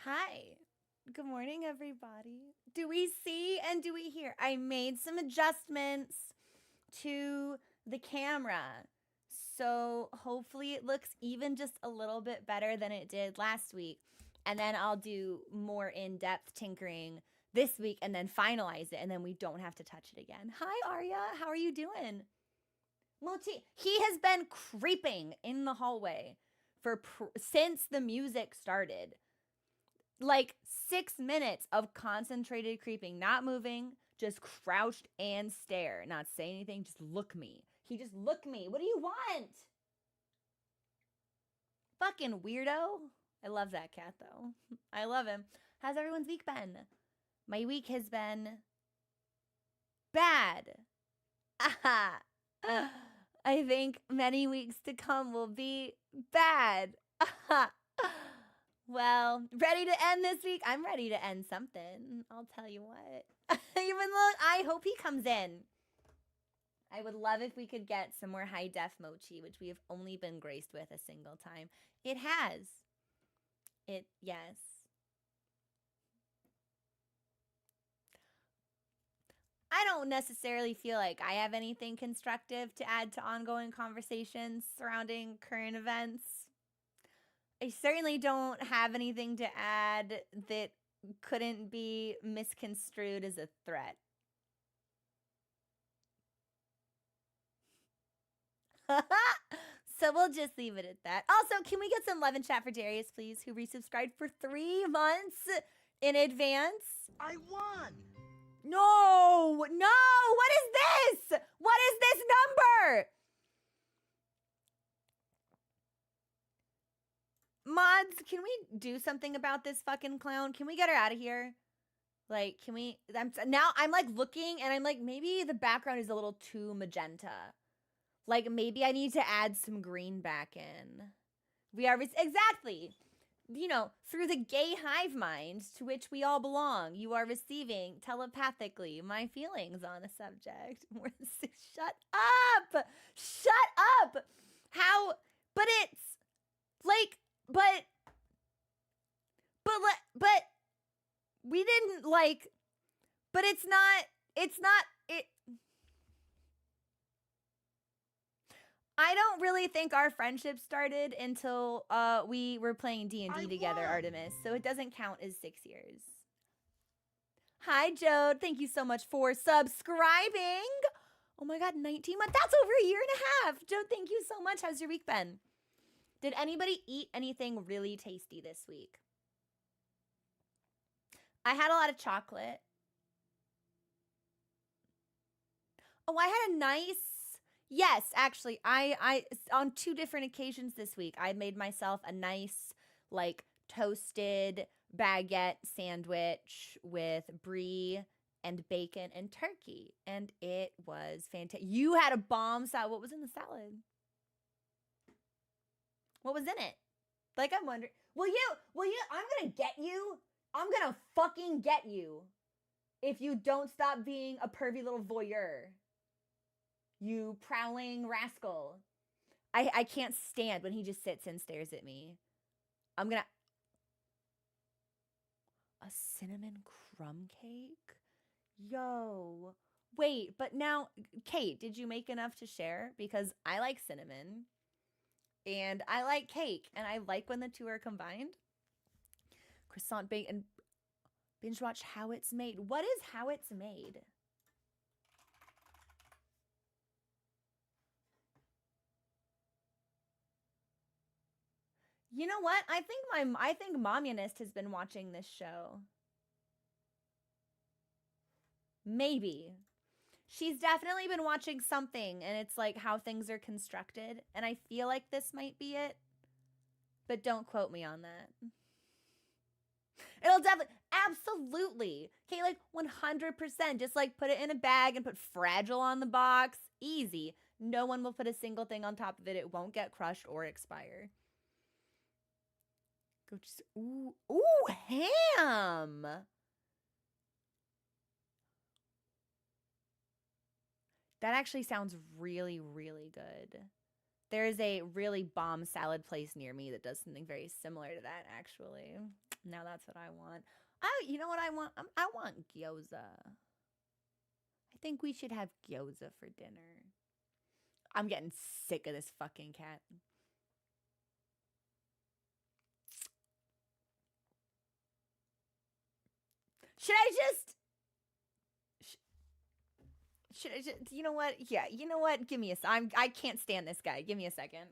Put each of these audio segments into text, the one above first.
Hi. Good morning, everybody. Do we see and do we hear? I made some adjustments to the camera. So hopefully it looks even just a little bit better than it did last week. And then I'll do more in-depth tinkering this week and then finalize it. And then we don't have to touch it again. Hi, Arya. How are you doing? Mochi, he has been creeping in the hallway since the music started. Like 6 minutes of concentrated creeping, not moving, just crouched and stare, not say anything, just look me. He just look me. What do you want? Fucking weirdo. I love that cat though. I love him. How's everyone's week been? My week has been bad. Aha. I think many weeks to come will be bad. Aha. Well, ready to end this week? I'm ready to end something. I'll tell you what. Even though I hope he comes in. I would love if we could get some more high def mochi, which we have only been graced with a single time. It has. Yes. I don't necessarily feel like I have anything constructive to add to ongoing conversations surrounding current events. I certainly don't have anything to add that couldn't be misconstrued as a threat. So we'll just leave it at that. Also, can we get some love in chat for Darius, please, who resubscribed for 3 months in advance? I won! No! What is this? What is this number? Mods, can we do something about this fucking clown? Can we get her out of here? Like, can we? I'm like looking and I'm like, maybe the background is a little too magenta. Like, maybe I need to add some green back in. We are exactly, through the gay hive mind to which we all belong, you are receiving telepathically my feelings on a subject. Shut up! Shut up! How? But it's like. But we didn't but it's not it. I don't really think our friendship started until we were playing D&D together, Artemis, so it doesn't count as 6 years. Hi, Jode. Thank you so much for subscribing. Oh my God, 19 months. That's over a year and a half. Jode, thank you so much. How's your week been? Did anybody eat anything really tasty this week? I had a lot of chocolate. Oh, I had a nice, yes, actually, I on 2 different occasions this week, I made myself a nice, like, toasted baguette sandwich with brie and bacon and turkey, and it was fantastic. You had a bomb salad. What was in the salad? What was in it? Like, I'm wondering. Will you, I'm gonna get you. I'm gonna fucking get you. If you don't stop being a pervy little voyeur. You prowling rascal. I can't stand when he just sits and stares at me. I'm gonna. A cinnamon crumb cake? Yo. Wait, but now, Kate, did you make enough to share? Because I like cinnamon. And I like cake, and I like when the 2 are combined. Croissant bake and binge watch How It's Made. What is How It's Made? You know what? I think Mommunist has been watching this show. Maybe. She's definitely been watching something, and it's like how things are constructed, and I feel like this might be it, but don't quote me on that. It'll definitely, absolutely. Okay, like 100%. Just like put it in a bag and put fragile on the box. Easy. No one will put a single thing on top of it. It won't get crushed or expire. Go just, ooh, ham. That actually sounds really, really good. There is a really bomb salad place near me that does something very similar to that, actually. Now that's what I want. You know what I want? I want gyoza. I think we should have gyoza for dinner. I'm getting sick of this fucking cat. Should I just... Should I just... You know what? Yeah, you know what? Give me a... I can't stand this guy. Give me a second.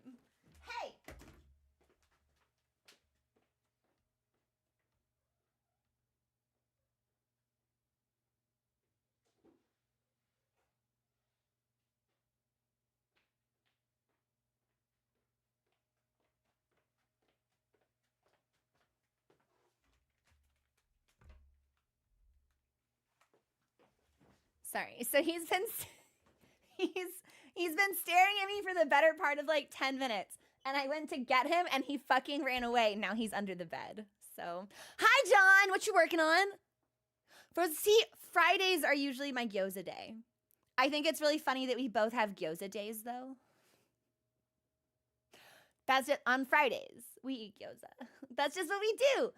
Hey! Sorry. So he's been staring at me for the better part of like 10 minutes. And I went to get him and he fucking ran away. Now he's under the bed. So, hi John, what you working on? See, Fridays are usually my gyoza day. I think it's really funny that we both have gyoza days though. That's it. On Fridays, we eat gyoza. That's just what we do.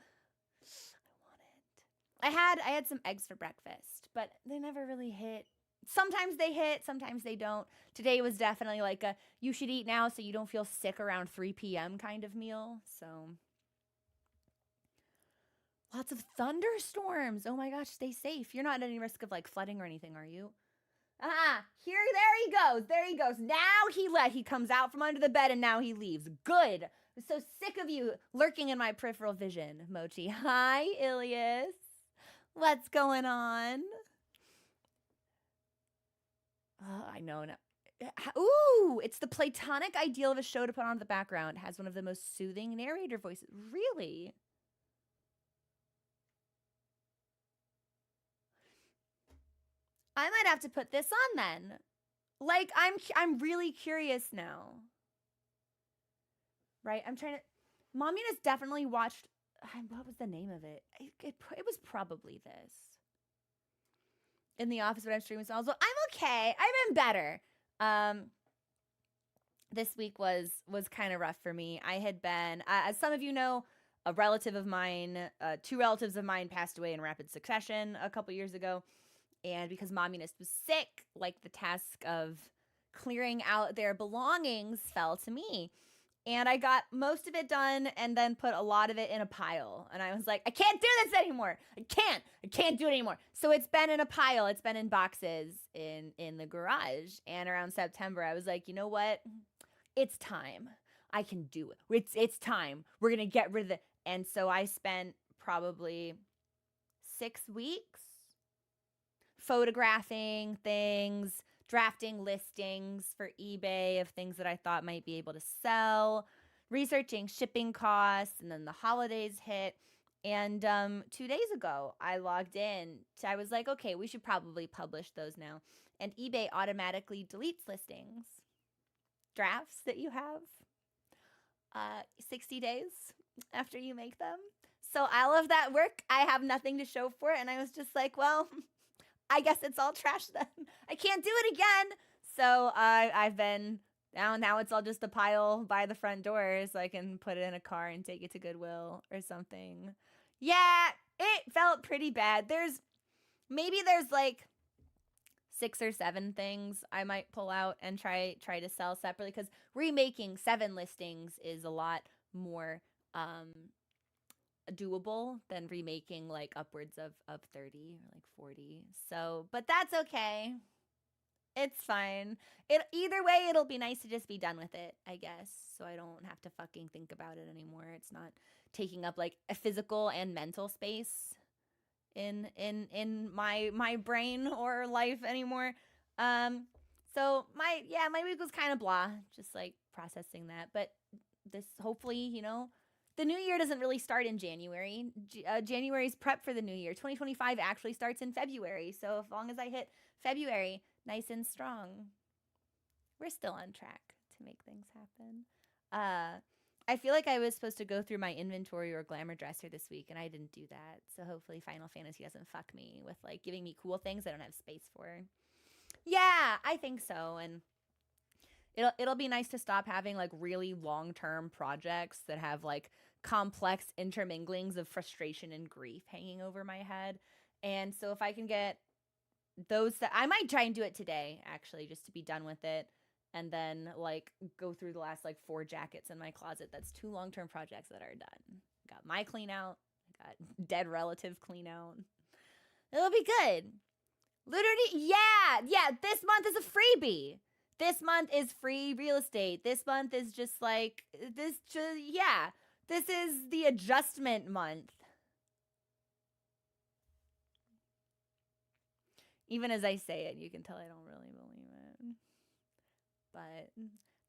I had some eggs for breakfast, but they never really hit. Sometimes they hit, sometimes they don't. Today was definitely like a you should eat now so you don't feel sick around 3 p.m. kind of meal. So lots of thunderstorms. Oh my gosh, stay safe. You're not at any risk of like flooding or anything, are you? There he goes. There he goes. Now he comes out from under the bed and now he leaves. Good. I'm so sick of you lurking in my peripheral vision, Mochi. Hi, Ilias. What's going on? Oh, I know. Ooh, it's the platonic ideal of a show to put on the background. It has one of the most soothing narrator voices. Really? I might have to put this on then. Like, I'm really curious now. Right? I'm trying to... Mommy has definitely watched... What was the name of it? It was probably this. In the office when I'm streaming songs. Well, I'm okay. I've been better. This week was kind of rough for me. I had been, as some of you know, a relative of mine, 2 relatives of mine passed away in rapid succession a couple years ago. And because Momminess was sick, like the task of clearing out their belongings fell to me. And I got most of it done and then put a lot of it in a pile. And I was like, I can't do this anymore. I can't do it anymore. So it's been in a pile. It's been in boxes in the garage. And around September, I was like, you know what? It's time. I can do it. It's time. We're going to get rid of it. And so I spent probably 6 weeks photographing things, drafting listings for eBay of things that I thought might be able to sell, researching shipping costs, and then the holidays hit. And 2 days ago, I logged in. I was like, okay, we should probably publish those now. And eBay automatically deletes listings, drafts that you have 60 days after you make them. So all of that work, I have nothing to show for it. And I was just like, well... I guess it's all trash then. I can't do it again. So I've been, now it's all just a pile by the front door so I can put it in a car and take it to Goodwill or something. Yeah, it felt pretty bad. There's like 6 or 7 things I might pull out and try to sell separately because remaking 7 listings is a lot more doable than remaking like upwards of 30 or like 40. So, but that's okay. It's fine. Either way, it'll be nice to just be done with it, I guess. So I don't have to fucking think about it anymore. It's not taking up like a physical and mental space in my brain or life anymore. So my week was kind of blah, just like processing that. But this hopefully, the new year doesn't really start in January. January's prep for the new year. 2025 actually starts in February. So as long as I hit February nice and strong, we're still on track to make things happen. I feel like I was supposed to go through my inventory or glamour dresser this week, and I didn't do that. So hopefully Final Fantasy doesn't fuck me with like giving me cool things I don't have space for. Yeah, I think so. And It'll be nice to stop having like really long-term projects that have like complex interminglings of frustration and grief hanging over my head. And so if I can get those that I might try and do it today actually just to be done with it, and then like go through the last like 4 jackets in my closet. That's 2 long-term projects that are done. Got my clean out, got dead relative clean out. It'll be good. Literally, yeah, this month is a freebie. This month is free real estate. This month is just like this this is the adjustment month. Even as I say it, you can tell I don't really believe it. But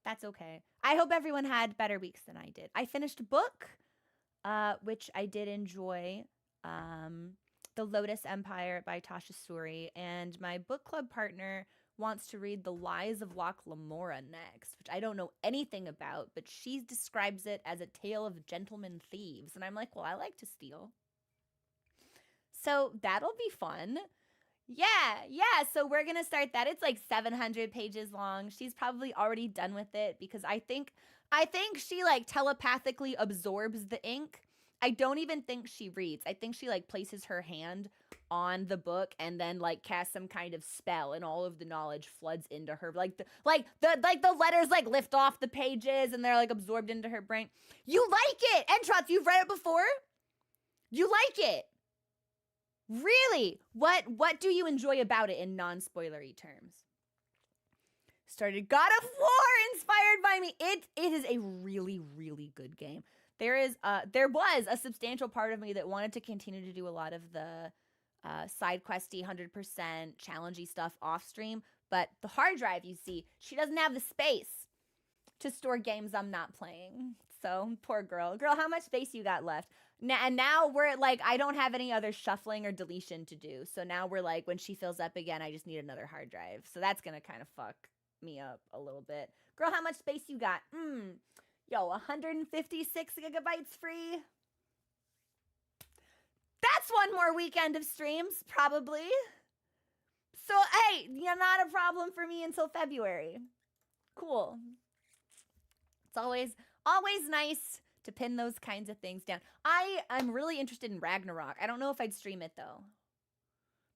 that's okay. I hope everyone had better weeks than I did. I finished a book, which I did enjoy, The Lotus Empire by Tasha Suri, and my book club partner wants to read The Lies of Locke Lamora next, which I don't know anything about, but she describes it as a tale of gentlemen thieves, and I'm like, well, I like to steal. So that'll be fun. Yeah, so we're gonna start that. It's like 700 pages long. She's probably already done with it because I think she like telepathically absorbs the ink. I don't even think she reads. I think she like places her hand on the book and then like casts some kind of spell, and all of the knowledge floods into her. Like the letters like lift off the pages and they're like absorbed into her brain. You like it, Entrots? You've read it before? You like it? Really? What do you enjoy about it in non-spoilery terms? Started God of War inspired by me. It is a really, really good game. There was a substantial part of me that wanted to continue to do a lot of the side questy 100% challengey stuff off stream, but the hard drive, you see, she doesn't have the space to store games I'm not playing. So poor girl. Girl, how much space you got left? And now we're at like, I don't have any other shuffling or deletion to do. So now we're like, when she fills up again, I just need another hard drive. So that's going to kind of fuck me up a little bit. Girl, how much space you got? Yo, 156 gigabytes free. That's one more weekend of streams, probably. So, hey, you're not a problem for me until February. Cool. It's always nice to pin those kinds of things down. I'm really interested in Ragnarok. I don't know if I'd stream it, though.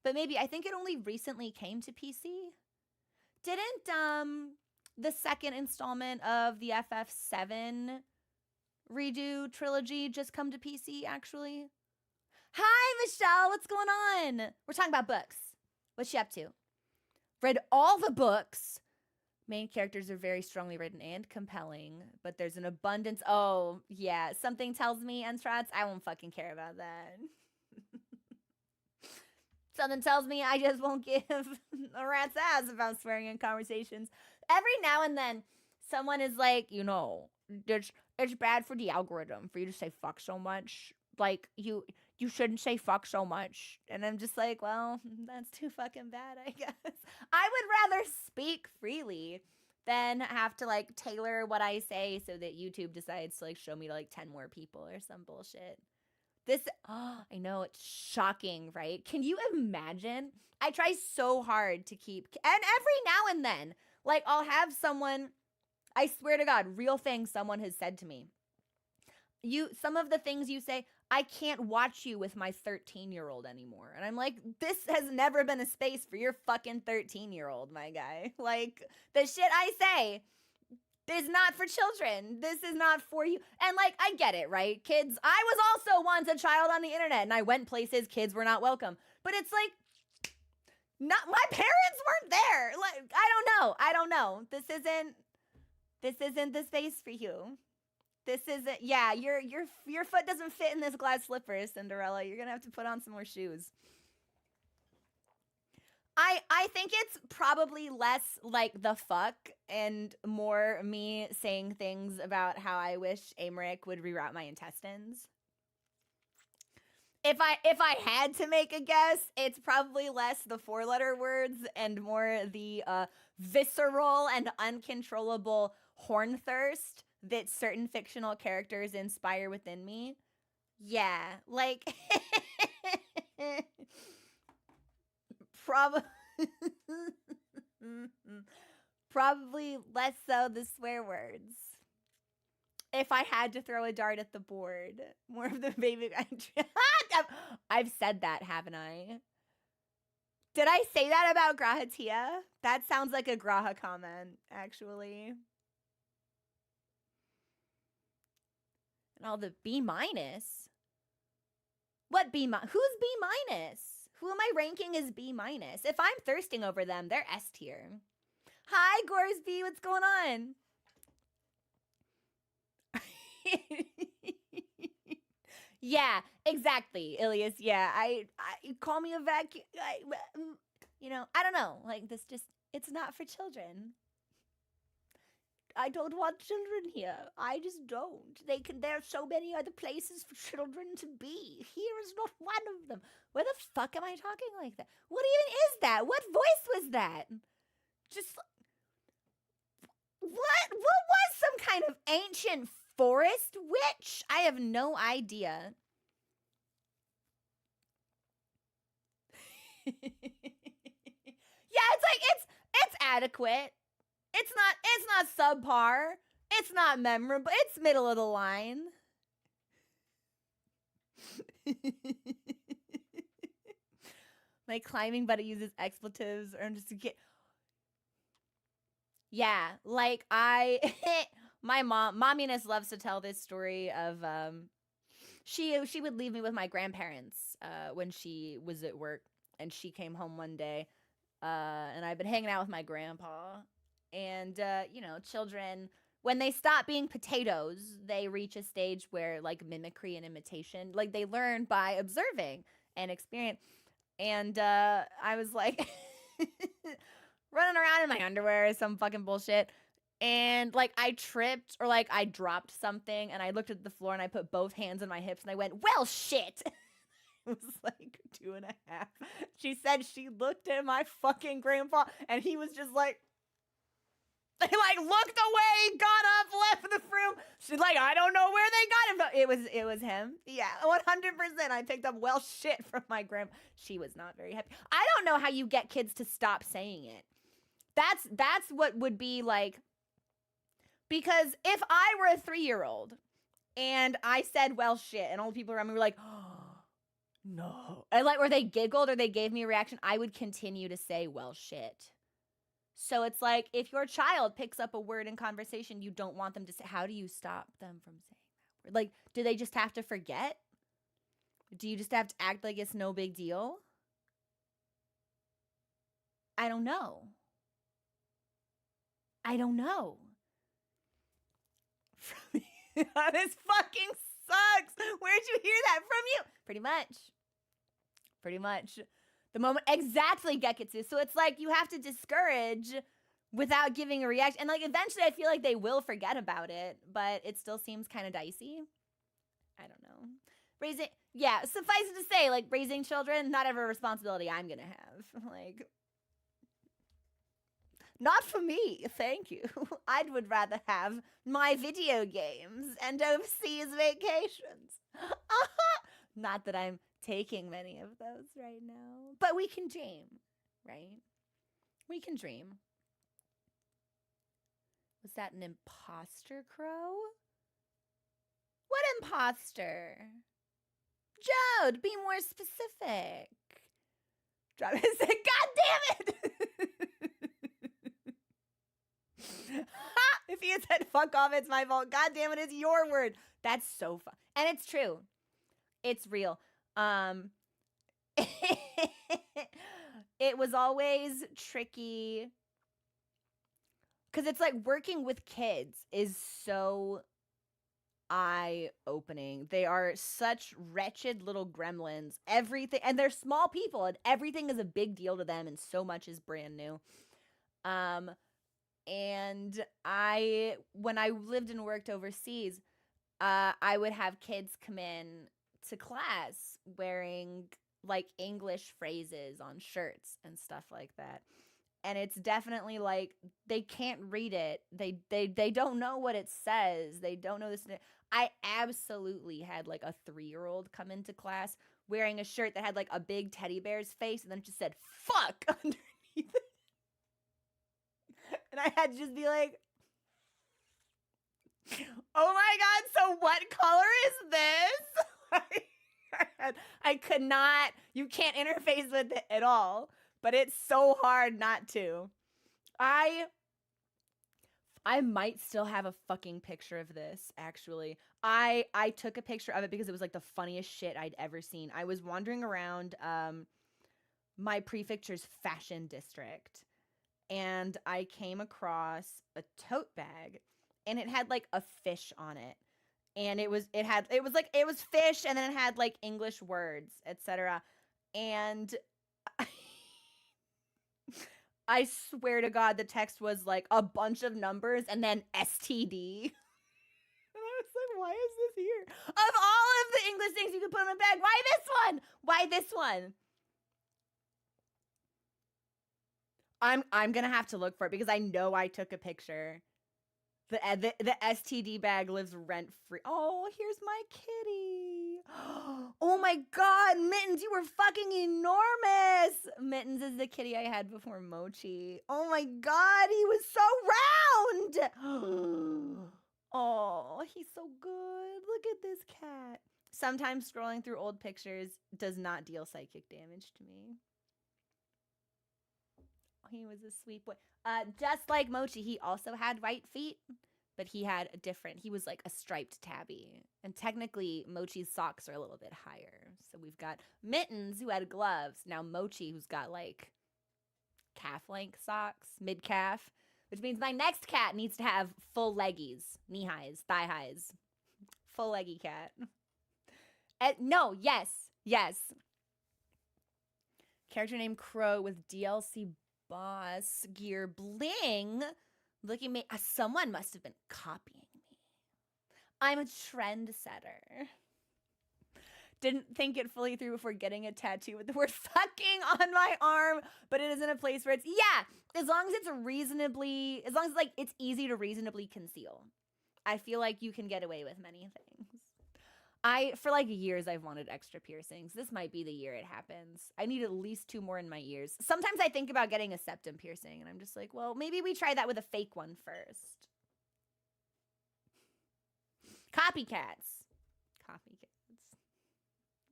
But maybe. I think it only recently came to PC. Didn't the second installment of the FF7 redo trilogy just come to PC, actually? Hi, Michelle. What's going on? We're talking about books. What's she up to? Read all the books. Main characters are very strongly written and compelling, but there's an abundance. Oh, yeah. Something tells me, Enstrats, I won't fucking care about that. Something tells me I just won't give a rat's ass about swearing in conversations. Every now and then, someone is like, you know, it's bad for the algorithm for you to say fuck so much. Like, you shouldn't say fuck so much. And I'm just like, well, that's too fucking bad, I guess. I would rather speak freely than have to like tailor what I say so that YouTube decides to like show me to like 10 more people or some bullshit. I know, it's shocking, right? Can you imagine? I try so hard to keep, and every now and then, like I'll have someone, I swear to God, real thing someone has said to me. Some of the things you say, I can't watch you with my 13-year-old anymore. And I'm like, this has never been a space for your fucking 13-year-old, my guy. Like, the shit I say is not for children. This is not for you. And like, I get it, right? Kids, I was also once a child on the internet and I went places kids were not welcome. But it's like, not my parents weren't there. Like, I don't know. This isn't the space for you. This isn't, yeah, your foot doesn't fit in this glass slipper, Cinderella. You're gonna have to put on some more shoes. I think it's probably less like the fuck and more me saying things about how I wish Amaric would reroute my intestines. If I had to make a guess, it's probably less the 4-letter words and more the visceral and uncontrollable horn thirst that certain fictional characters inspire within me. Yeah, like probably Probably less so the swear words. If I had to throw a dart at the board, more of the baby. I've said that, haven't I? Did I say that about Graha Tia? That sounds like a Graha comment, actually. And all the B minus. What B minus? Who's B minus? Who am I ranking as B minus? If I'm thirsting over them, they're S tier. Hi, Gorsby, what's going on? Yeah, exactly, Ilias. Yeah, I call me a vacuum. You know, I don't know. Like this, just it's not for children. I don't want children here. I just don't. There are so many other places for children to be. Here is not one of them. Where the fuck am I talking like that? What even is that? What voice was that? Just what was some kind of ancient forest witch? I have no idea. Yeah, it's like it's adequate. It's not subpar. It's not memorable. It's middle of the line. Like climbing, but it uses expletives or just to get. Yeah, like my momminess loves to tell this story of she would leave me with my grandparents when she was at work, and she came home one day, and I've been hanging out with my grandpa, and you know, children, when they stop being potatoes, they reach a stage where like mimicry and imitation, like they learn by observing and experience, and I was like. Running around in my underwear or some fucking bullshit. And like I tripped or like I dropped something and I looked at the floor and I put both hands on my hips and I went, well, shit. It was like 2.5. She said she looked at my fucking grandpa and he was just like, they like looked away, got up, left the room. She's like, I don't know where they got him from. It was him. Yeah, 100%. I picked up well shit from my grandma. She was not very happy. I don't know how you get kids to stop saying it. That's what would be like, because if I were a 3-year-old and I said, well, shit, and all the people around me were like, oh, no. And like, or they giggled or they gave me a reaction, I would continue to say, well, shit. So it's like, if your child picks up a word in conversation, you don't want them to say, how do you stop them from saying that word? Like, do they just have to forget? Do you just have to act like it's no big deal? I don't know. This fucking sucks. Where'd you hear that from you? Pretty much. The moment exactly Geketsu. So it's like you have to discourage without giving a reaction. And like eventually I feel like they will forget about it, but it still seems kind of dicey. I don't know. Suffice it to say, like raising children, not ever a responsibility I'm gonna have. Like, not for me, thank you. I would rather have my video games and overseas vacations. Not that I'm taking many of those right now, but we can dream, right? We can dream. Was that an imposter crow? What imposter? Jode, be more specific. Travis said, God damn it! If he had said fuck off, it's my fault. God damn it, it's your word. That's so fun. And it's true. It's real. It was always tricky because it's like working with kids is so eye-opening. They are such wretched little gremlins. Everything, and they're small people, and everything is a big deal to them, and so much is brand new. And when I lived and worked overseas, I would have kids come in to class wearing like English phrases on shirts and stuff like that. And it's definitely like they can't read it. They don't know what it says. They don't know this. I absolutely had like a 3-year-old come into class wearing a shirt that had like a big teddy bear's face and then it just said fuck underneath it. And And I had to just be like, oh my God, so what color is this? I could not, you can't interface with it at all, but it's so hard not to. I might still have a fucking picture of this, actually. I took a picture of it because it was like the funniest shit I'd ever seen. I was wandering around my prefecture's fashion district, and I came across a tote bag, and it had like a fish on it. And it was fish, and then it had like English words, etc. And I swear to God, the text was like a bunch of numbers and then STD. And I was like, why is this here? Of all of the English things you could put in a bag, why this one? Why this one? I'm gonna have to look for it because I know I took a picture. The STD bag lives rent free. Oh, here's my kitty. Oh my God, Mittens, you were fucking enormous. Mittens is the kitty I had before Mochi. Oh my God, he was so round. Oh, he's so good. Look at this cat. Sometimes scrolling through old pictures does not deal psychic damage to me. He was a sweet boy. Just like Mochi, he also had white feet, but he had a different, he was like a striped tabby. And technically, Mochi's socks are a little bit higher. So we've got Mittens, who had gloves. Now Mochi, who's got like calf-length socks, mid-calf, which means my next cat needs to have full leggies, knee-highs, thigh-highs. Full leggy cat. No, yes. Character named Crow with DLC boss gear bling. Look at me. Someone must have been copying me. I'm a trendsetter. Didn't think it fully through before getting a tattoo with the word fucking on my arm, but it is in a place where it's, yeah, as long as like it's easy to reasonably conceal. I feel like you can get away with many things. For like years, I've wanted extra piercings. This might be the year it happens. I need at least 2 more in my ears. Sometimes I think about getting a septum piercing, and I'm just like, well, maybe we try that with a fake one first. Copycats.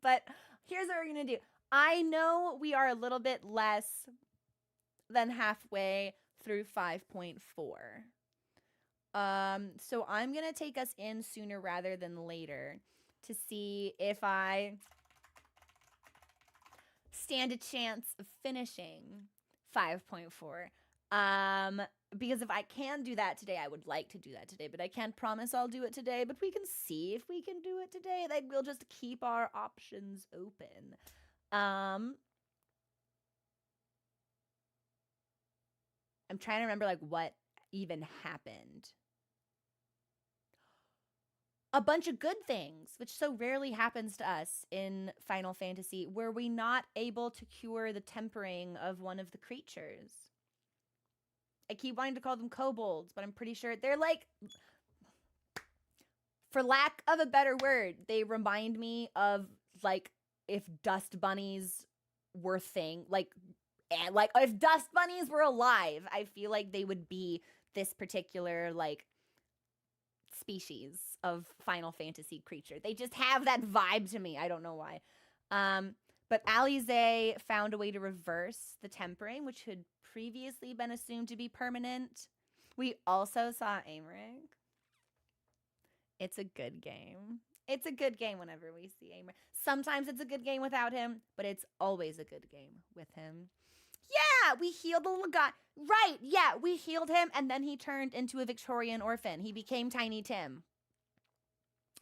But here's what we're going to do. I know we are a little bit less than halfway through 5.4. So I'm going to take us in sooner rather than later to see if I stand a chance of finishing 5.4. Because if I can do that today, I would like to do that today, but I can't promise I'll do it today, but we can see if we can do it today. Like, we'll just keep our options open. I'm trying to remember, like, what even happened. A bunch of good things, which so rarely happens to us in Final Fantasy. Were we not able to cure the tempering of one of the creatures? I keep wanting to call them kobolds, but I'm pretty sure they're like, for lack of a better word, they remind me of like if dust bunnies were like if dust bunnies were alive, I feel like they would be this particular like species of Final Fantasy creature. They just have that vibe to me. I don't know why. But Alize found a way to reverse the tempering, which had previously been assumed to be permanent. We also saw Aymeric. It's a good game. It's a good game whenever we see Aymeric. Sometimes it's a good game without him, but it's always a good game with him. Yeah, we healed the little guy. Right, yeah, we healed him, and then he turned into a Victorian orphan. He became Tiny Tim,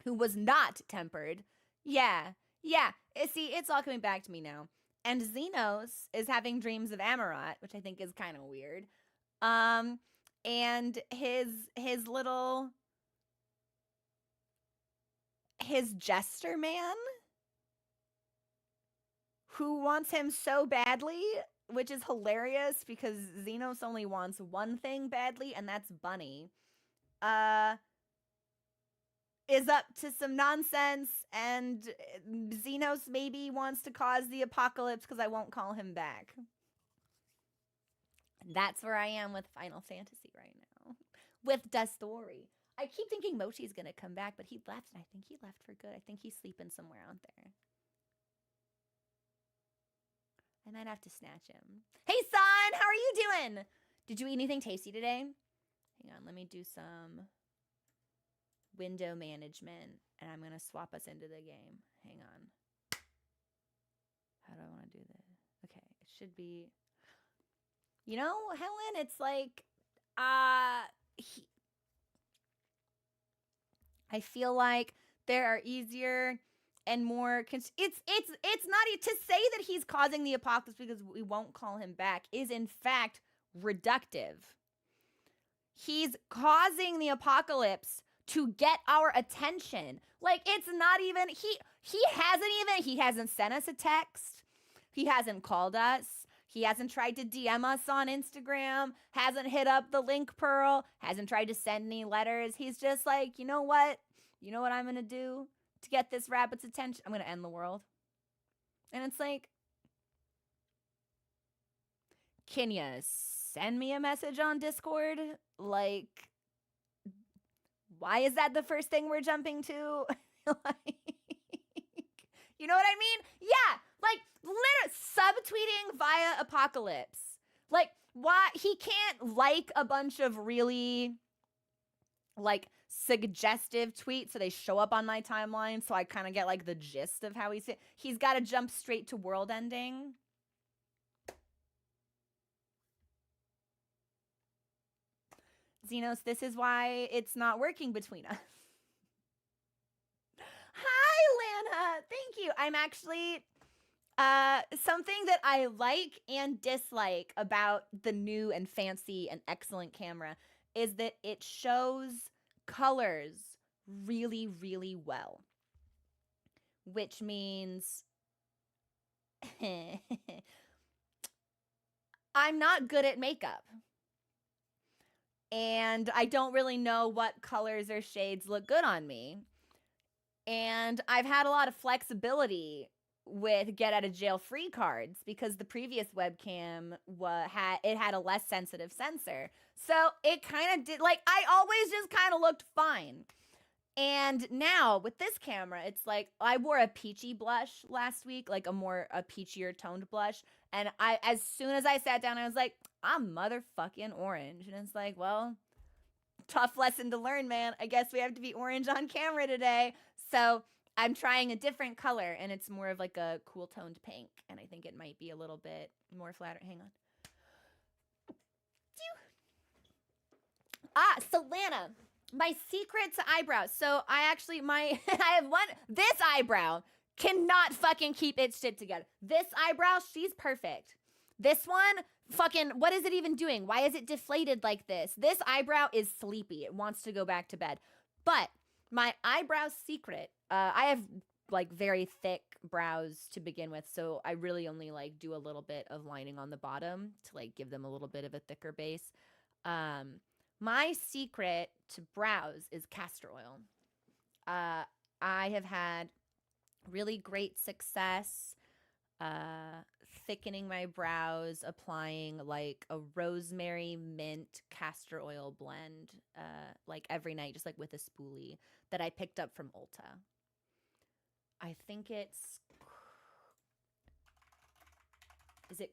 who was not tempered. Yeah. See, it's all coming back to me now. And Xenos is having dreams of Amarot, which I think is kind of weird. And his jester man, who wants him so badly, which is hilarious because Xenos only wants one thing badly, and that's Bunny, is up to some nonsense, and Xenos maybe wants to cause the apocalypse because I won't call him back. That's where I am with Final Fantasy right now. With the story. I keep thinking Mochi's gonna come back, but he left, and I think he left for good. I think he's sleeping somewhere out there. I might have to snatch him. Hey, son! How are you doing? Did you eat anything tasty today? Hang on, let me do some window management, and I'm gonna swap us into the game. Hang on. How do I want to do this? Okay, it should be... You know, Helen, it's like, I feel like there are easier and more... It's not to say that he's causing the apocalypse because we won't call him back is in fact reductive. He's causing the apocalypse to get our attention. Like, it's not even... He hasn't sent us a text. He hasn't called us. He hasn't tried to DM us on Instagram, hasn't hit up the link Pearl, hasn't tried to send any letters. He's just like, you know what? You know what I'm going to do to get this rabbit's attention? I'm going to end the world. And it's like, can you send me a message on Discord? Like, why is that the first thing we're jumping to? Like, you know what I mean? Yeah, like, literally subtweeting via apocalypse. Like, why? He can't like a bunch of really, like, suggestive tweets so they show up on my timeline so I kind of get, like, the gist of how he's... He's got to jump straight to world ending. Xenos, this is why it's not working between us. Hi, Lana. Thank you. I'm actually... something that I like and dislike about the new and fancy and excellent camera is that it shows colors really, really well. Which means I'm not good at makeup. And I don't really know what colors or shades look good on me. And I've had a lot of flexibility with get out of jail free cards because the previous webcam had a less sensitive sensor. So it kind of did, like, I always just kind of looked fine. And now with this camera, it's like I wore a peachy blush last week, like a peachier toned blush. And as soon as I sat down, I was like, I'm motherfucking orange. And it's like, well, tough lesson to learn, man. I guess we have to be orange on camera today. So I'm trying a different color, and it's more of like a cool toned pink, and I think it might be a little bit more flattering. Hang on. So Lana, my secret to eyebrows. So I have one. This eyebrow cannot fucking keep its shit together. This eyebrow, she's perfect. This one, fucking, what is it even doing? Why is it deflated like this? This eyebrow is sleepy. It wants to go back to bed. But my eyebrow secret, I have like very thick brows to begin with, so I really only like do a little bit of lining on the bottom to like give them a little bit of a thicker base. My secret to brows is castor oil. I have had really great success thickening my brows, applying like a rosemary mint castor oil blend like every night, just like with a spoolie that I picked up from Ulta. I think it's... Is it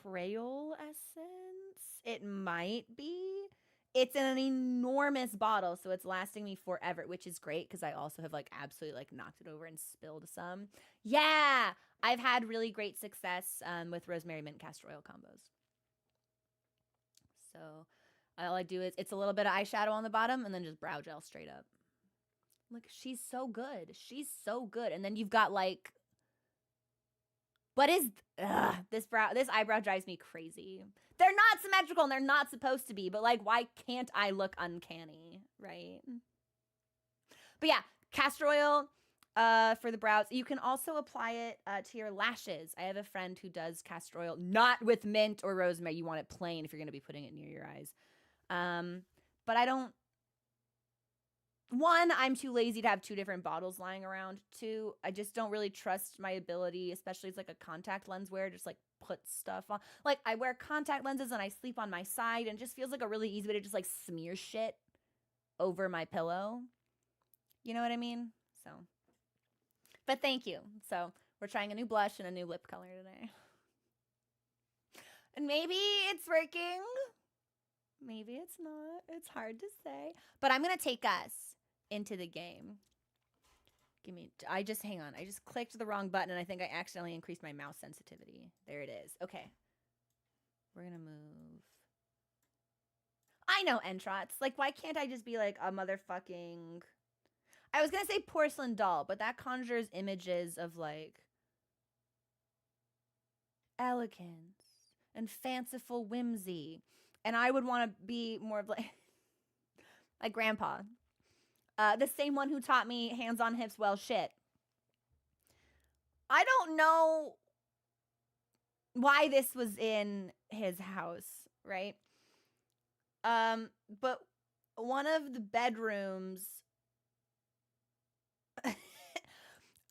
Crayola Essence? It might be. It's in an enormous bottle, so it's lasting me forever, which is great because I also have like absolutely like knocked it over and spilled some. Yeah, I've had really great success with rosemary mint castor oil combos. So all I do is it's a little bit of eyeshadow on the bottom and then just brow gel straight up. Like, she's so good. She's so good. And then you've got like, what is this eyebrow drives me crazy. They're not symmetrical and they're not supposed to be, but like, why can't I look uncanny, right? But yeah, castor oil for the brows. You can also apply it to your lashes. I have a friend who does castor oil, not with mint or rosemary. You want it plain if you're going to be putting it near your eyes. But I don't, one, I'm too lazy to have two different bottles lying around. Two, I just don't really trust my ability, especially as like a contact lens wearer, just like put stuff on. Like, I wear contact lenses and I sleep on my side, and it just feels like a really easy way to just like smear shit over my pillow. You know what I mean? So, but thank you. So we're trying a new blush and a new lip color today. And maybe it's working. Maybe it's not. It's hard to say. But I'm going to take us into the game. Hang on. I just clicked the wrong button and I think I accidentally increased my mouse sensitivity. There it is. Okay. We're going to move. I know, Entrots. Like, why can't I just be like a motherfucking... I was going to say porcelain doll, but that conjures images of like elegance and fanciful whimsy. And I would want to be more of like grandpa. The same one who taught me hands on hips, well, shit. I don't know why this was in his house, right? But one of the bedrooms...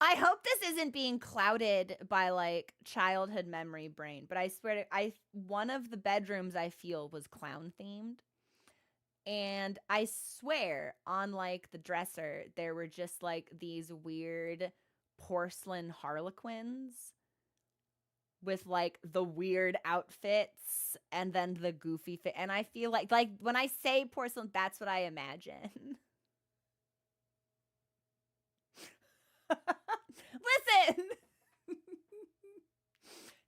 I hope this isn't being clouded by like childhood memory brain, but I swear to one of the bedrooms I feel was clown themed. And I swear on like the dresser there were just like these weird porcelain harlequins with like the weird outfits and then the goofy fit. And I feel like when I say porcelain, that's what I imagine. Listen.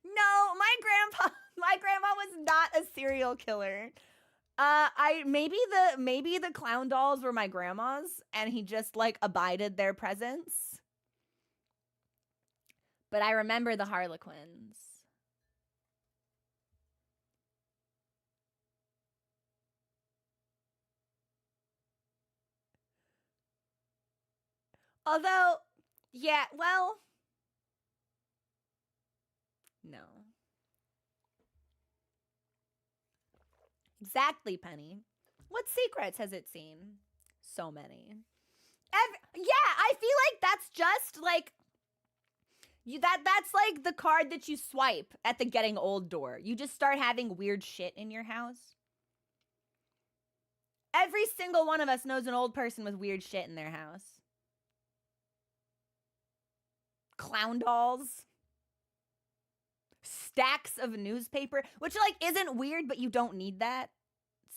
No, my grandma was not a serial killer. Maybe the clown dolls were my grandma's and he just like abided their presence. But I remember the harlequins. Although, yeah, well, no. Exactly, Penny. What secrets has it seen? So many. Yeah, I feel like that's just like that's like the card that you swipe at the getting old door. You just start having weird shit in your house. Every single one of us knows an old person with weird shit in their house. Clown dolls. Stacks of newspaper, which like isn't weird, but you don't need that.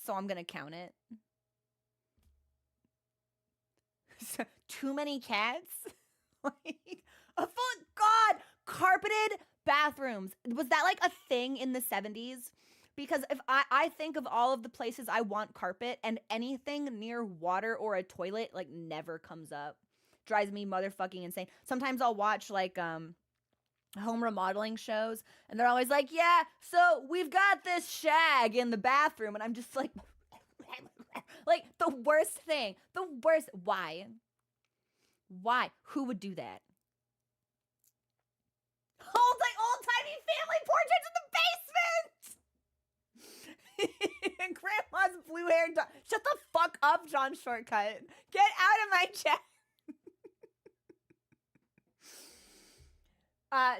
So I'm going to count it. Too many cats? Like, God, carpeted bathrooms. Was that like a thing in the 70s? Because if I think of all of the places I want carpet and anything near water or a toilet like never comes up. Drives me motherfucking insane. Sometimes I'll watch like home remodeling shows and they're always like, yeah, so we've got this shag in the bathroom, and I'm just like like the worst thing. The worst. Why? Who would do that? Old tiny family portraits in the basement. Grandma's blue hair. Shut the fuck up, John Shortcut. Get out of my chat.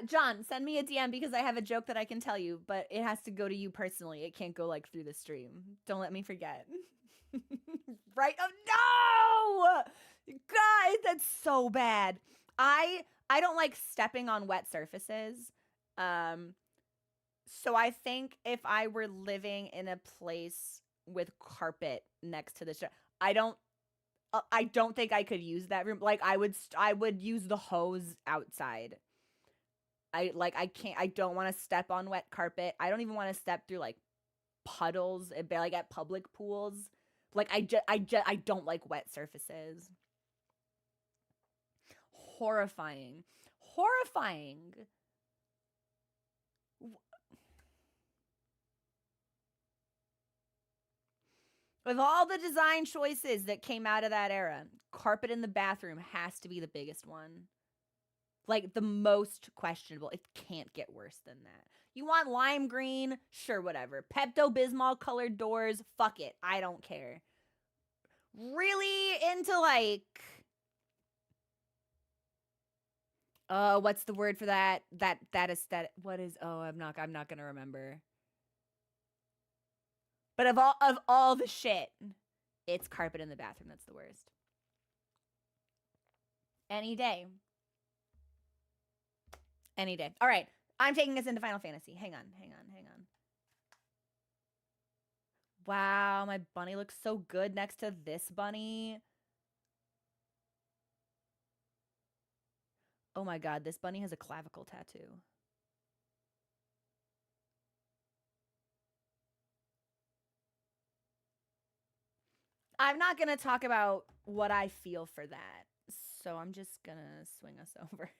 John, send me a DM because I have a joke that I can tell you, but it has to go to you personally. It can't go like through the stream. Don't let me forget. Right? Oh no! Guys, that's so bad. I don't like stepping on wet surfaces. So I think if I were living in a place with carpet next to the shower, I don't think I could use that room. Like I would use the hose outside. I don't want to step on wet carpet. I don't even want to step through like puddles like at public pools. Like I don't like wet surfaces. Horrifying. With all the design choices that came out of that era, carpet in the bathroom has to be the biggest one. Like the most questionable. It can't get worse than that. You want lime green? Sure, whatever. Pepto-Bismol colored doors? Fuck it. I don't care. Really into like What's the word for that? That aesthetic. What is? Oh, I'm not gonna remember. But of all the shit, it's carpet in the bathroom. That's the worst. Any day. Any day. All right. I'm taking us into Final Fantasy. Hang on. Wow, my bunny looks so good next to this bunny. Oh my god, this bunny has a clavicle tattoo. I'm not going to talk about what I feel for that. So I'm just going to swing us over.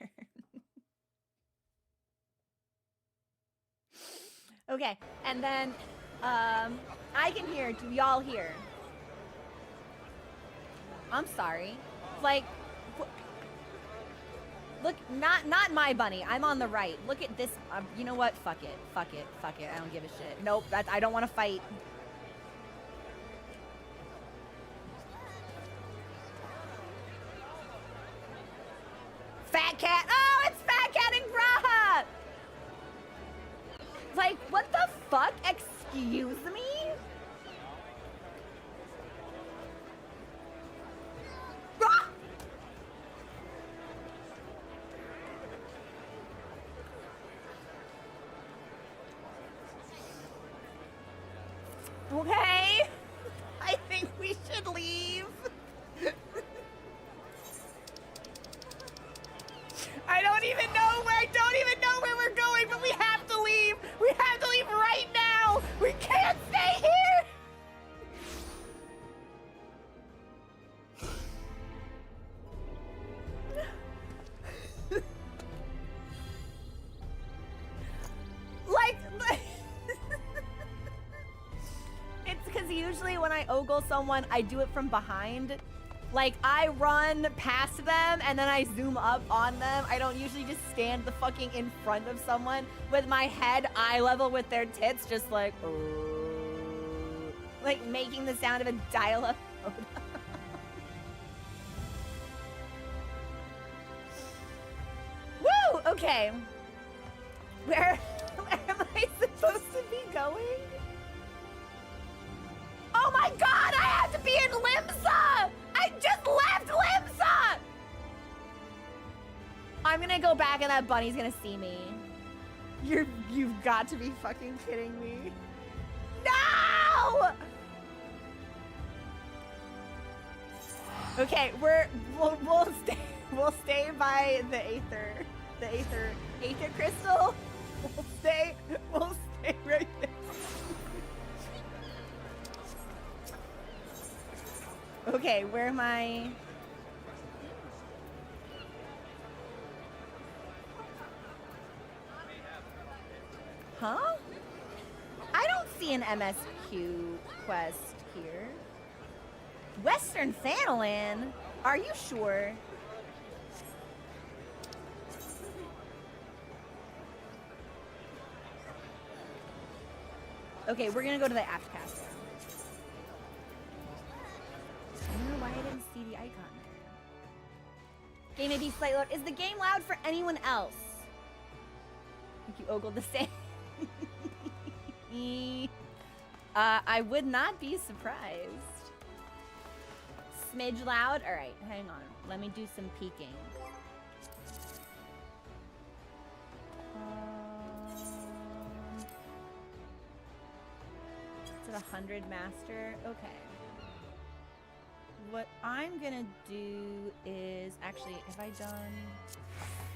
Okay, and then I can hear. Do y'all hear? I'm sorry. Like, look, not my bunny. I'm on the right. Look at this. You know what? Fuck it. I don't give a shit. Nope, I don't want to fight. Fat Cat. Oh, it's Fat Cat and Graha. Like, what the fuck? Excuse me? Ah! Okay. I think we should leave. I don't even know where we're going, but we have to leave. We have to leave right now. We can't stay here. like it's because usually when I ogle someone, I do it from behind. Like, I run past them and then I zoom up on them. I don't usually just stand the fucking in front of someone with my head eye level with their tits, just like making the sound of a dial-up modem. Woo! Okay. Where am I supposed to be going? Oh my god, I have to be in Limsa! I just left Limsa! I'm gonna go back and that bunny's gonna see me. You've got to be fucking kidding me. No! Okay, we'll stay by the aether crystal. We'll stay right there. Okay, where am I? Huh? I don't see an MSQ quest here. Western Thanalan? Are you sure? Okay, we're gonna go to the Aftcast. I don't know why I didn't see the icon there. Game may be slightly loud. Is the game loud for anyone else? I think you ogled the same. I would not be surprised. Smidge loud? Alright, hang on. Let me do some peeking. It's at 100 master. Okay. What I'm gonna do is, actually, have I done...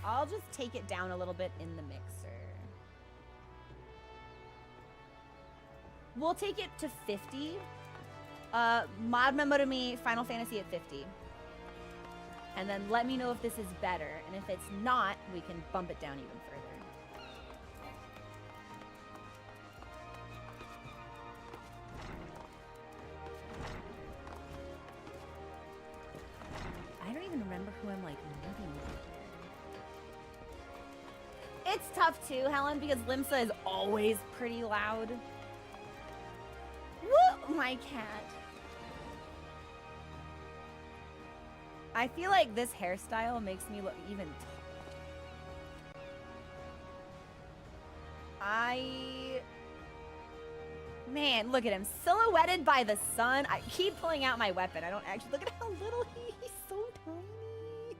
I'll just take it down a little bit in the mixer. We'll take it to 50. Mod memo to me, Final Fantasy at 50. And then let me know if this is better. And if it's not, we can bump it down even further. I don't even remember who I'm, like, living with. It's tough, too, Helen, because Limsa is always pretty loud. Woo! My cat. I feel like this hairstyle makes me look even Man, look at him. Silhouetted by the sun. I keep pulling out my weapon. I don't actually... Look at how little he's so tiny.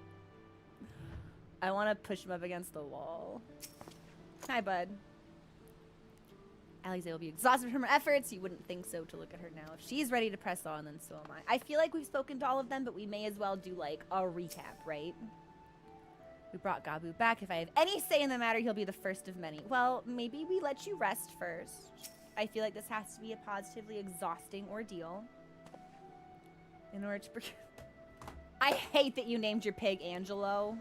I want to push him up against the wall. Hi, bud. Alize will be exhausted from her efforts. You wouldn't think so to look at her now. If she's ready to press on, then so am I. I feel like we've spoken to all of them, but we may as well do, like, a recap, right? We brought Gabu back. If I have any say in the matter, he'll be the first of many. Well, maybe we let you rest first. I feel like this has to be a positively exhausting ordeal. In order to... I hate that you named your pig Angelo.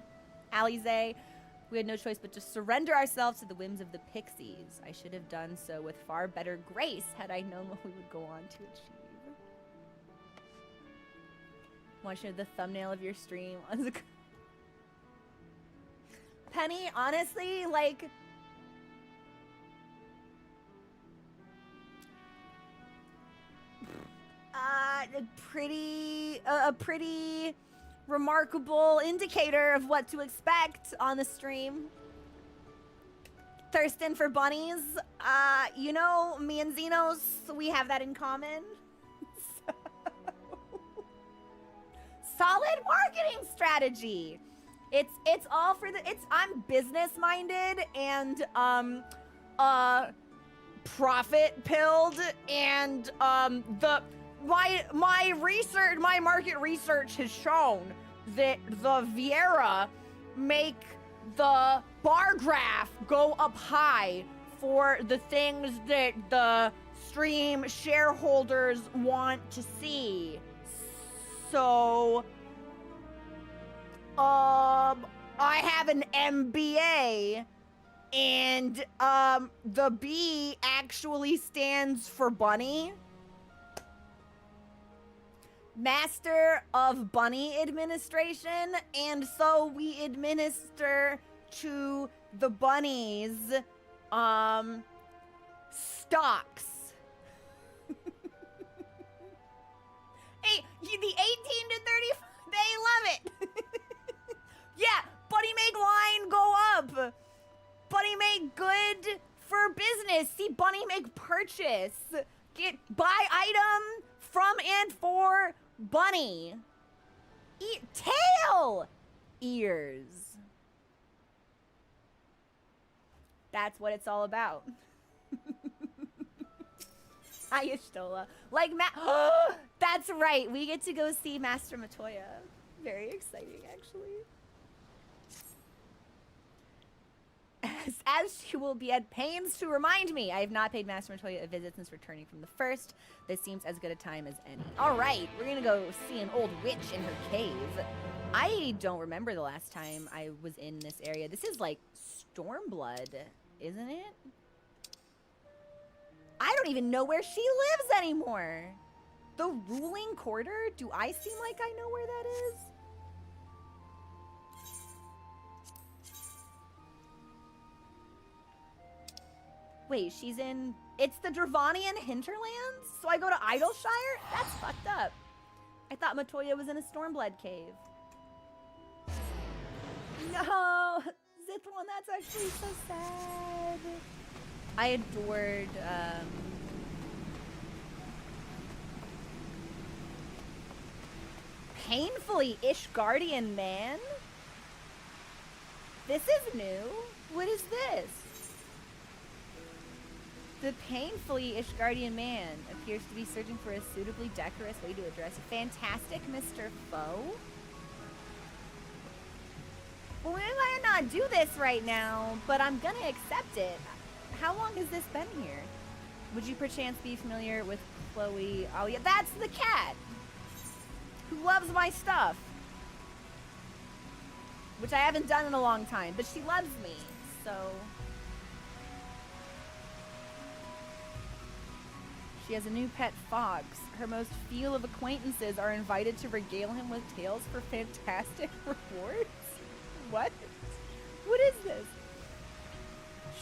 Alize, we had no choice but to surrender ourselves to the whims of the pixies. I should have done so with far better grace had I known what we would go on to achieve. Want you to know the thumbnail of your stream? Penny, honestly, like... a pretty remarkable indicator of what to expect on the stream. Thirsting for bunnies. You know, me and Xenos, we have that in common. So... Solid marketing strategy. It's all for the... I'm business-minded and, profit-pilled and, my research, my market research has shown that the Viera make the bar graph go up high for the things that the stream shareholders want to see. So, I have an MBA and, the B actually stands for bunny. Master of Bunny Administration, and so we administer to the bunnies, stocks. Hey, the 18 to 30, they love it. Yeah, bunny make line go up. Bunny make good for business. See, bunny make purchase. Buy item from and for bunny. Tail ears. That's what it's all about. Ayashtola. Like that's right. We get to go see Master Matoya. Very exciting, actually. As she will be at pains to remind me, I have not paid Master Matoya a visit since returning from the first. This seems as good a time as any. All right, we're gonna go see an old witch in her cave. I don't remember the last time I was in this area. This is like Stormblood, isn't it? I don't even know where she lives anymore. The ruling quarter? Do I seem like I know where that is? Wait, she's in... It's the Dravanian hinterlands? So I go to Idleshire? That's fucked up. I thought Matoya was in a Stormblood cave. No! Zithlon, that's actually so sad. I adored, Painfully Ishgardian man? This is new. What is this? The painfully Ishgardian man appears to be searching for a suitably decorous way to address a fantastic Mr. Foe. Well, we might not do this right now, but I'm gonna accept it. How long has this been here? Would you perchance be familiar with Chloe? Oh yeah, that's the cat who loves my stuff. Which I haven't done in a long time, but she loves me, so... She has a new pet fox. Her most feal of acquaintances are invited to regale him with tales for fantastic rewards? What? What is this?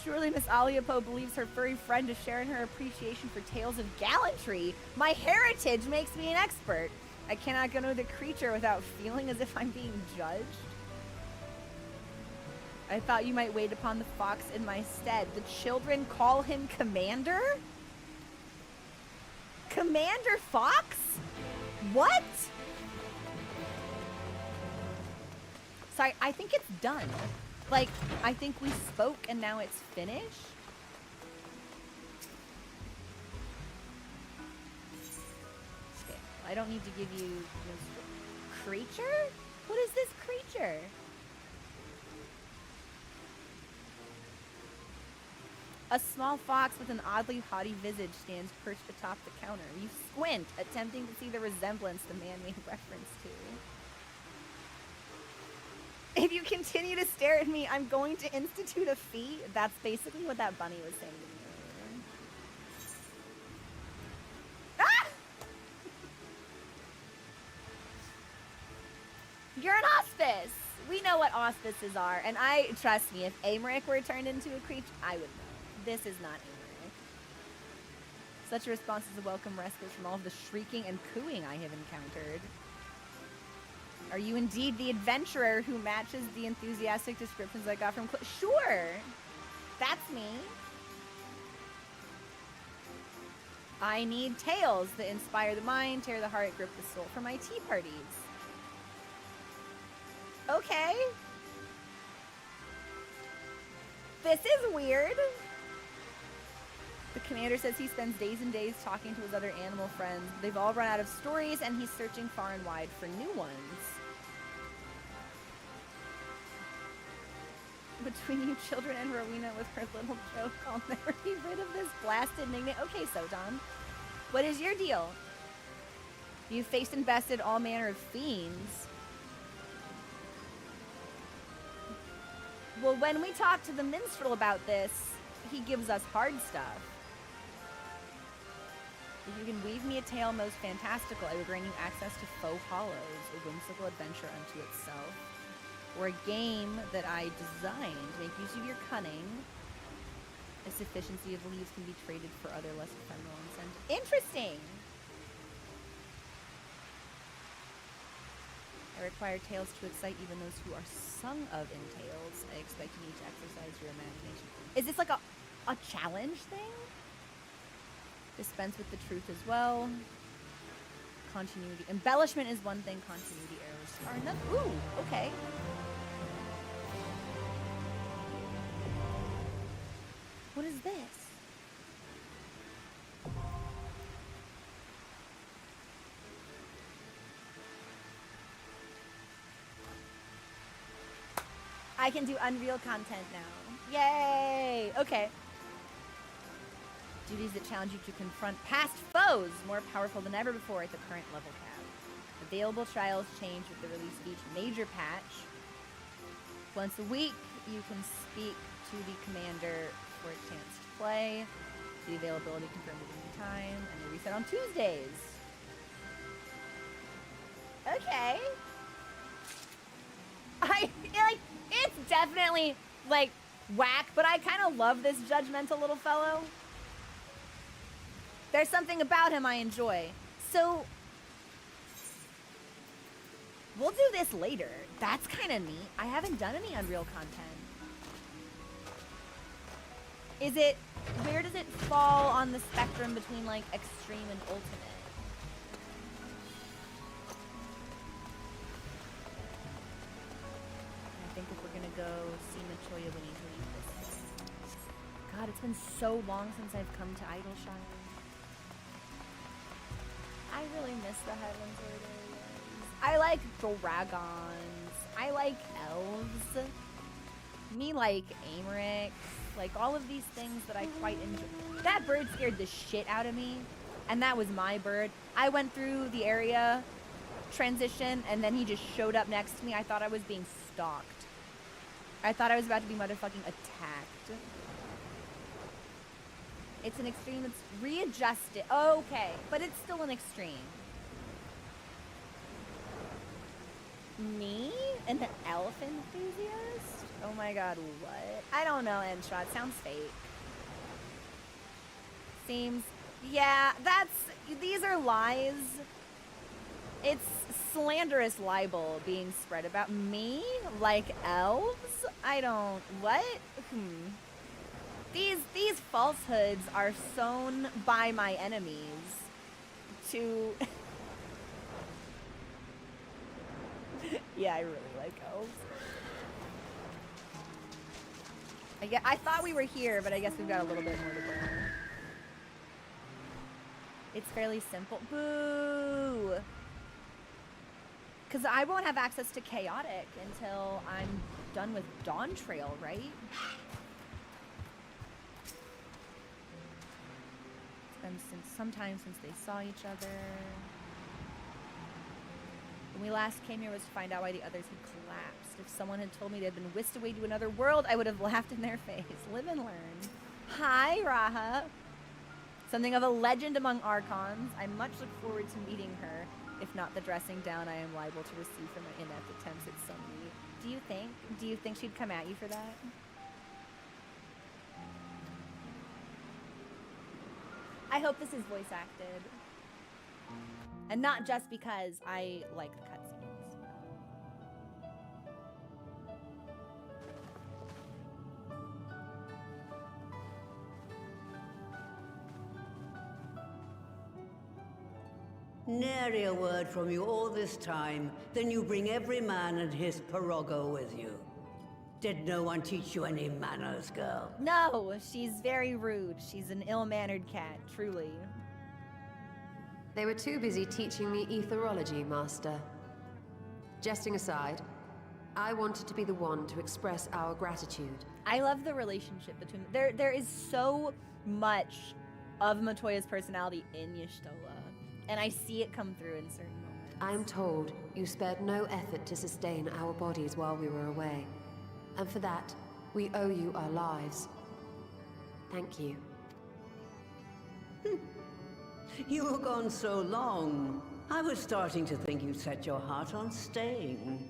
Surely Miss Aliapo believes her furry friend is sharing her appreciation for tales of gallantry. My heritage makes me an expert. I cannot go near the creature without feeling as if I'm being judged. I thought you might wait upon the fox in my stead. The children call him Commander? Commander Fox? What? Sorry, I think it's done. Like, I think we spoke and now it's finished. Okay, I don't need to give you this creature? What is this creature? A small fox with an oddly haughty visage stands perched atop the counter. You squint, attempting to see the resemblance the man made reference to. If you continue to stare at me, I'm going to institute a fee. That's basically what that bunny was saying to me earlier. Ah! You're an auspice. We know what auspices are. And trust me, if Amric were turned into a creature, I would know. This is not Amric. Such a response is a welcome respite from all of the shrieking and cooing I have encountered. Are you indeed the adventurer who matches the enthusiastic descriptions I got from Sure! That's me. I need tales that inspire the mind, tear the heart, grip the soul for my tea parties. Okay. This is weird. The commander says he spends days and days talking to his other animal friends. They've all run out of stories, and he's searching far and wide for new ones. Between you children and Rowena with her little joke, I'll never be rid of this blasted nickname. Okay, Soton. What is your deal? You've faced and bested all manner of fiends. Well, when we talk to the minstrel about this, he gives us hard stuff. If you can weave me a tale most fantastical, I will grant you access to Faux Hollows, a whimsical adventure unto itself. Or a game that I designed. Make use of your cunning. A sufficiency of leaves can be traded for other less ephemeral incentives. Interesting! I require tales to excite even those who are sung of in tales. I expect you need to exercise your imagination. Is this like a challenge thing? Dispense with the truth as well. Continuity. Embellishment is one thing, continuity errors are another. Ooh, okay. What is this? I can do Unreal content now. Yay! Okay. Duties that challenge you to confront past foes more powerful than ever before at the current level cap. Available trials change with the release of each major patch. Once a week, you can speak to the commander for a chance to play. The availability confirmed at any time, and they reset on Tuesdays. Okay. It's definitely, like, whack, but I kind of love this judgmental little fellow. There's something about him I enjoy. So, we'll do this later. That's kind of neat. I haven't done any Unreal content. Where does it fall on the spectrum between, like, extreme and ultimate? I think if we're gonna go see Machoya, we need to leave this. God, it's been so long since I've come to Idleshire. I really miss the Heaven's Word areas. I like dragons. I like elves. Me like Amric. Like all of these things that I quite enjoy. That bird scared the shit out of me. And that was my bird. I went through the area transition and then he just showed up next to me. I thought I was being stalked. I thought I was about to be motherfucking attacked. It's an extreme that's readjusted. Okay, but it's still an extreme. Me? An elf enthusiast? Oh my god, what? I don't know, Enshot. Sounds fake. Seems... Yeah, these are lies. It's slanderous libel being spread about me, like elves. I don't. What? These falsehoods are sown by my enemies to. Yeah, I really like elves. I thought we were here, but I guess we've got a little bit more to go. It's fairly simple. Boo! Because I won't have access to chaotic until I'm done with Dawn Trail, right? It's been sometime since they saw each other. When we last came here was to find out why the others had collapsed. If someone had told me they'd been whisked away to another world, I would have laughed in their face. Live and learn. Hi, Raha. Something of a legend among Archons. I much look forward to meeting her. If not the dressing down I am liable to receive for my inept attempts at some meat. Do you think she'd come at you for that? I hope this is voice acted. And not just because I like the cutscenes. Nary a word from you all this time. Then you bring every man and his pirogo with you. Did no one teach you any manners, girl? No, she's very rude. She's an ill-mannered cat, truly. They were too busy teaching me etherology, Master. Jesting aside, I wanted to be the one to express our gratitude. I love the relationship between them. There is so much of Matoya's personality in Y'shtola, and I see it come through in certain moments. I am told you spared no effort to sustain our bodies while we were away. And for that, we owe you our lives. Thank you. You were gone so long. I was starting to think you'd set your heart on staying.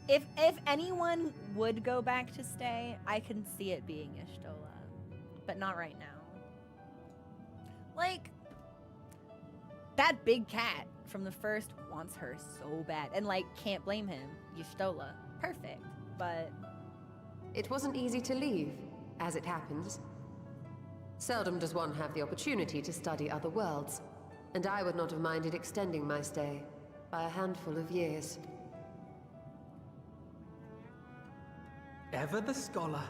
If anyone would go back to stay, I can see it being Y'shtola, but not right now. Like, that big cat from the first wants her so bad, and like, can't blame him. Y'shtola, perfect, but... It wasn't easy to leave, as it happens. Seldom does one have the opportunity to study other worlds, and I would not have minded extending my stay by a handful of years. Ever the scholar.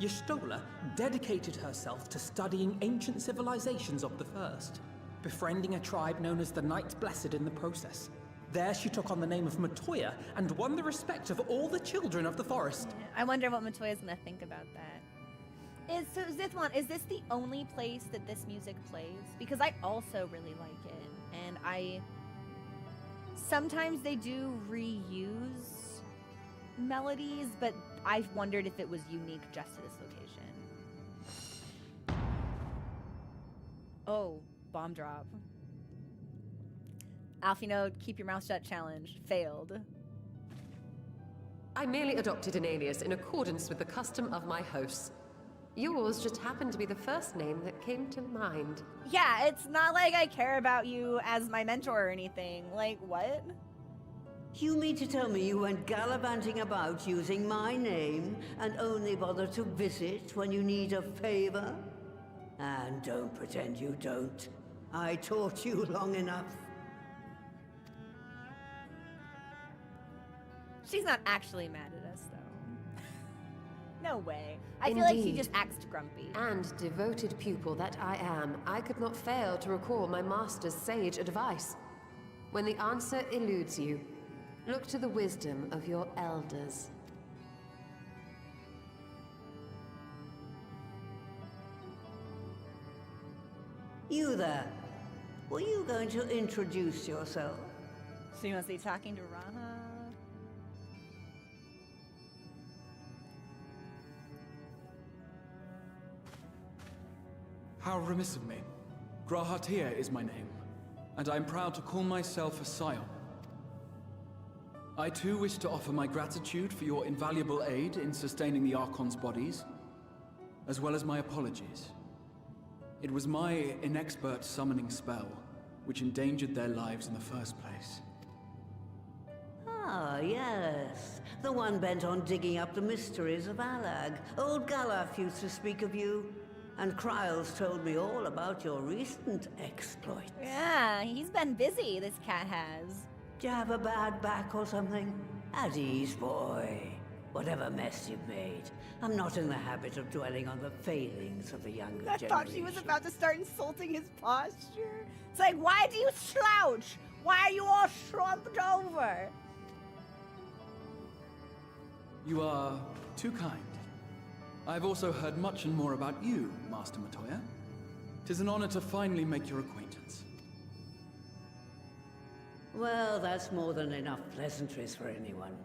Y'shtola dedicated herself to studying ancient civilizations of the First, befriending a tribe known as the Knights Blessed in the process. There she took on the name of Matoya and won the respect of all the children of the forest. Yeah, I wonder what Matoya's gonna think about that. So Zithwan, is this the only place that this music plays? Because I also really like it, and sometimes they do reuse melodies, but I've wondered if it was unique just to this location. Oh, bomb drop. Alfino, keep your mouth shut challenge. Failed. I merely adopted an alias in accordance with the custom of my hosts. Yours just happened to be the first name that came to mind. Yeah, it's not like I care about you as my mentor or anything. Like, what? You mean to tell me you went gallivanting about using my name and only bother to visit when you need a favor? And don't pretend you don't. I taught you long enough. She's not actually mad at us, though. No way. I feel like she just acts grumpy. And devoted pupil that I am, I could not fail to recall my master's sage advice. When the answer eludes you, look to the wisdom of your elders. You there. Were you going to introduce yourself? So you must be talking to Raha? How remiss of me. Grahatia is my name, and I'm proud to call myself a scion. I too wish to offer my gratitude for your invaluable aid in sustaining the Archon's bodies, as well as my apologies. It was my inexpert summoning spell which endangered their lives in the first place. Ah, yes. The one bent on digging up the mysteries of Alag. Old Galaf used to speak of you, and Kryles told me all about your recent exploits. Yeah, he's been busy, this cat has. Do you have a bad back or something? At ease, boy. Whatever mess you've made, I'm not in the habit of dwelling on the failings of the younger I generation. thought she was about to start insulting his posture. It's like, why do you slouch? Why are you all slumped over? You are too kind. I've also heard much and more about you, Master Matoya. 'Tis an honor to finally make your acquaintance. Well, that's more than enough pleasantries for anyone.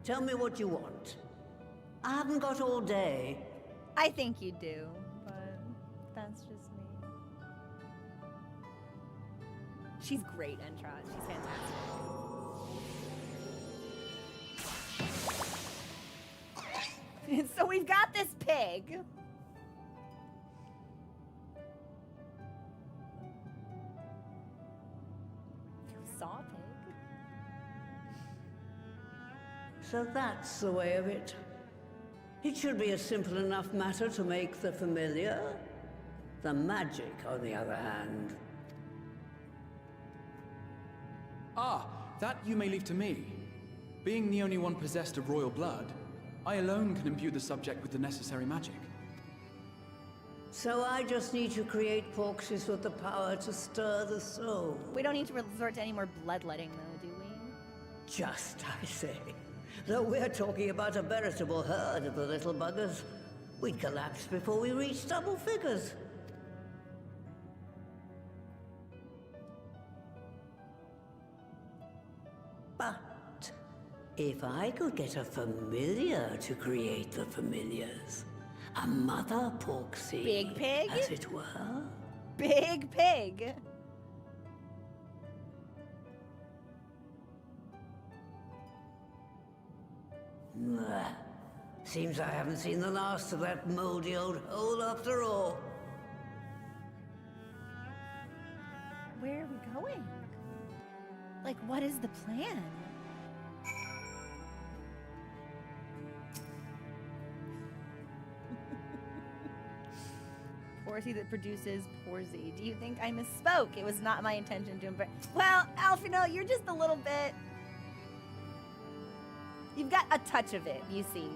Tell me what you want. I haven't got all day. I think you do, but that's just me. She's great, Entrad. She's fantastic. So we've got this pig. You saw a pig? So that's the way of it. It should be a simple enough matter to make the familiar. The magic, on the other hand. Ah, that you may leave to me. Being the only one possessed of royal blood, I alone can imbue the subject with the necessary magic. So I just need to create porxes with the power to stir the soul. We don't need to resort to any more bloodletting, though, do we? Just, I say. Though we're talking about a veritable herd of the little buggers, we'd collapse before we reached double figures. But if I could get a familiar to create the familiars, a mother porksy, Big pig? as it were. Big pig. Seems I haven't seen the last of that moldy old hole after all. Where are we going? Like, what is the plan? Porsy that produces Porsy. Do you think I misspoke? It was not my intention to embarrass. Well, Alfino, you're just a little bit. You've got a touch of it, you see.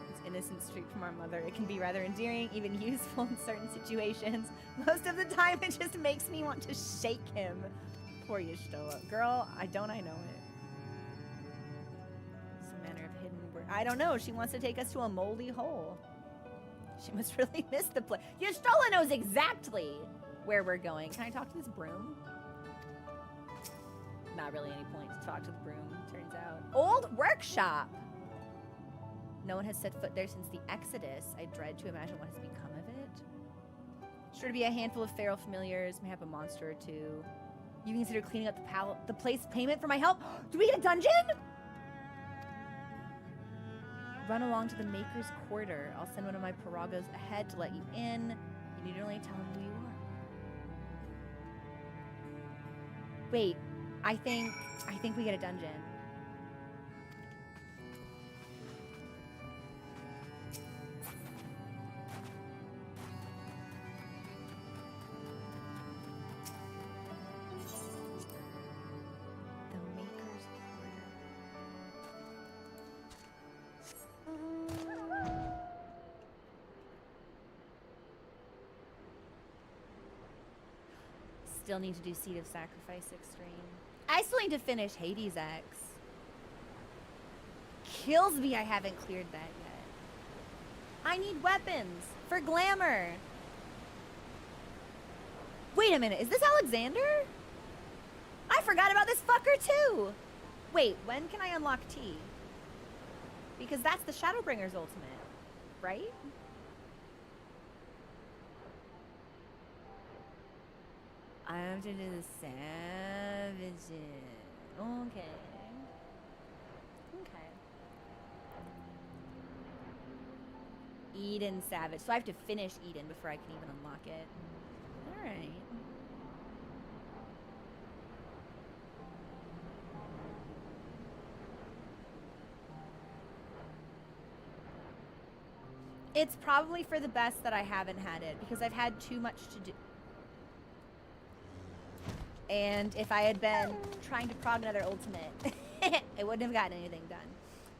This innocent streak from our mother. It can be rather endearing, even useful in certain situations. Most of the time, it just makes me want to shake him. Poor Y'shtola. Girl, I know it. Some manner of hidden word. I don't know. She wants to take us to a moldy hole. She must really miss the place. Y'shtola knows exactly where we're going. Can I talk to this broom? Not really any point to talk to the broom, turns out. Old workshop! No one has set foot there since the Exodus. I dread to imagine what has become of it. Sure to be a handful of feral familiars, may have a monster or two. You consider cleaning up the place payment for my help? Do we get a dungeon? Run along to the Maker's Quarter. I'll send one of my Paragos ahead to let you in. You need to only tell him who you are. Wait, I think we get a dungeon. The Maker's Quarter. Still need to do Seed of Sacrifice Extreme. I still need to finish Hades X. Kills me I haven't cleared that yet. I need weapons for glamour. Wait a minute, is this Alexander? I forgot about this fucker too. Wait, when can I unlock T? Because that's the Shadowbringer's ultimate, right? I have to do the savages. Okay. Okay. Eden Savage. So I have to finish Eden before I can even unlock it. Alright. It's probably for the best that I haven't had it, because I've had too much to do. And if I had been trying to prog another ultimate, I wouldn't have gotten anything done.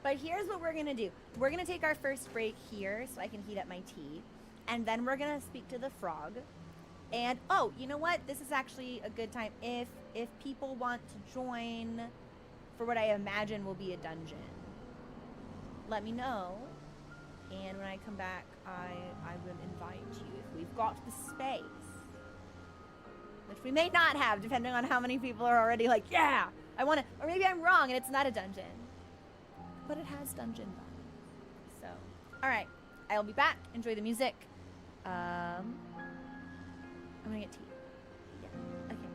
But here's what we're gonna do. We're gonna take our first break here so I can heat up my tea. And then we're gonna speak to the frog. And, oh, you know what? This is actually a good time. If people want to join for what I imagine will be a dungeon, let me know. And when I come back, I will invite you if we've got the space. Which we may not have, depending on how many people are already like, yeah, I want to. Or maybe I'm wrong and it's not a dungeon. But it has dungeon vibes. So, all right. I'll be back. Enjoy the music. I'm going to get tea. Yeah, okay.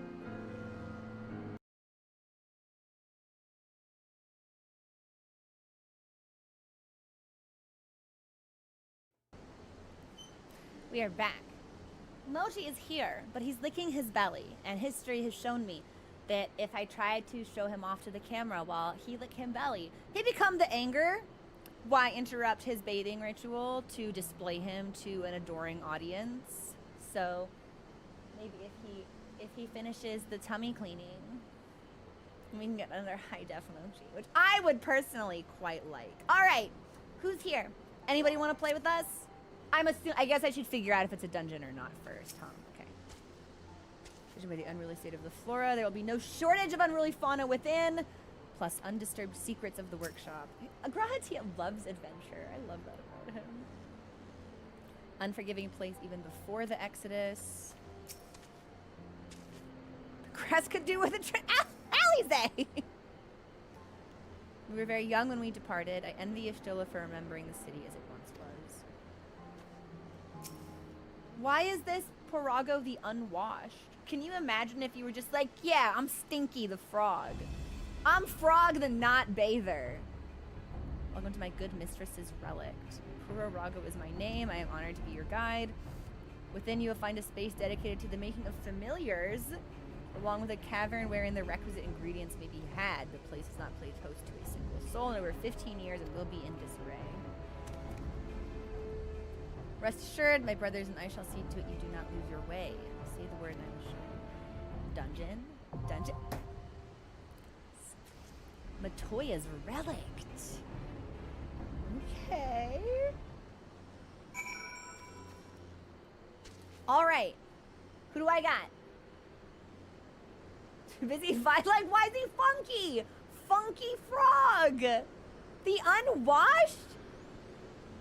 We are back. Moji is here, but he's licking his belly, and history has shown me that if I tried to show him off to the camera while he licked him belly, he'd become the anger. Why interrupt his bathing ritual to display him to an adoring audience? So maybe if he finishes the tummy cleaning, we can get another high def emoji, which I would personally quite like. All right, who's here? Anybody want to play with us? I guess I should figure out if it's a dungeon or not first, huh? Okay. Judging by the unruly state of the flora, there will be no shortage of unruly fauna within, plus undisturbed secrets of the workshop. Grahatia loves adventure. I love that about him. Unforgiving place even before the Exodus. The crest could do with a Alize! We were very young when we departed. I envy Ishtola for remembering the city as it once was. Why is this Parago the Unwashed? Can you imagine if you were just like, yeah, I'm Stinky the Frog. I'm Frog the Not Bather. Welcome to my good mistress's relict. Parago is my name. I am honored to be your guide. Within you will find a space dedicated to the making of familiars, along with a cavern wherein the requisite ingredients may be had. The place has not played host to a single soul in over 15 years and will be in disarray. Rest assured, my brothers and I shall see to it you do not lose your way. Say the word and I will show you. Dungeon? Dungeon? Matoya's relict. Okay. All right. Who do I got? Busy fight. Like, why is he funky? Funky frog. The unwashed?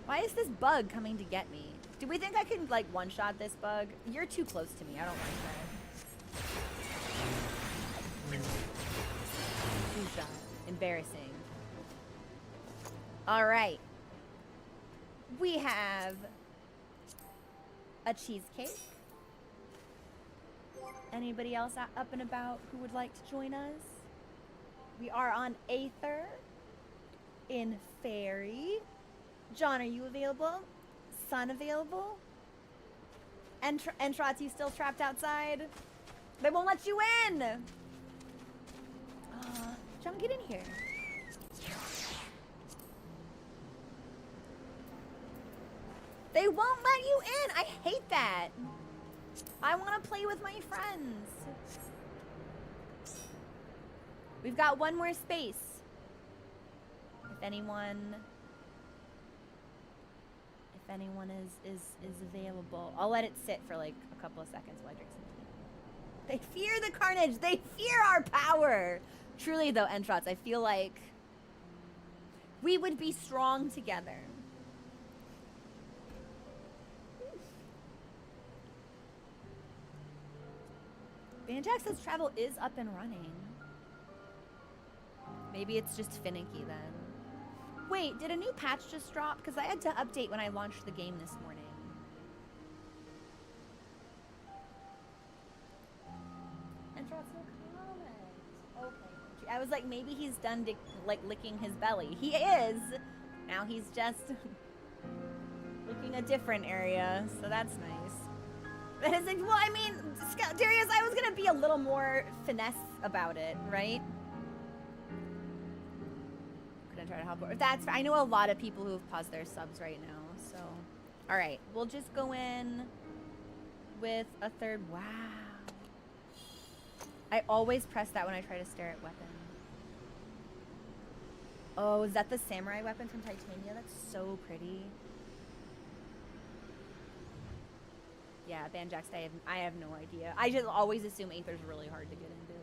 Why is this bug coming to get me? Do we think I can, like, one-shot this bug? You're too close to me. I don't like that. Two-shot. Embarrassing. All right. We have a cheesecake. Anybody else up and about who would like to join us? We are on Aether in Fairy. John, are you available? Sun available? Entrats, you still trapped outside? They won't let you in! John, get in here. They won't let you in! I hate that! I want to play with my friends. We've got one more space. If anyone is available. I'll let it sit for like a couple of seconds while I drink some tea. They fear the carnage. They fear our power. Truly though, Entrots, I feel like we would be strong together. Banjax says travel is up and running. Maybe it's just finicky then. Wait, did a new patch just drop? Because I had to update when I launched the game this morning. And drops no comment. Okay. I was like, maybe he's done like licking his belly. He is. Now he's just licking a different area. So that's nice. But it's like, well, I mean, Darius, I was going to be a little more finesse about it, right? Try to help. That's I know a lot of people who have paused their subs right now, so All right, we'll just go in with a third. Wow. I always press that when I try to stare at weapons. Oh, is that the samurai weapon from Titania? That's so pretty. Yeah, Banjaxed, I have no idea. I just always assume Aether's really hard to get into.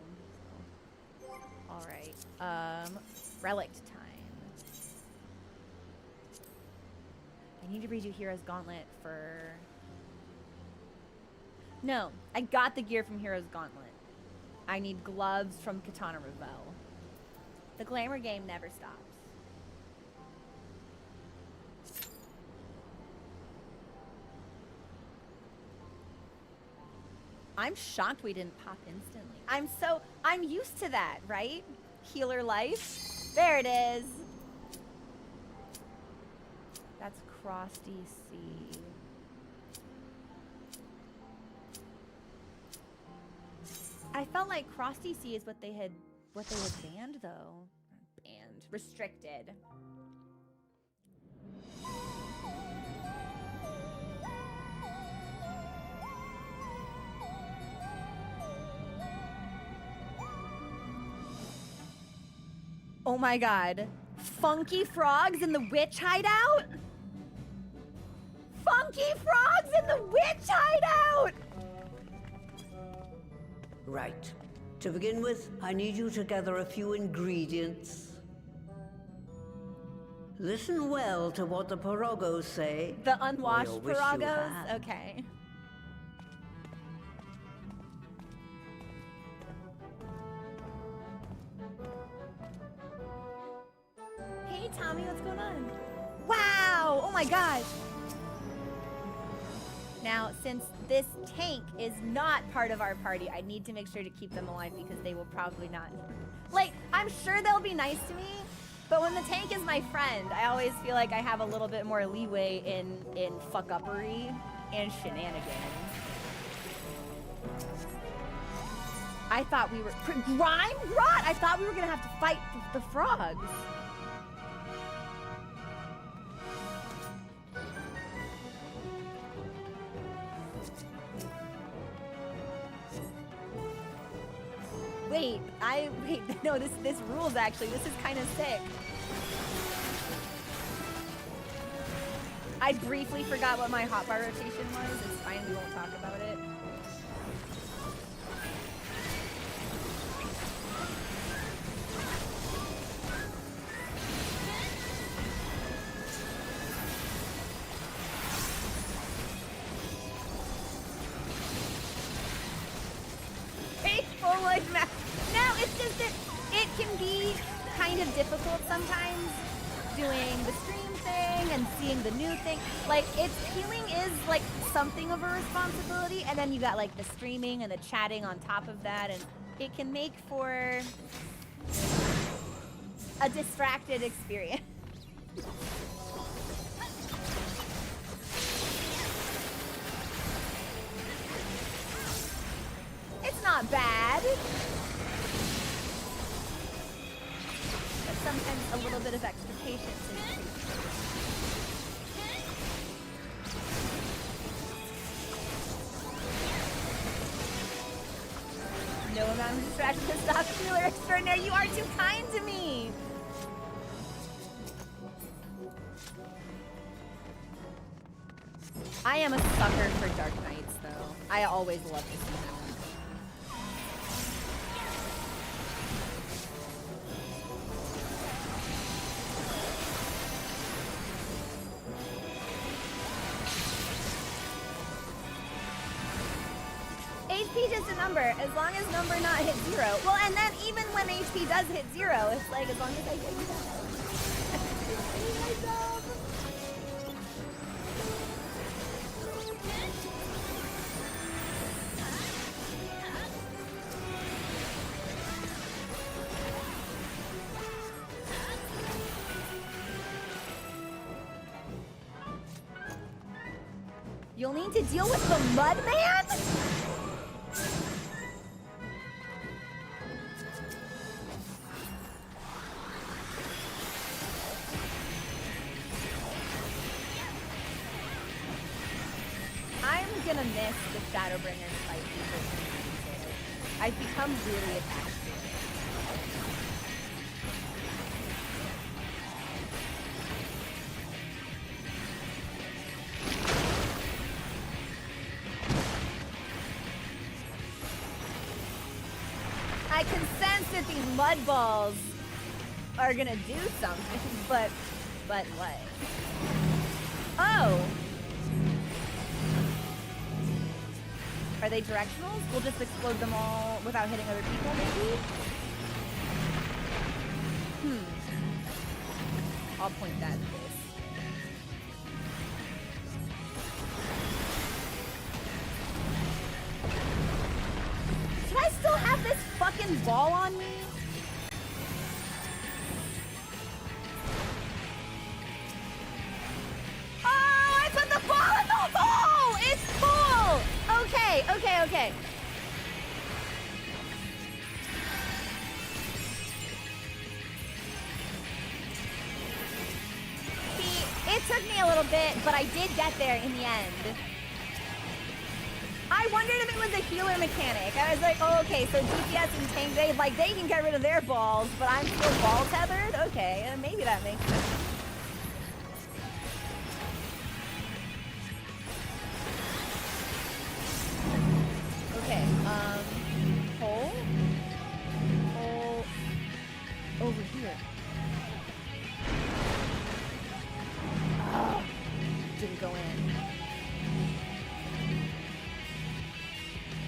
So. All right. Relic time. I need to redo Hero's Gauntlet for... No, I got the gear from Hero's Gauntlet. I need gloves from Katana Revel. The glamour game never stops. I'm shocked we didn't pop instantly. I'm used to that, right? Healer life. There it is. That's Cross DC. I felt like Cross DC is what they had banned though. Banned. Restricted. Oh my god. Funky frogs in the witch hideout? Funky frogs in the witch hideout! Right. To begin with, I need you to gather a few ingredients. Listen well to what the Pirogos say. The unwashed or you'll wish you Pirogos? had. Okay. Hey Tommy, what's going on? Wow! Oh my gosh! Now, since this tank is not part of our party, I need to make sure to keep them alive because they will probably not... Like, I'm sure they'll be nice to me, but when the tank is my friend, I always feel like I have a little bit more leeway in fuck-uppery and shenanigans. I thought we were... Grime Rot! I thought we were gonna have to fight the frogs. Wait, no, this rules actually. This is kind of sick. I briefly forgot what my hotbar rotation was. It's fine, we won't talk about it. Faithful like math. No, it's just that it can be kind of difficult sometimes doing the stream thing and seeing the new thing. Like, healing is like something of a responsibility, and then you got like the streaming and the chatting on top of that, and it can make for a distracted experience. It's not bad. But sometimes a little bit of extra patience is pretty. No amount of distraction can stop healer extraordinaire. You are too kind to me. I am a sucker for Dark Knights, though. I always love to see them. HP just a number, as long as number not hit 0. Well, and then even when HP does hit 0, it's like as long as I get You'll need to deal with the Mudman? miss the Shadowbringers fight feature. I've become really attached to it. I can sense that these mud balls are gonna do something, but what? Oh! Are they directionals? We'll just explode them all without hitting other people, maybe? I'll point that at this. Should I still have this fucking ball on me? Oh, I put the ball in the hole! It's full! Okay, okay, okay. See, it took me a little bit, but I did get there in the end. I wondered if it was a healer mechanic. I was like, oh, okay, so DPS and tank, they can get rid of their balls, but I'm still ball tethered? Okay, maybe that makes sense. Okay, hole over here. Oh, didn't go in.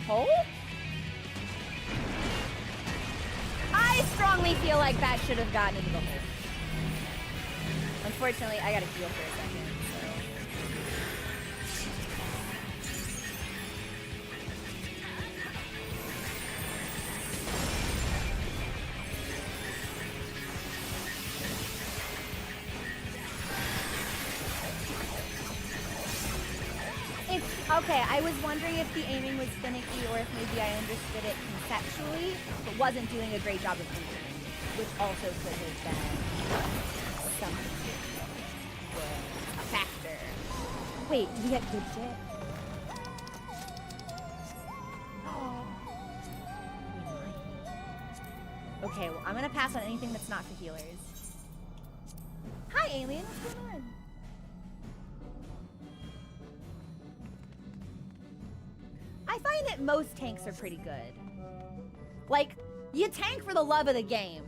Hole? I strongly feel like that should have gotten into the hole. Unfortunately, I gotta heal for a second, so. It's, okay, I was wondering if the aiming was finicky or if maybe I understood it conceptually, but wasn't doing a great job of aiming, which also could have been something was a factor. Wait, did we get good shit? Okay, well, I'm gonna pass on anything that's not for healers. Hi, alien, what's going on? I find that most tanks are pretty good. Like, you tank for the love of the game.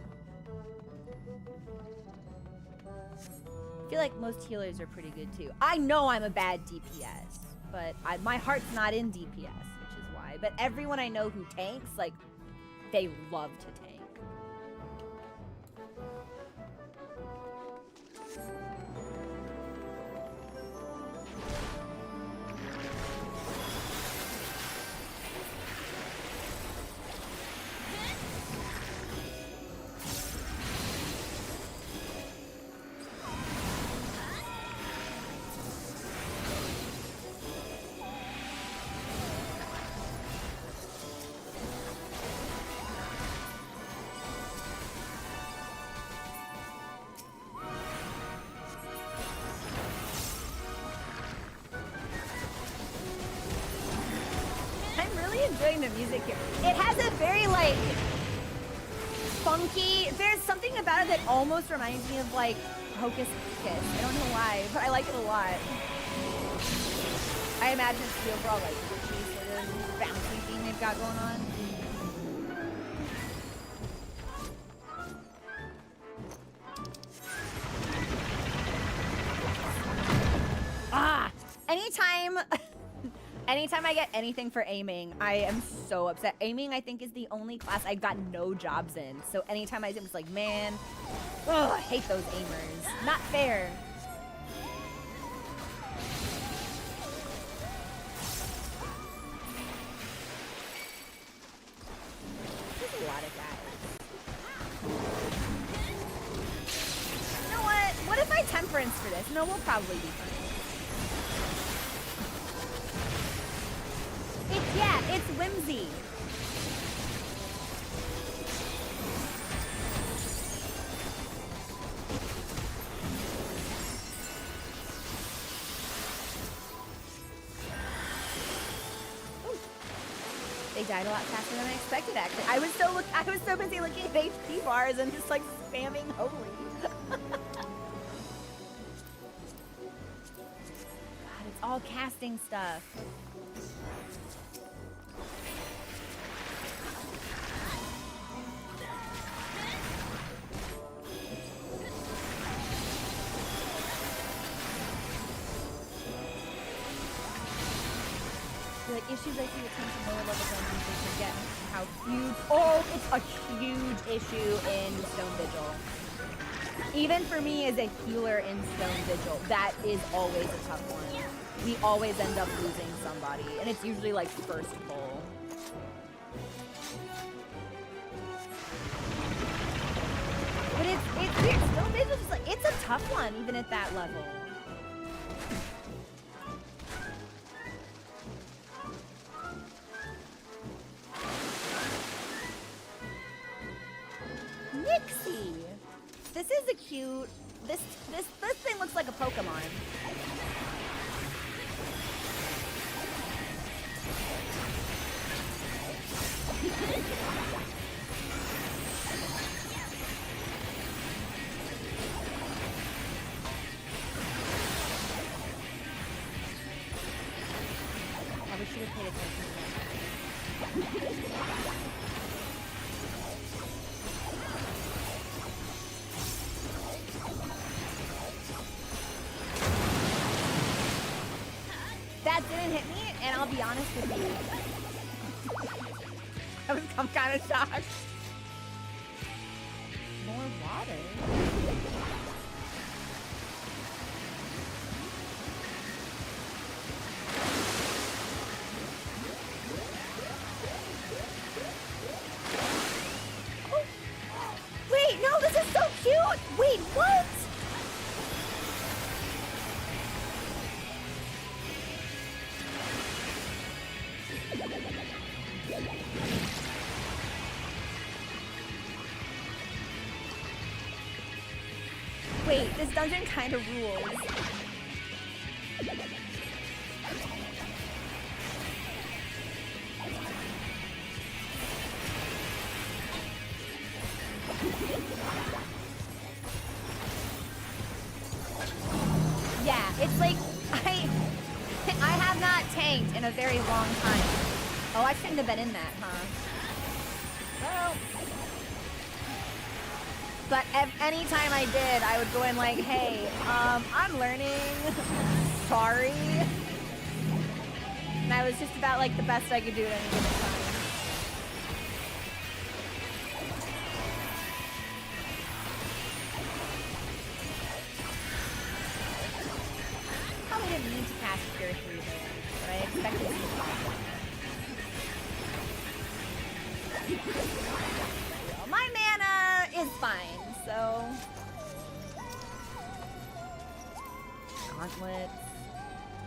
I feel like most healers are pretty good too. I know I'm a bad DPS, but my heart's not in DPS, which is why. But everyone I know who tanks, like, they love to tank. Enjoying the music here. It has a very, like, funky, there's something about it that almost reminds me of, like, Hocus Pocus. I don't know why, but I like it a lot. I imagine it's the overall, like, witchy sort of bouncy theme they've got going on. Ah! Anytime I get anything for aiming, I am so upset. Aiming, I think, is the only class I've got no jobs in. So anytime I aim, it's like, man, ugh, I hate those aimers. Not fair. There's a lot of guys. You know what? What if I temperance for this? No, we'll probably be fine. Yeah, it's whimsy. died a lot faster than I expected. Actually, I was so busy looking at HP bars and just like spamming holy. God, it's all casting stuff. The issues I see with teams from lower level dungeons, they forget how huge. Oh, it's a huge issue in Stone Vigil. Even for me as a healer in Stone Vigil, that is always a tough one. We always end up losing somebody, and it's usually like first pull. But it's weird. Stone Vigil is like, it's a tough one, even at that level. Nixie! This is a cute... This thing looks like a Pokemon. I wish you would pay attention to that. That didn't hit me, and I'll be honest with you. I'm kind of shocked. More water. Oh. Wait, no, this is so cute. Wait, what? Wait, this dungeon kind of rules. Yeah, it's like, I have not tanked in a very long time. Oh, I shouldn't have been in that, huh? Well... But anytime I did, I would go in like, hey, I'm learning. Sorry. And I was just about like the best I could do at any given time. Probably didn't need to cast Cure 3 there, but I expected to. Well, my mana is fine, so... Gauntlets.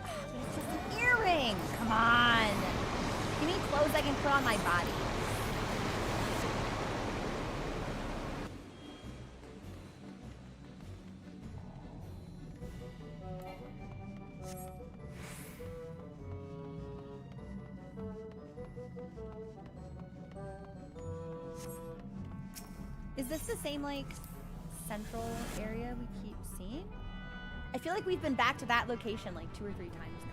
But it's just an earring! Come on! Give me clothes I can put on my body. Is this the same, like, central area we keep seeing? I feel like we've been back to that location, like, 2 or 3 times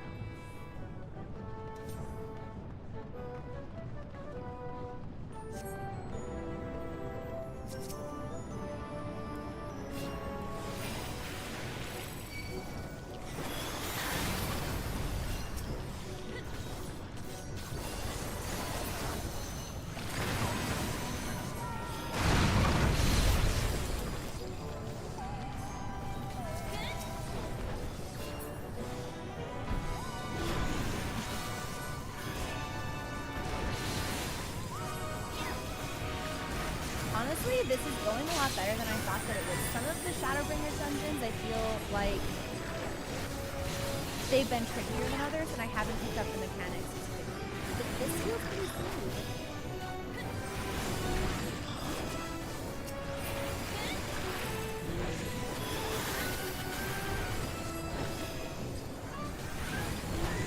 Honestly, this is going a lot better than I thought that it would. Some of the Shadowbringers dungeons, I feel like they've been trickier than others, and I haven't picked up the mechanics as quickly. But this feels pretty smooth.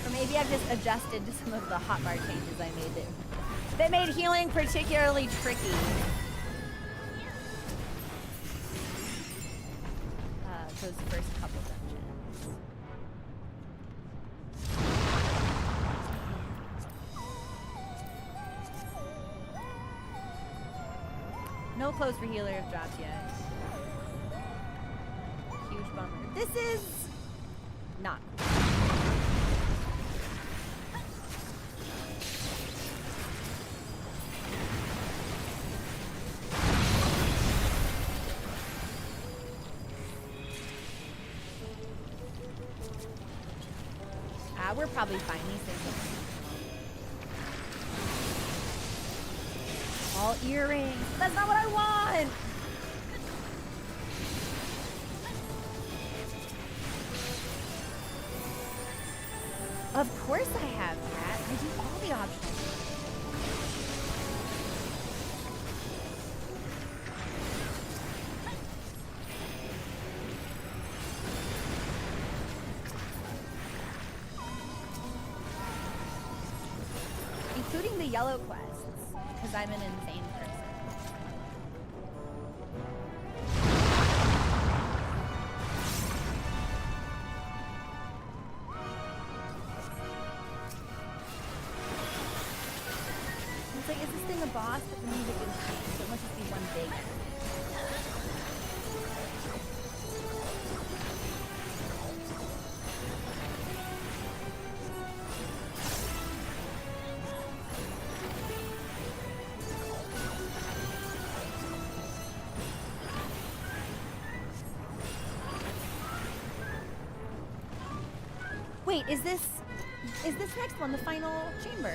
Or maybe I've just adjusted to some of the hotbar changes I made it. They made healing particularly tricky. Those first couple dungeons. No clothes for healer have dropped yet. Huge bummer. This is not. We're probably fine. These things are all earrings. That's not what I want. Of course I have that. I do all the options. Including the yellow quests, because I'm an insane person. It's like, is this thing a boss? But the music is changed, so it must just be one big. Wait, is this next one the final chamber?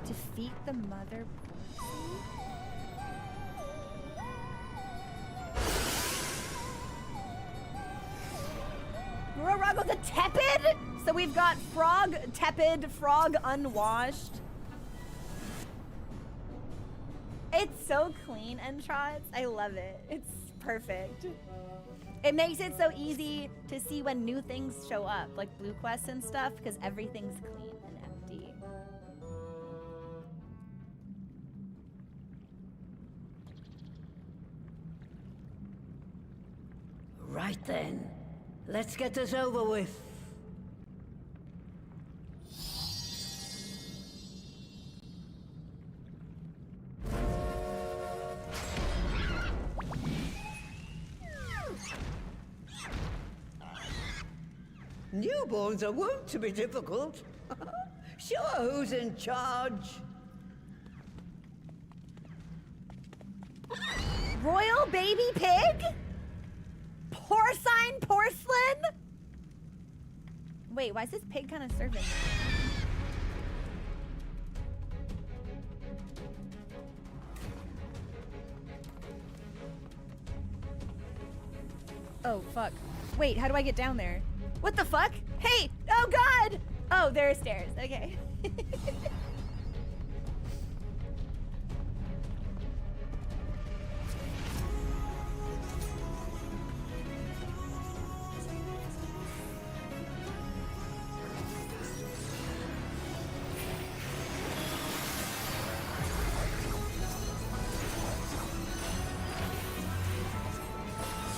Defeat the mother Portsea? Murago the Tepid? So we've got Frog Tepid, Frog Unwashed. It's so clean, Entrots. I love it. It's perfect. It makes it so easy to see when new things show up, like blue quests and stuff, because everything's clean and empty. Right then. Let's get this over with. Newborns are wont to be difficult. Sure, who's in charge? Royal baby pig? Porcine porcelain? Wait, why is this pig kind of serving? Oh, fuck. Wait, how do I get down there? What the fuck? Hey! Oh, God! Oh, there are stairs. Okay.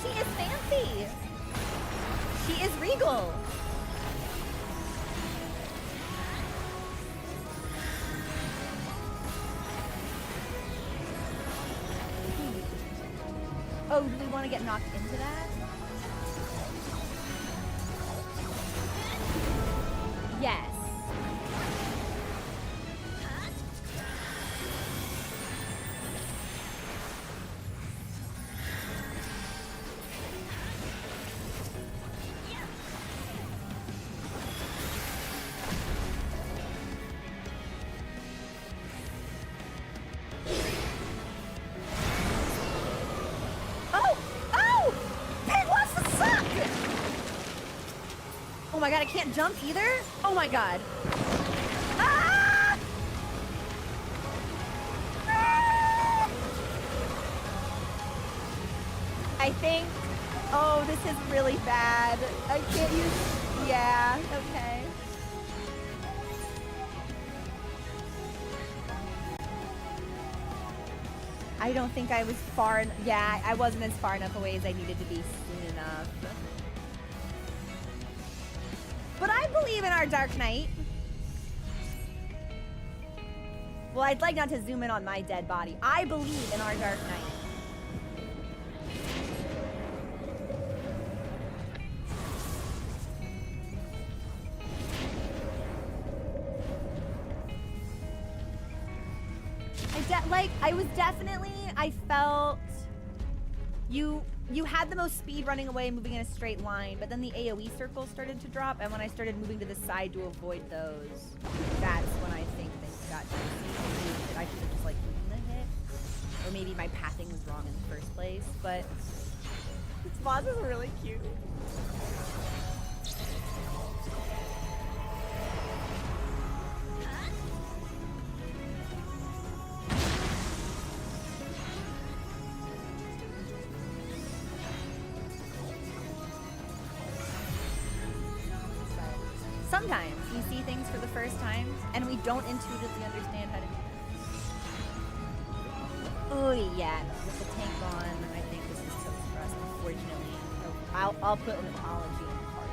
She is fancy. She is regal. Oh, do we want to get knocked into that? Yes. Oh my god, I can't jump either? Oh my god. Ah! Ah! I think Oh, this is really bad. I can't use... Yeah, okay. I don't think I was far... Yeah, I wasn't as far enough away as I needed to be soon enough. But I believe in our Dark Knight. Well, I'd like not to zoom in on my dead body. I believe in our Dark Knight. I felt you had the most speed running away, moving in a straight line, but then the AoE circles started to drop, and when I started moving to the side to avoid those, that's when I think things got dicey. I should have just like taken the hit, or maybe my pathing was wrong in the first place. But this boss is really cute. Sometimes we see things for the first time and we don't intuitively understand how to do that. Oh yeah, with the tank on, I think this is toast for us, unfortunately. I'll put an apology in the card.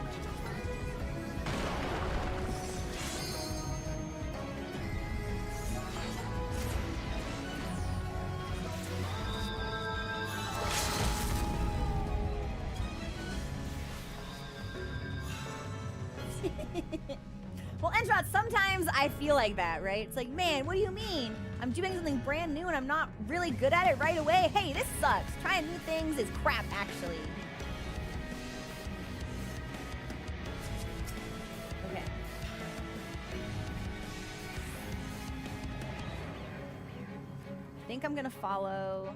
Well, Entrot, sometimes I feel like that, right? It's like, man, what do you mean? I'm doing something brand new and I'm not really good at it right away. Hey, this sucks. Trying new things is crap, actually. Okay. I think I'm gonna follow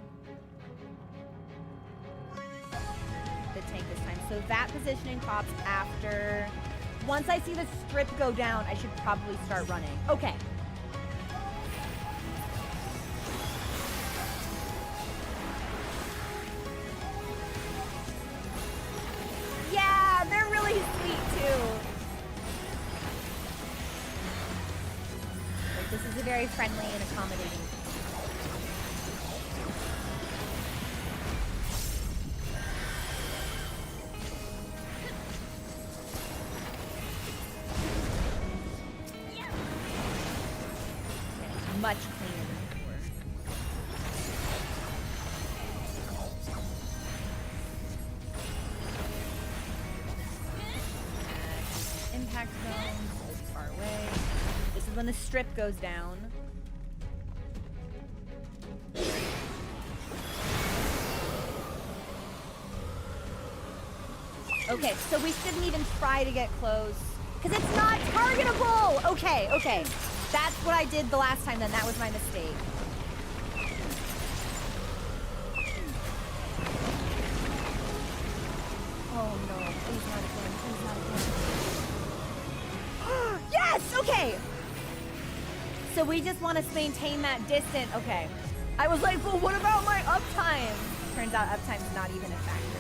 the tank this time. So that positioning pops after... Once I see the strip go down, I should probably start running. Okay. Yeah, they're really sweet too. Like, this is a very friendly and accommodating. Much cleaner than before. Impact zone, so far away. This is when the strip goes down. Okay, so we shouldn't even try to get close, because it's not targetable! Okay, okay. That's what I did the last time then. That was my mistake. Oh no, please not again, please not again. Yes, okay! So we just want to maintain that distance. Okay. I was like, well, what about my uptime? Turns out uptime's not even a factor.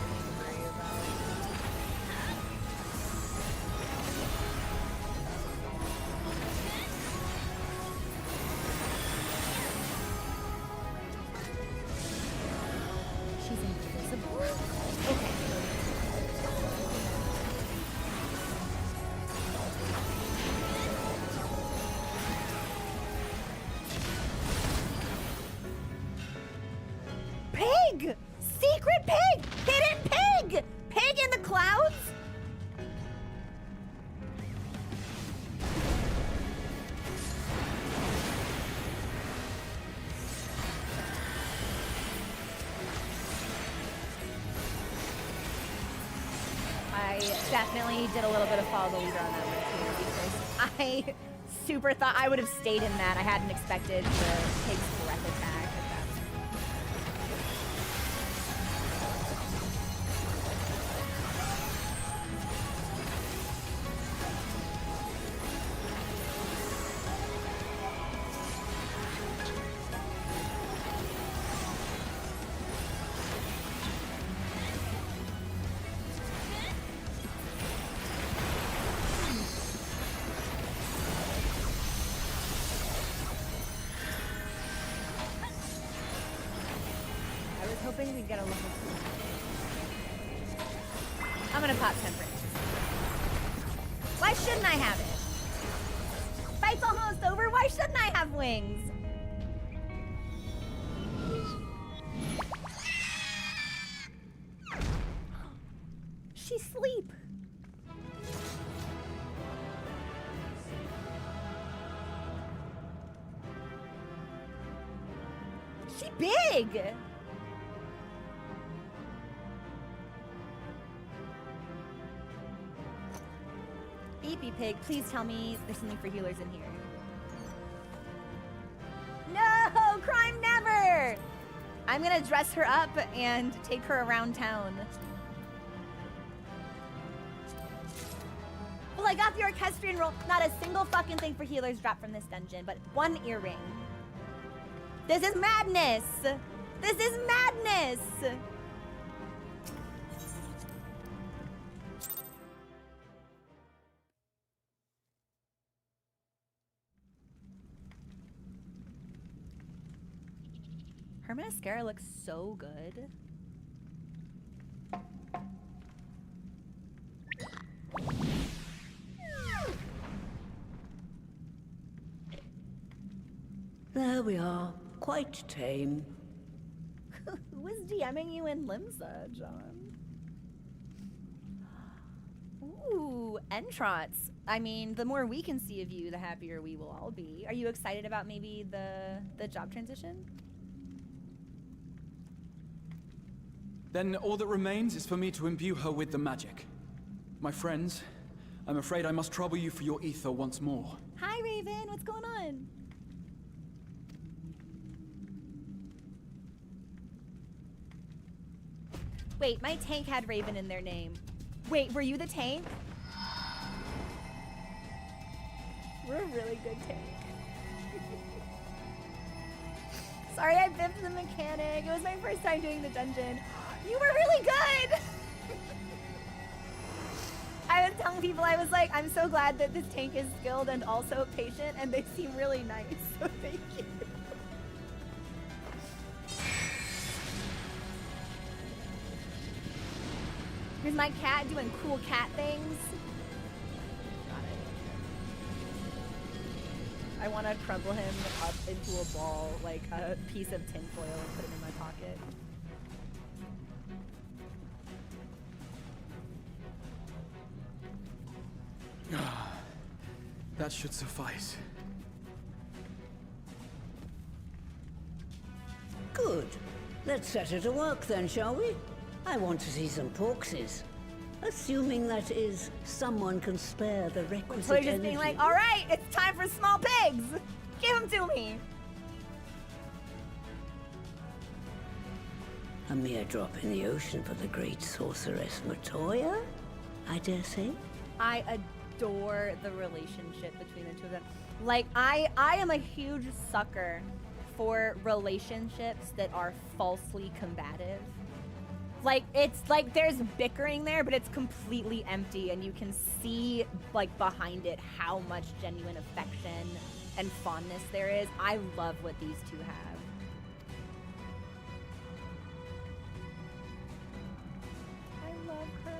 Secret pig! Hidden pig! Pig in the clouds? I definitely did a little bit of follow the leader on that one too, because I super thought I would have stayed in that. I hadn't expected the pig's breath attack. hoping we get a level 2. I'm gonna pop temperance. Why shouldn't I have it? Fight's almost over. Why shouldn't I have wings? She sleep. She big. Beepy Pig, please tell me there's something for healers in here. No, crime never! I'm gonna dress her up and take her around town. Well, I got the orchestrion roll. Not a single fucking thing for healers dropped from this dungeon, but 1 earring. This is madness! This is madness! Her mascara looks so good. There we are. Quite tame. Who was DMing you in Limsa, John? Ooh, Entrots. I mean, the more we can see of you, the happier we will all be. Are you excited about maybe the job transition? Then all that remains is for me to imbue her with the magic. My friends, I'm afraid I must trouble you for your ether once more. Hi, Raven. What's going on? Wait, my tank had Raven in their name. Wait, were you the tank? We're a really good tank. Sorry, I biffed the mechanic. It was my first time doing the dungeon. You were really good! I was telling people, I was like, I'm so glad that this tank is skilled and also patient, and they seem really nice, so thank you. Here's my cat doing cool cat things. Got it. I want to crumble him up into a ball, like a piece of tinfoil, and put him in my pocket. That should suffice. Good. Let's set her to work then, shall we? I want to see some porkses. Assuming that is, someone can spare the requisite So you're just energy. being like, all right, it's time for small pigs. Give them to me. A mere drop in the ocean for the great sorceress Matoya, I dare say. I adore the relationship between the two of them. Like, I am a huge sucker for relationships that are falsely combative. Like, it's like there's bickering there, but it's completely empty, and you can see, like, behind it how much genuine affection and fondness there is. I love what these two have. I love her.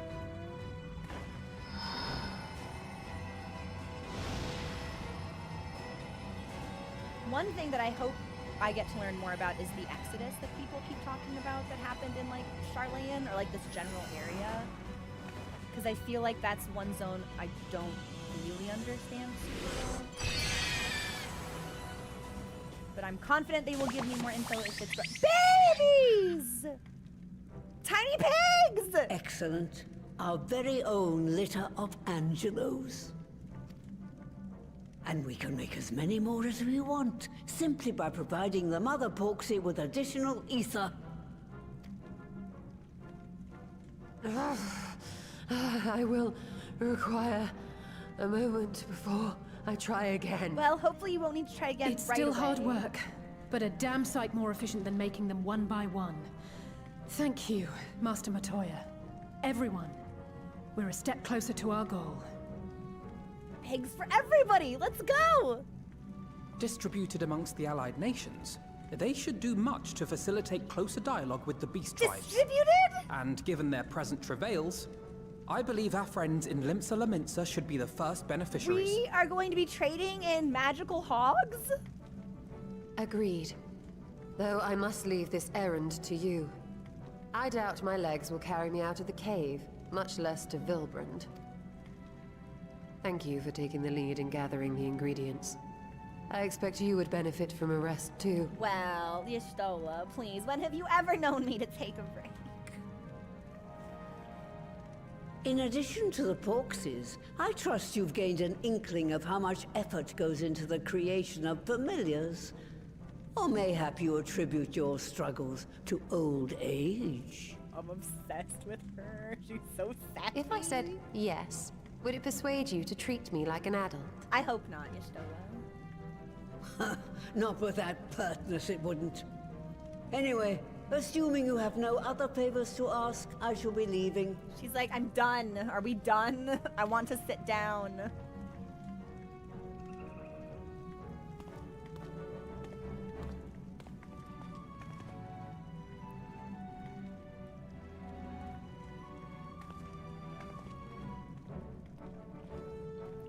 One thing that I hope I get to learn more about is the exodus that people keep talking about that happened in, like, Charlayan, or, like, this general area. Because I feel like that's one zone I don't really understand super well. But I'm confident they will give me more info if it's... Babies! Tiny pigs! Excellent. Our very own litter of Angelos. And we can make as many more as we want, simply by providing the mother Porksy with additional ether. I will require a moment before I try again. Well, hopefully you won't need to try again It's right still away. hard work, but a damn sight more efficient than making them one by one. Thank you, Master Matoya. Everyone. We're a step closer to our goal. Pigs for everybody! Let's go! Distributed amongst the allied nations, They should do much to facilitate closer dialogue with the beast tribes. Distributed? And given their present travails, I believe our friends in Limsa Laminsa should be the first beneficiaries. We are going to be trading in magical hogs? Agreed. Though I must leave this errand to you. I doubt my legs will carry me out of the cave, much less to Vilbrand. Thank you for taking the lead in gathering the ingredients. I expect you would benefit from a rest too. Well, Y'shtola, please, when have you ever known me to take a break? In addition to the Porkses, I trust you've gained an inkling of how much effort goes into the creation of familiars. Or mayhap you attribute your struggles to old age. I'm obsessed with her. She's so sassy. If I said yes, would it persuade you to treat me like an adult? I hope not, Y'shtola. Not with that pertness, it wouldn't. Anyway, assuming you have no other favors to ask, I shall be leaving. She's like, I'm done. Are we done? I want to sit down.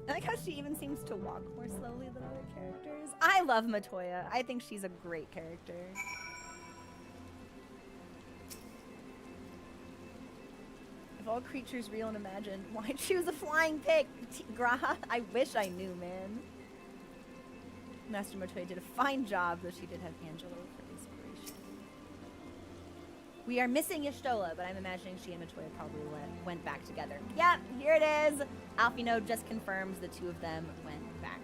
I like how she even seems to walk more slowly than other characters. I love Matoya. I think she's a great character. If all creatures real and imagined, why choose a flying pig? Graha, I wish I knew, man. Master Matoya did a fine job, though she did have Angelo for inspiration. We are missing Y'shtola, but I'm imagining she and Matoya probably went back together. Yeah, here it is. Alphino just confirms the two of them went back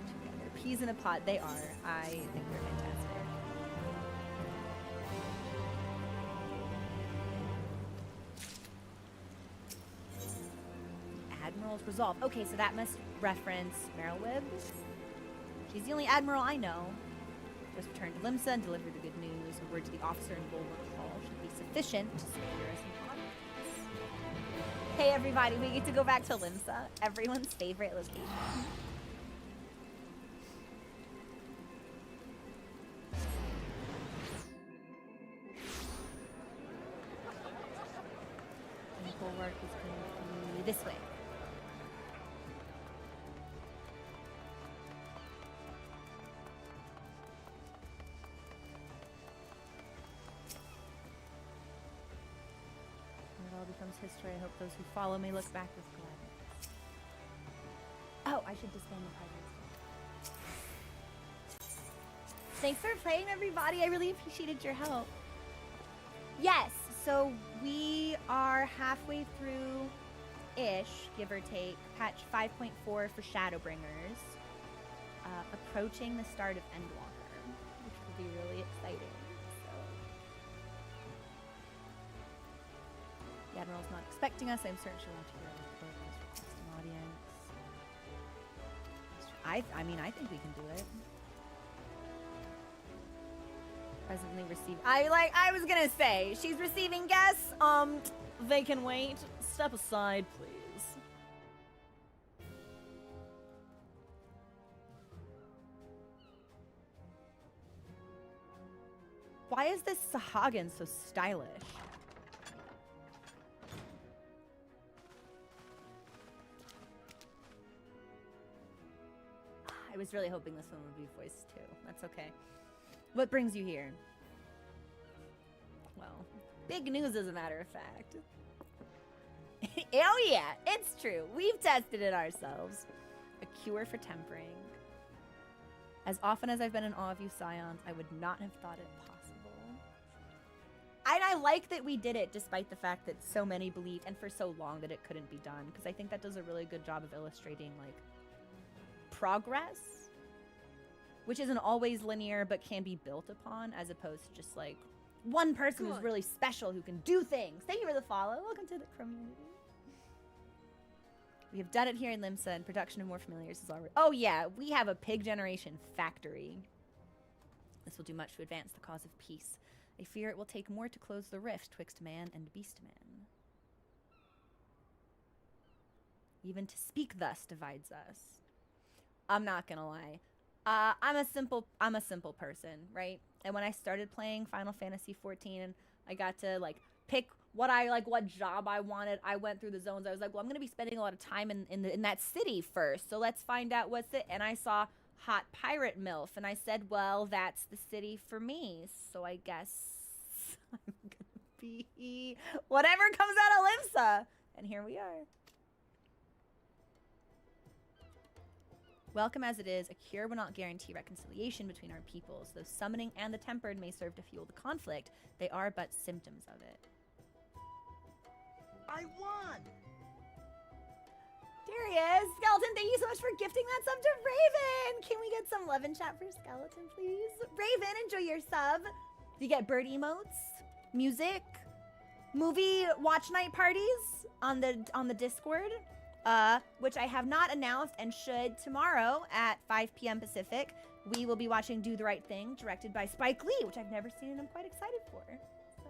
together. Peas in a pod, they are. I think they're fantastic. Admiral's resolve. Okay, so that must reference Merylwib. She's the only admiral I know. Just returned to Limsa and delivered the good news. A word to the officer in Bulwark Hall should be sufficient to secure us an audience. Hey everybody, we get to go back to Limsa, everyone's favorite location. And Bulwark is going to be this way. Becomes history. I hope those who follow me look back with gladness. Oh, I should disband the pirates. Thanks for playing, everybody. I really appreciated your help. Yes, so we are halfway through-ish, give or take, patch 5.4 for Shadowbringers, approaching the start of Endwalker, which will be really exciting. The Admiral's not expecting us. I'm certain she'll want to hear our request an audience. I mean, I think we can do it. Presently receive. I was gonna say, she's receiving guests. They can wait. Step aside, please. Why is this Sahagin so stylish? I was really hoping this one would be voiced too. That's okay. What brings you here? Well, big news as a matter of fact. Oh yeah, it's true. We've tested it ourselves. A cure for tempering. As often as I've been in awe of you, Scions, I would not have thought it possible. And I like that we did it despite the fact that so many believed, and for so long, that it couldn't be done. Because I think that does a really good job of illustrating, like, progress, which isn't always linear but can be built upon, as opposed to just like one person who's really special who can do things. Thank you for the follow. Welcome to the community. We have done it here in Limsa, and production of more familiars is already. Oh yeah, we have a pig generation factory. This will do much to advance the cause of peace. I fear it will take more to close the rift twixt man and beastman. Even to speak thus divides us. I'm not gonna lie. I'm a simple person, right? And when I started playing Final Fantasy 14, I got to like pick what job I wanted. I went through the zones. I was like, well, I'm gonna be spending a lot of time in that city first, so let's find out what's it. And I saw hot pirate MILF, and I said, well, that's the city for me. So I guess I'm gonna be whatever comes out of Limsa. And here we are. Welcome as it is, a cure will not guarantee reconciliation between our peoples. Though summoning and the tempered may serve to fuel the conflict, they are but symptoms of it. I won! There he is! Skeleton, thank you so much for gifting that sub to Raven! Can we get some love in chat for Skeleton, please? Raven, enjoy your sub. You get bird emotes, music, movie watch night parties on the Discord. Which I have not announced and should tomorrow at 5 p.m. Pacific. We will be watching Do the Right Thing, directed by Spike Lee, which I've never seen and I'm quite excited for. So,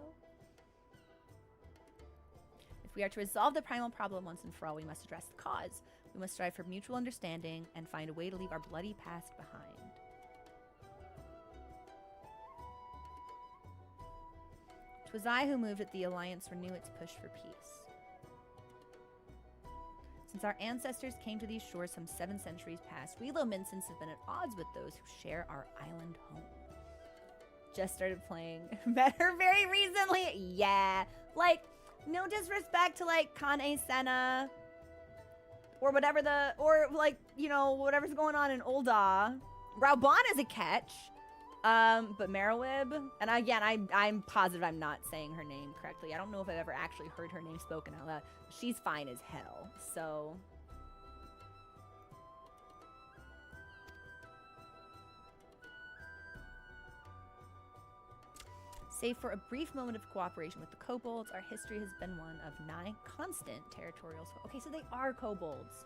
if we are to resolve the primal problem once and for all, we must address the cause. We must strive for mutual understanding and find a way to leave our bloody past behind. "'Twas I who moved at the Alliance renew its push for peace. Since our ancestors came to these shores some 7 centuries past, we Lominsons have been at odds with those who share our island home." Just started playing. Met her very recently. Yeah. Like, no disrespect to, like, Kane Senna. Or whatever whatever's going on in Ul'dah. Rauban is a catch. But Merowib, and again, I'm positive I'm not saying her name correctly. I don't know if I've ever actually heard her name spoken out loud. She's fine as hell, so. Save for a brief moment of cooperation with the kobolds, our history has been one of nigh constant territorial. Okay, so they are kobolds.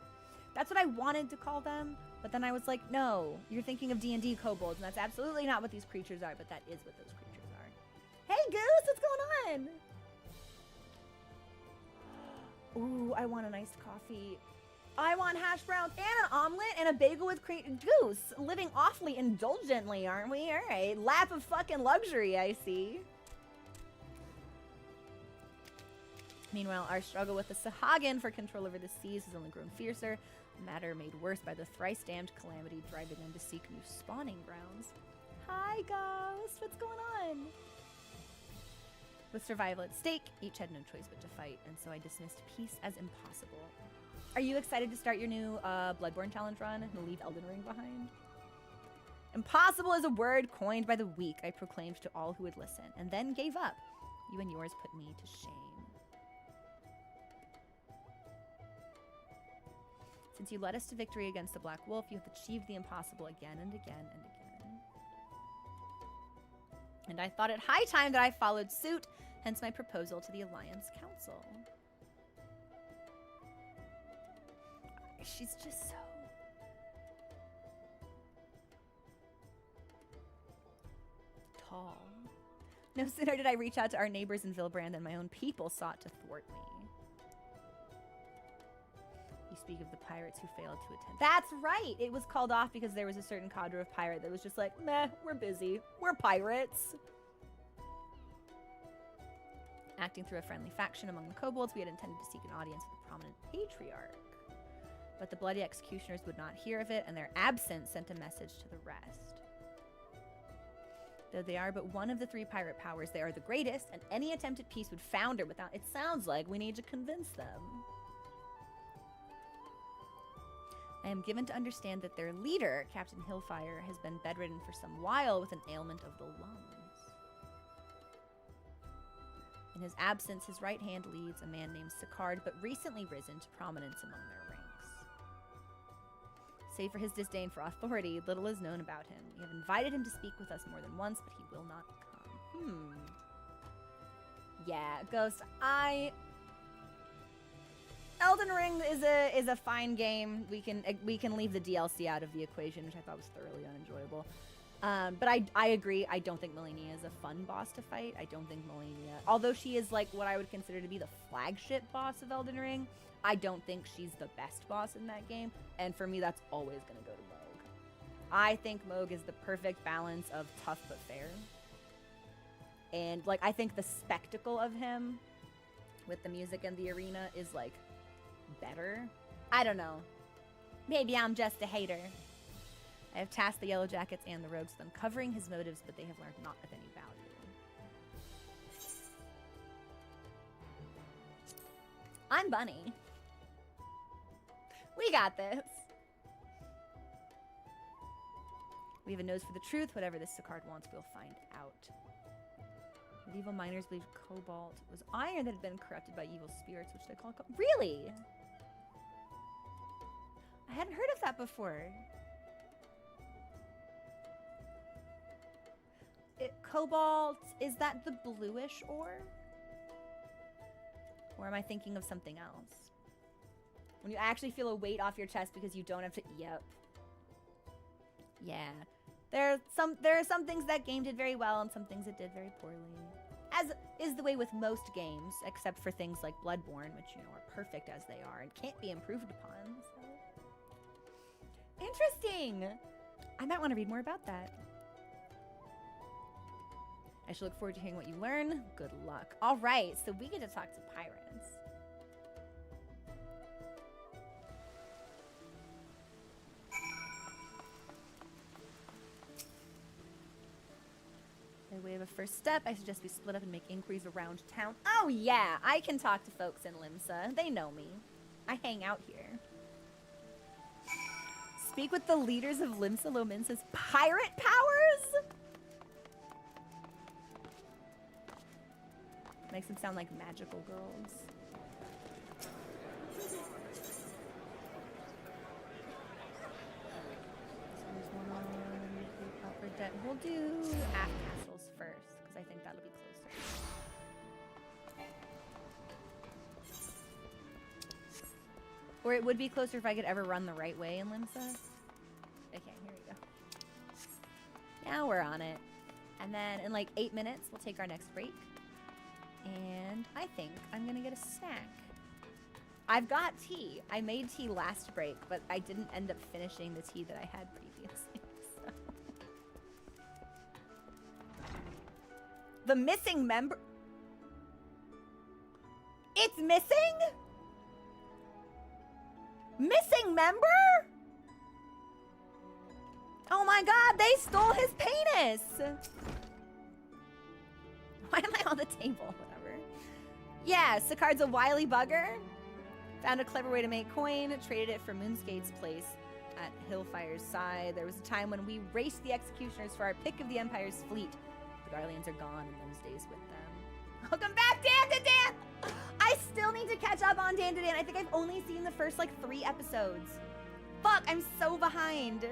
That's what I wanted to call them, but then I was like, no, you're thinking of D&D kobolds, and that's absolutely not what these creatures are, but that is what those creatures are. Hey, Goose, what's going on? Ooh, I want an iced coffee. I want hash browns and an omelet and a bagel with Goose. Living awfully indulgently, aren't we? All right, lap of fucking luxury, I see. Meanwhile, our struggle with the Sahagin for control over the seas has only grown fiercer, a matter made worse by the thrice-damned calamity driving them to seek new spawning grounds. Hi, Ghost! What's going on? With survival at stake, each had no choice but to fight, and so I dismissed peace as impossible. Are you excited to start your new Bloodborne challenge run and leave Elden Ring behind? Impossible is a word coined by the weak, I proclaimed to all who would listen, and then gave up. You and yours put me to shame. Since you led us to victory against the Black Wolf, you have achieved the impossible again and again and again. And I thought it high time that I followed suit, hence my proposal to the Alliance Council. She's just so... tall. No sooner did I reach out to our neighbors in Vilbrand than my own people sought to thwart me. You speak of the pirates who failed to attend. That's right! It was called off because there was a certain cadre of pirate that was just like, meh, we're busy. We're pirates. Acting through a friendly faction among the kobolds, we had intended to seek an audience with a prominent patriarch. But the bloody executioners would not hear of it, and their absence sent a message to the rest. Though they are but one of the 3 pirate powers, they are the greatest, and any attempt at peace would founder without... It sounds like we need to convince them. I am given to understand that their leader, Captain Hillfire, has been bedridden for some while with an ailment of the lungs. In his absence, his right hand leads a man named Sicard, but recently risen to prominence among their ranks. Save for his disdain for authority, little is known about him. We have invited him to speak with us more than once, but he will not come. Yeah, Ghost, Elden Ring is a fine game. We can leave the DLC out of the equation, which I thought was thoroughly unenjoyable. But I agree. I don't think Malenia is a fun boss to fight. I don't think Malenia, although she is like what I would consider to be the flagship boss of Elden Ring, I don't think she's the best boss in that game. And for me, that's always going to go to Rogue. I think Moog is the perfect balance of tough but fair. And, like, I think the spectacle of him with the music and the arena is, like, better. I don't know. Maybe I'm just a hater. I have tasked the Yellow Jackets and the Rogues with uncovering his motives, but they have learned not of any value. I'm Bunny. We got this. We have a nose for the truth. Whatever this Sicard wants, we'll find out. Medieval miners believed cobalt was iron that had been corrupted by evil spirits, which they call Really? I hadn't heard of that before. Cobalt, is that the bluish ore? Or am I thinking of something else? When you actually feel a weight off your chest because you don't have to... Yep. Yeah. There are some things that game did very well and some things it did very poorly. As is the way with most games, except for things like Bloodborne, which, you know, are perfect as they are and can't be improved upon. So. Interesting! I might want to read more about that. I shall look forward to hearing what you learn. Good luck. All right, so we get to talk to pirates. By way of a first step, I suggest we split up and make inquiries around town. Oh yeah, I can talk to folks in Limsa. They know me. I hang out here. Speak with the leaders of Limsa Lominsa's pirate powers? Makes them sound like magical girls. So there's one on the upper deck. We'll do aft castles first, because I think that'll be closer. Or it would be closer if I could ever run the right way in Limsa. Okay, here we go. Now we're on it. And then in like 8 minutes, we'll take our next break. And I think I'm gonna get a snack. I've got tea. I made tea last break, but I didn't end up finishing the tea that I had previously. So. The missing member... It's missing? Missing member? Oh my god, they stole his penis! Why am I on the table? Whatever. Yeah, Sicard's a wily bugger. Found a clever way to make coin, traded it for Moonskate's place at Hillfire's side. There was a time when we raced the executioners for our pick of the Empire's fleet. The Garleans are gone and those days with them. Welcome back, Dan to Dan! I still need to catch up on Dan to Dan. I think I've only seen the first, like, 3 episodes. Fuck, I'm so behind.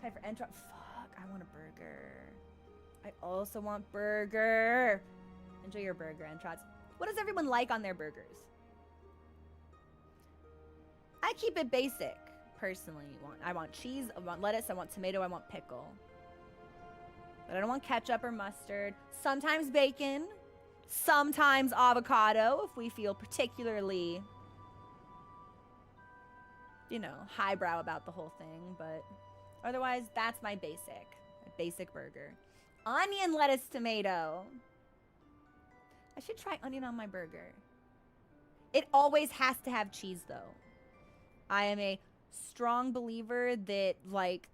Time for Entrot. Fuck, I want a burger. I also want burger. Enjoy your burger, Entrots. What does everyone like on their burgers? I keep it basic, personally. I want cheese, I want lettuce, I want tomato, I want pickle. But I don't want ketchup or mustard. Sometimes bacon. Sometimes avocado, if we feel particularly, you know, highbrow about the whole thing. But otherwise, that's my basic burger. Onion, lettuce, tomato. I should try onion on my burger. It always has to have cheese, though. I am a strong believer that, like,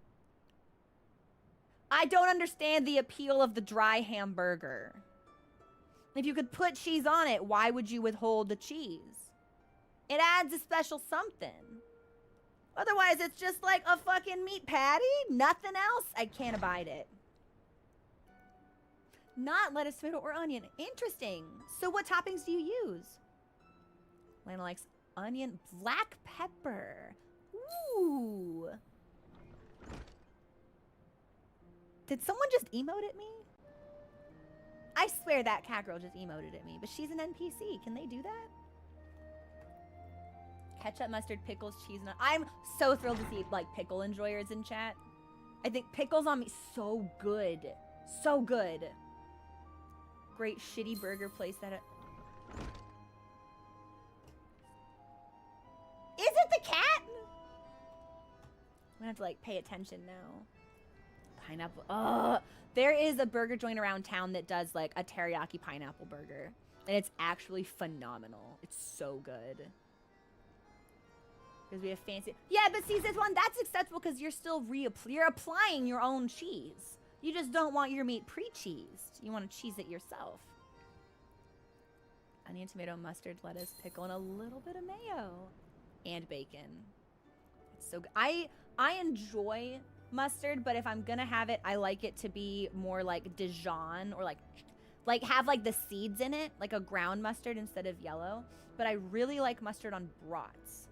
I don't understand the appeal of the dry hamburger. If you could put cheese on it, why would you withhold the cheese? It adds a special something. Otherwise, it's just like a fucking meat patty. Nothing else. I can't abide it. Not lettuce, tomato, or onion. Interesting. So what toppings do you use? Lana likes onion, black pepper. Ooh. Did someone just emote at me? I swear that cat girl just emoted at me, but she's an NPC. Can they do that? Ketchup, mustard, pickles, cheese, and I'm so thrilled to see, like, pickle enjoyers in chat. I think pickles on me, so good. So good. Great shitty burger place that... Is it the cat? gonna have to like pay attention now. Pineapple. There is a burger joint around town that does like a teriyaki pineapple burger, and it's actually phenomenal. It's so good. Because we have fancy. Yeah, but see, this one that's acceptable because you're still you're applying your own cheese. You just don't want your meat pre-cheesed. You want to cheese it yourself. Onion, tomato, mustard, lettuce, pickle, and a little bit of mayo, and bacon. It's so good. I enjoy mustard, but if I'm gonna have it, I like it to be more like Dijon or like have like the seeds in it, like a ground mustard instead of yellow. But I really like mustard on brats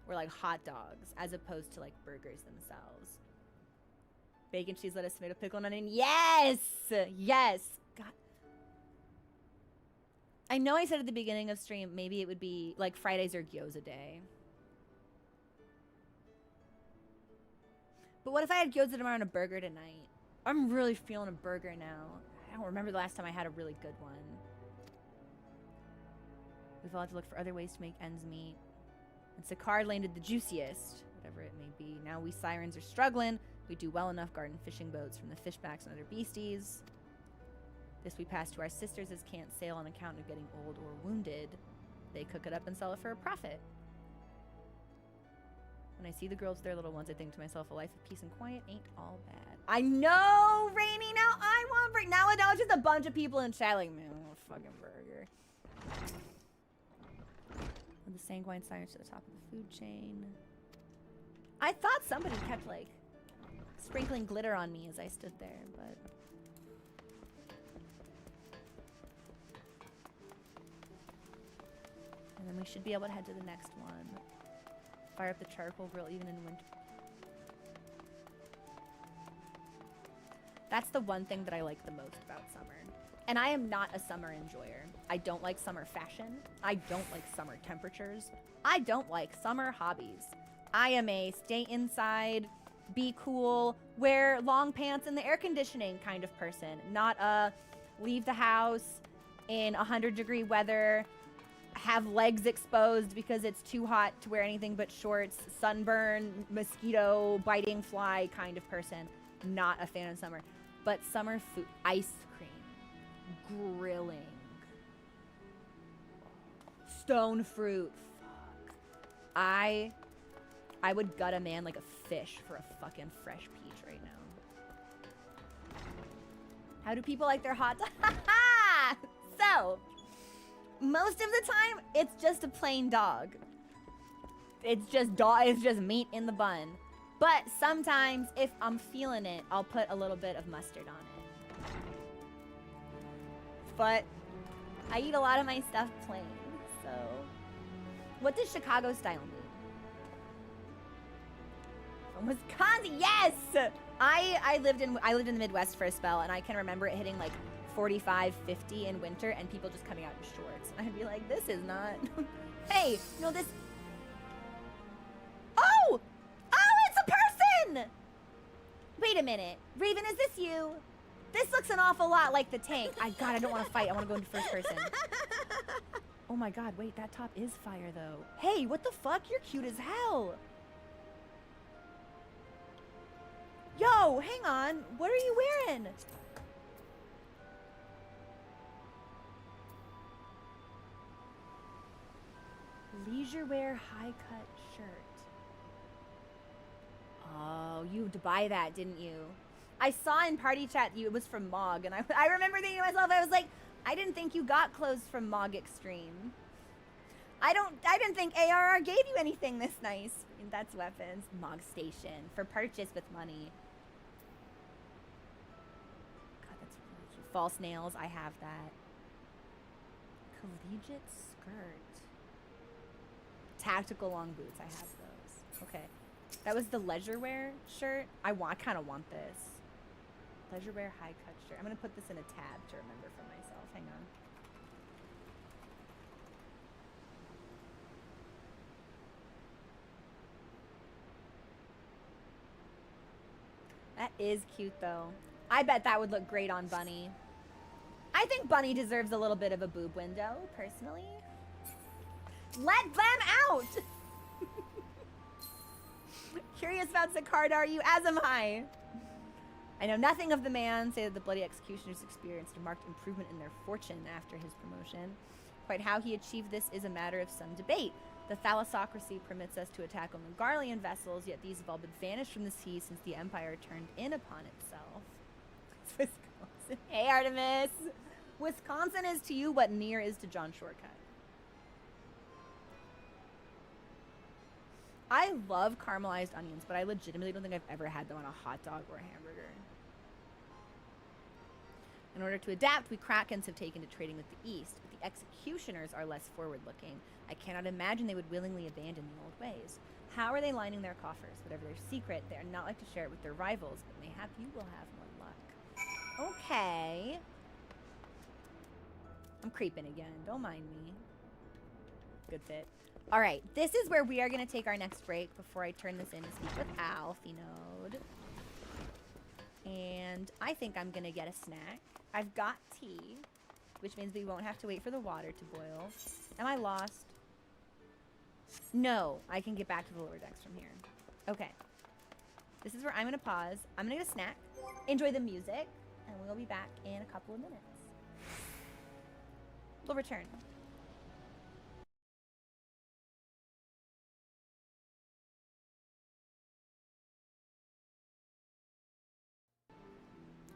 or like hot dogs as opposed to like burgers themselves. Bacon, cheese, lettuce, tomato, pickle, and onion. Yes! Yes! God. I know I said at the beginning of stream, maybe it would be like Fridays or gyoza day. But what if I had gyoza tomorrow and a burger tonight? I'm really feeling a burger now. I don't remember the last time I had a really good one. We've all had to look for other ways to make ends meet. And Sakar landed the juiciest, whatever it may be. Now we sirens are struggling. We do well enough guarding fishing boats from the fishbacks and other beasties. This we pass to our sisters as can't sail on account of getting old or wounded. They cook it up and sell it for a profit. When I see the girls with their little ones, I think to myself, a life of peace and quiet ain't all bad. I know, Rainy, now I want burger. Now it's just a bunch of people in chat like, man, I want a fucking burger. With the sanguine sirens to the top of the food chain. I thought somebody kept, like, sprinkling glitter on me as I stood there, but... And then we should be able to head to the next one. Fire up the charcoal grill even in winter. That's the one thing that I like the most about summer. And I am not a summer enjoyer. I don't like summer fashion. I don't like summer temperatures. I don't like summer hobbies. I am a stay inside, be cool, wear long pants in the air conditioning kind of person. Not a leave the house in 100-degree weather, have legs exposed because it's too hot to wear anything but shorts, sunburn, mosquito, biting fly kind of person. Not a fan of summer. But summer food, ice cream, grilling, stone fruit, fuck. I would gut a man like a fish for a fucking fresh peach right now. How do people like their hot dogs? So, most of the time, it's just a plain dog. It's just meat in the bun. But sometimes, if I'm feeling it, I'll put a little bit of mustard on it. But I eat a lot of my stuff plain, so... What does Chicago style mean? From Wisconsin, yes! I lived in the Midwest for a spell, and I can remember it hitting like 45, 50 in winter, and people just coming out in shorts. And I'd be like, this is not... Hey, no, this... Oh! Oh, it's a person! Wait a minute. Raven, is this you? This looks an awful lot like the tank. God, I don't want to fight. I want to go into first person. Oh my god, wait, that top is fire, though. Hey, what the fuck? You're cute as hell. Yo, hang on. What are you wearing? Leisure wear high-cut shirt. Oh, you had to buy that, didn't you? I saw in party chat it was from Mog, and I remember thinking to myself, I was like, I didn't think you got clothes from Mog Extreme. I didn't think ARR gave you anything this nice. And that's weapons. Mog Station for purchase with money. God, that's really cute. False nails, I have that. Collegiate skirt. Tactical long boots, I have those. Okay. That was the leisure wear shirt. I kind of want this. Leisure wear high cut shirt. I'm gonna put this in a tab to remember for myself. Hang on. That is cute though. I bet that would look great on Bunny. I think Bunny deserves a little bit of a boob window, personally. Let them out! Curious about Zacard, are you? As am I. I know nothing of the man, say that the bloody executioners experienced a marked improvement in their fortune after his promotion. Quite how he achieved this is a matter of some debate. The thalassocracy permits us to attack only Garlean vessels, yet these have all been banished from the sea since the Empire turned in upon itself. Wisconsin. Hey, Artemis! Wisconsin is to you what Near is to John Shortcut. I love caramelized onions, but I legitimately don't think I've ever had them on a hot dog or a hamburger. In order to adapt, we Krakens have taken to trading with the East, but the executioners are less forward-looking. I cannot imagine they would willingly abandon the old ways. How are they lining their coffers? Whatever their secret, they are not like to share it with their rivals, but mayhap you will have more luck. Okay. I'm creeping again. Don't mind me. Good fit. All right, this is where we are going to take our next break before I turn this in to speak with Alfinode. And I think I'm going to get a snack. I've got tea, which means we won't have to wait for the water to boil. Am I lost? No, I can get back to the lower decks from here. Okay. This is where I'm going to pause. I'm going to get a snack, enjoy the music, and we'll be back in a couple of minutes. We'll return.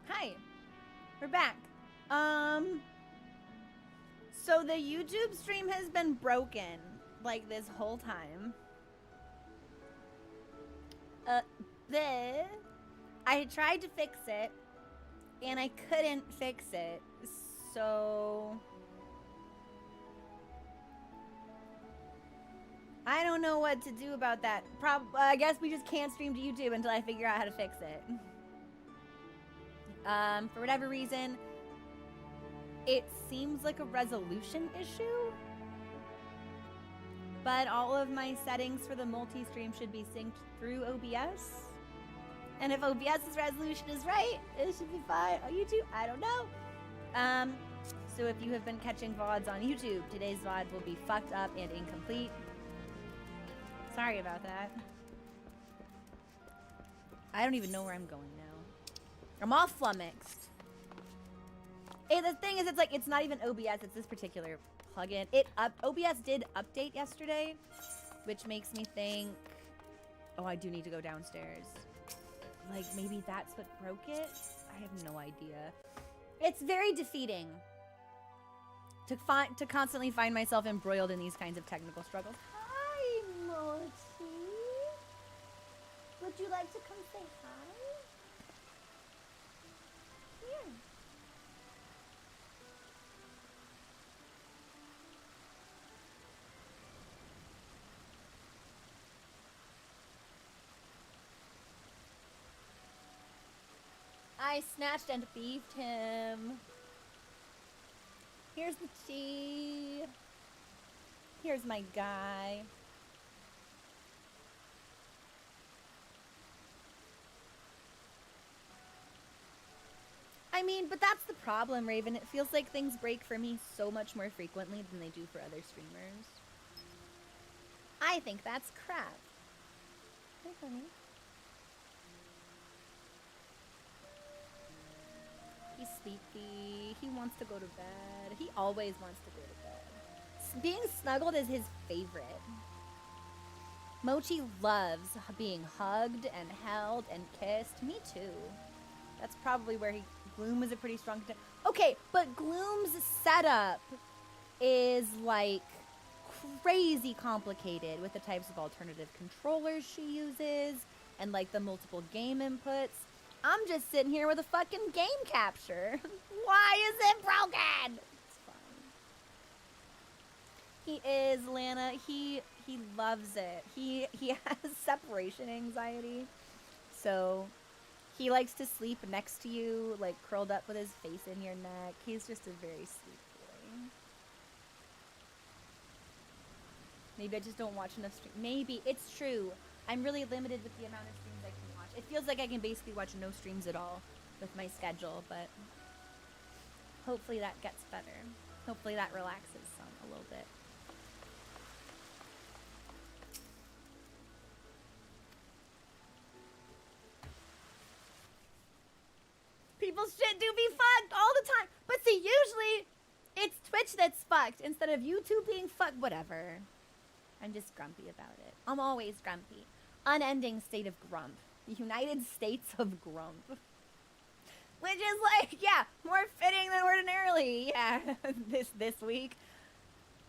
Hi, we're back. So the YouTube stream has been broken, like, this whole time. I tried to fix it, and I couldn't fix it, so... I don't know what to do about that. I guess we just can't stream to YouTube until I figure out how to fix it. For whatever reason, it seems like a resolution issue. But all of my settings for the multi-stream should be synced through OBS. And if OBS's resolution is right, it should be fine on YouTube. I don't know. So if you have been catching VODs on YouTube, today's VOD will be fucked up and incomplete. Sorry about that. I don't even know where I'm going now. I'm all flummoxed. Hey, the thing is, it's like, it's not even OBS, it's this particular plugin. OBS did update yesterday, which makes me think, oh, I do need to go downstairs. Like, maybe that's what broke it? I have no idea. It's very defeating to constantly find myself embroiled in these kinds of technical struggles. Hi, Mochi. Would you like to come say hi? Here. I snatched and thieved him. Here's the tea. Here's my guy. I mean, but that's the problem, Raven. It feels like things break for me so much more frequently than they do for other streamers. I think that's crap. Hey, honey. He's sleepy. He wants to go to bed. He always wants to go to bed. Being snuggled is his favorite. Mochi loves being hugged and held and kissed. Me too. That's probably where he... Gloom is a pretty strong contender. Okay, but Gloom's setup is, like, crazy complicated with the types of alternative controllers she uses and, like, the multiple game inputs. I'm just sitting here with a fucking game capture. Why is it broken? It's fine. He is, Lana. He loves it. He has separation anxiety. So he likes to sleep next to you, like curled up with his face in your neck. He's just a very sweet boy. Maybe I just don't watch enough streams. Maybe. It's true. I'm really limited with the amount of streams I can watch. It feels like I can basically watch no streams at all with my schedule, but hopefully that gets better. Hopefully that relaxes some a little bit. people's shit do be fucked all the time. But see, usually it's Twitch that's fucked instead of YouTube being fucked. Whatever. I'm just grumpy about it. I'm always grumpy. Unending state of grump. United States of grump. Which is like, yeah, more fitting than ordinarily. Yeah, this week.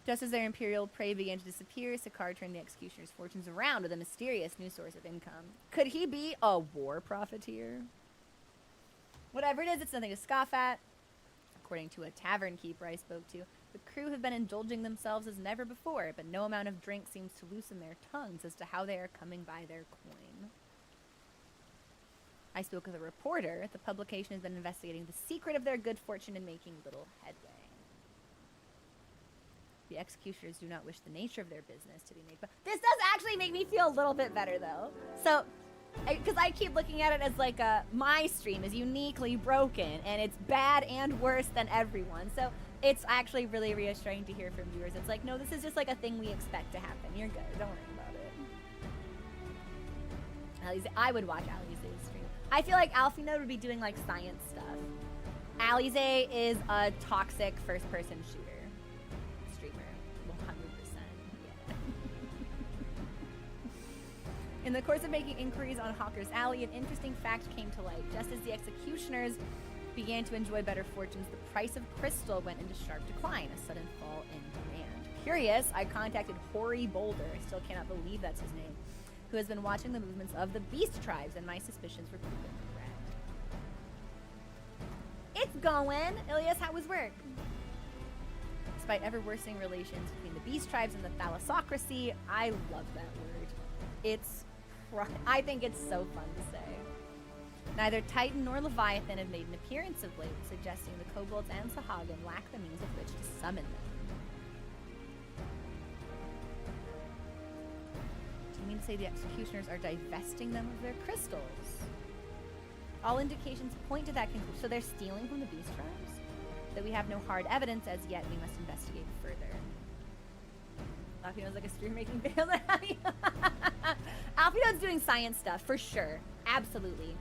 Just as their imperial prey began to disappear, Sakaar turned the executioner's fortunes around with a mysterious new source of income. Could he be a war profiteer? Whatever it is, it's nothing to scoff at. According to a tavern keeper I spoke to, the crew have been indulging themselves as never before, but no amount of drink seems to loosen their tongues as to how they are coming by their coin. I spoke with a reporter. The publication has been investigating the secret of their good fortune and making little headway. The executioners do not wish the nature of their business to be made. But this does actually make me feel a little bit better, though. So, because I keep looking at it as like my stream is uniquely broken, and it's bad and worse than everyone. So it's actually really reassuring to hear from viewers. It's like, no, this is just like a thing we expect to happen. You're good. Don't worry about it. I would watch Alize's stream. I feel like Alphinaud would be doing like science stuff. Alize is a toxic first-person shooter streamer, 100%. Yeah. In the course of making inquiries on Hawker's Alley, an interesting fact came to light. Just as the executioners began to enjoy better fortunes, the price of crystal went into sharp decline, a sudden fall in demand. Curious, I contacted Hoary Boulder, I still cannot believe that's his name, who has been watching the movements of the beast tribes, and my suspicions were proven correct. It's going! Ilias, how was work? Despite ever worsening relations between the beast tribes and the thalassocracy, I love that word. I think it's so fun to say. Neither Titan nor Leviathan have made an appearance of late, suggesting the kobolds and Sahagin lack the means with which to summon them. Do you mean to say the executioners are divesting them of their crystals? All indications point to that conclusion. So they're stealing from the beast tribes? That we have no hard evidence as yet, we must investigate further. Alphinaud's like a stream making videos. Alphinaud's doing science stuff, for sure. Absolutely.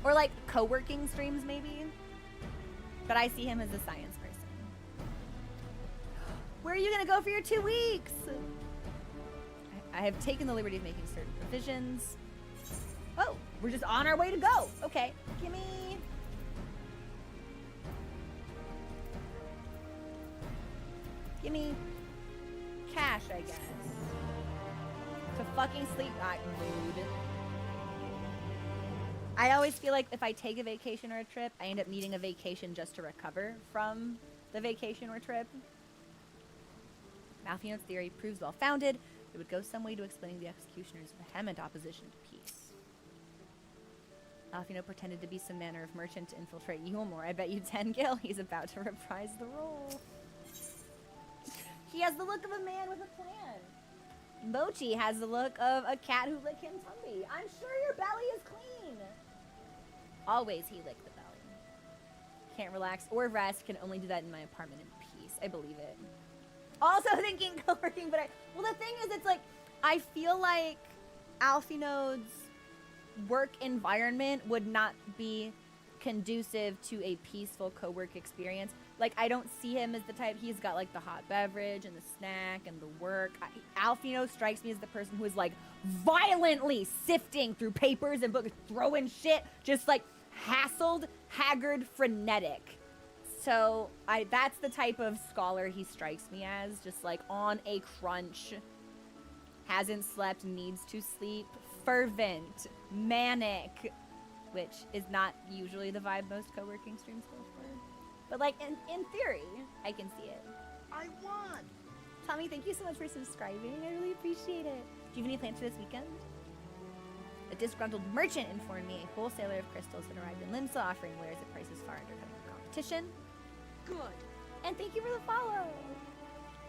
Or like co-working streams, maybe. But I see him as a science person. Where are you gonna go for your 2 weeks? I have taken the liberty of making certain provisions. Oh, we're just on our way to go. Okay, gimme. Gimme cash, I guess. To fucking sleep, not mood. I always feel like if I take a vacation or a trip, I end up needing a vacation just to recover from the vacation or trip. Alphinaud's theory proves well-founded. It would go some way to explaining the executioner's vehement opposition to peace. Alphinaud pretended to be some manner of merchant to infiltrate Yulmore. I bet you 10 gil he's about to reprise the role. He has the look of a man with a plan. Mochi has the look of a cat who licked him tummy. I'm sure your belly is clean. Always he licked the belly. Can't relax or rest, can only do that in my apartment in peace. I believe it. Also thinking co-working, but well, the thing is, it's like, I feel like Alphinaud's work environment would not be conducive to a peaceful co-work experience. Like, I don't see him as the type, he's got like the hot beverage and the snack and the work. Alphinaud strikes me as the person who is like violently sifting through papers and books, throwing shit, just like hassled, haggard, frenetic. So that's the type of scholar he strikes me as, just like on a crunch, hasn't slept, needs to sleep, fervent, manic, which is not usually the vibe most co-working streams go for. But like in theory, I can see it. I won! Tommy, thank you so much for subscribing. I really appreciate it. Do you have any plans for this weekend? A disgruntled merchant informed me a wholesaler of crystals had arrived in Limsa, offering wares at prices far undercutting the competition. Good. And thank you for the follow.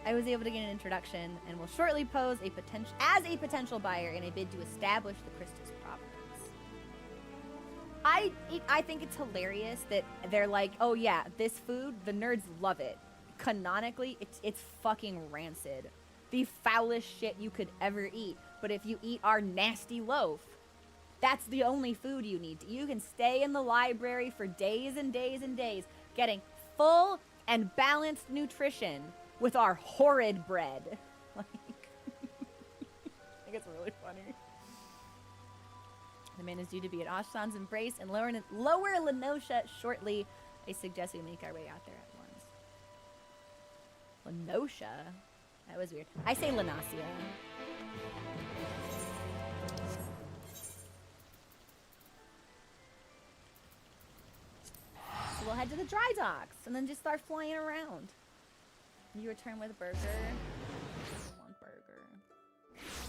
I was able to get an introduction and will shortly pose as a potential buyer in a bid to establish the crystal's provenance. I think it's hilarious that they're like, oh yeah, this food, the nerds love it. Canonically, it's fucking rancid. The foulest shit you could ever eat. But if you eat our nasty loaf, That's the only food you need. You can stay in the library for days and days and days, getting full and balanced nutrition with our horrid bread. Like, I think it's really funny. The man is due to be at Ashtan's Embrace in Lower Lenosha shortly. I suggest we make our way out there at once. Lenosha? That was weird. I say Lenasia. So we'll head to the dry docks and then just start flying around. You return with a burger. I want burger.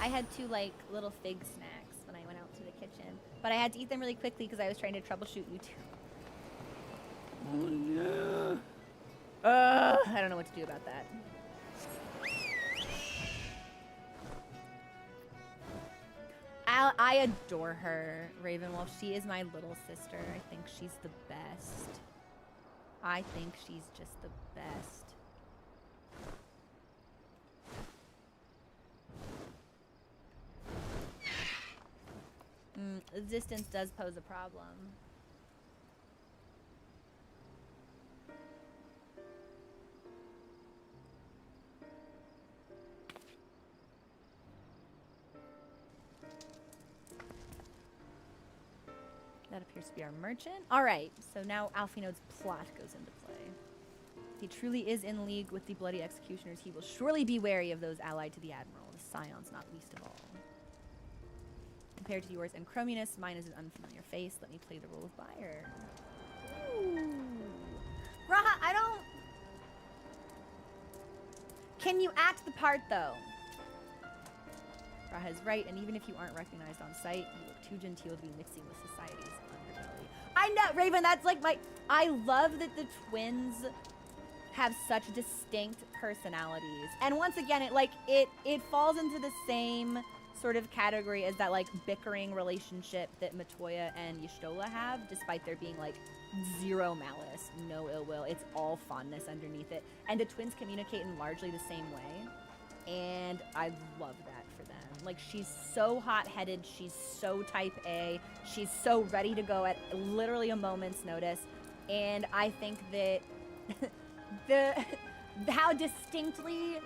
I had 2 like little fig snacks when I went out to the kitchen, but I had to eat them really quickly because I was trying to troubleshoot YouTube. Oh, no. I don't know what to do about that. I adore her, Ravenwolf. She is my little sister. I think she's the best. I think she's just the best. The distance does pose a problem. That appears to be our merchant. All right, so now Alphinode's plot goes into play. If he truly is in league with the Bloody Executioners, he will surely be wary of those allied to the Admiral, the Scions not least of all. Compared to yours and Chrominus, mine is an unfamiliar face. Let me play the role of buyer. Ooh. Raha, I don't... Can you act the part, though? Raha is right, and even if you aren't recognized on sight, you look too genteel to be mixing with society's underbelly. I know, Raven, that's like my... I love that the twins have such distinct personalities. And once again, it falls into the same sort of category as that, like, bickering relationship that Matoya and Y'shtola have, despite there being, like, zero malice, no ill will. It's all fondness underneath it. And the twins communicate in largely the same way. And I love that for them. Like, she's so hot-headed, she's so type A, she's so ready to go at literally a moment's notice. And I think that how distinctly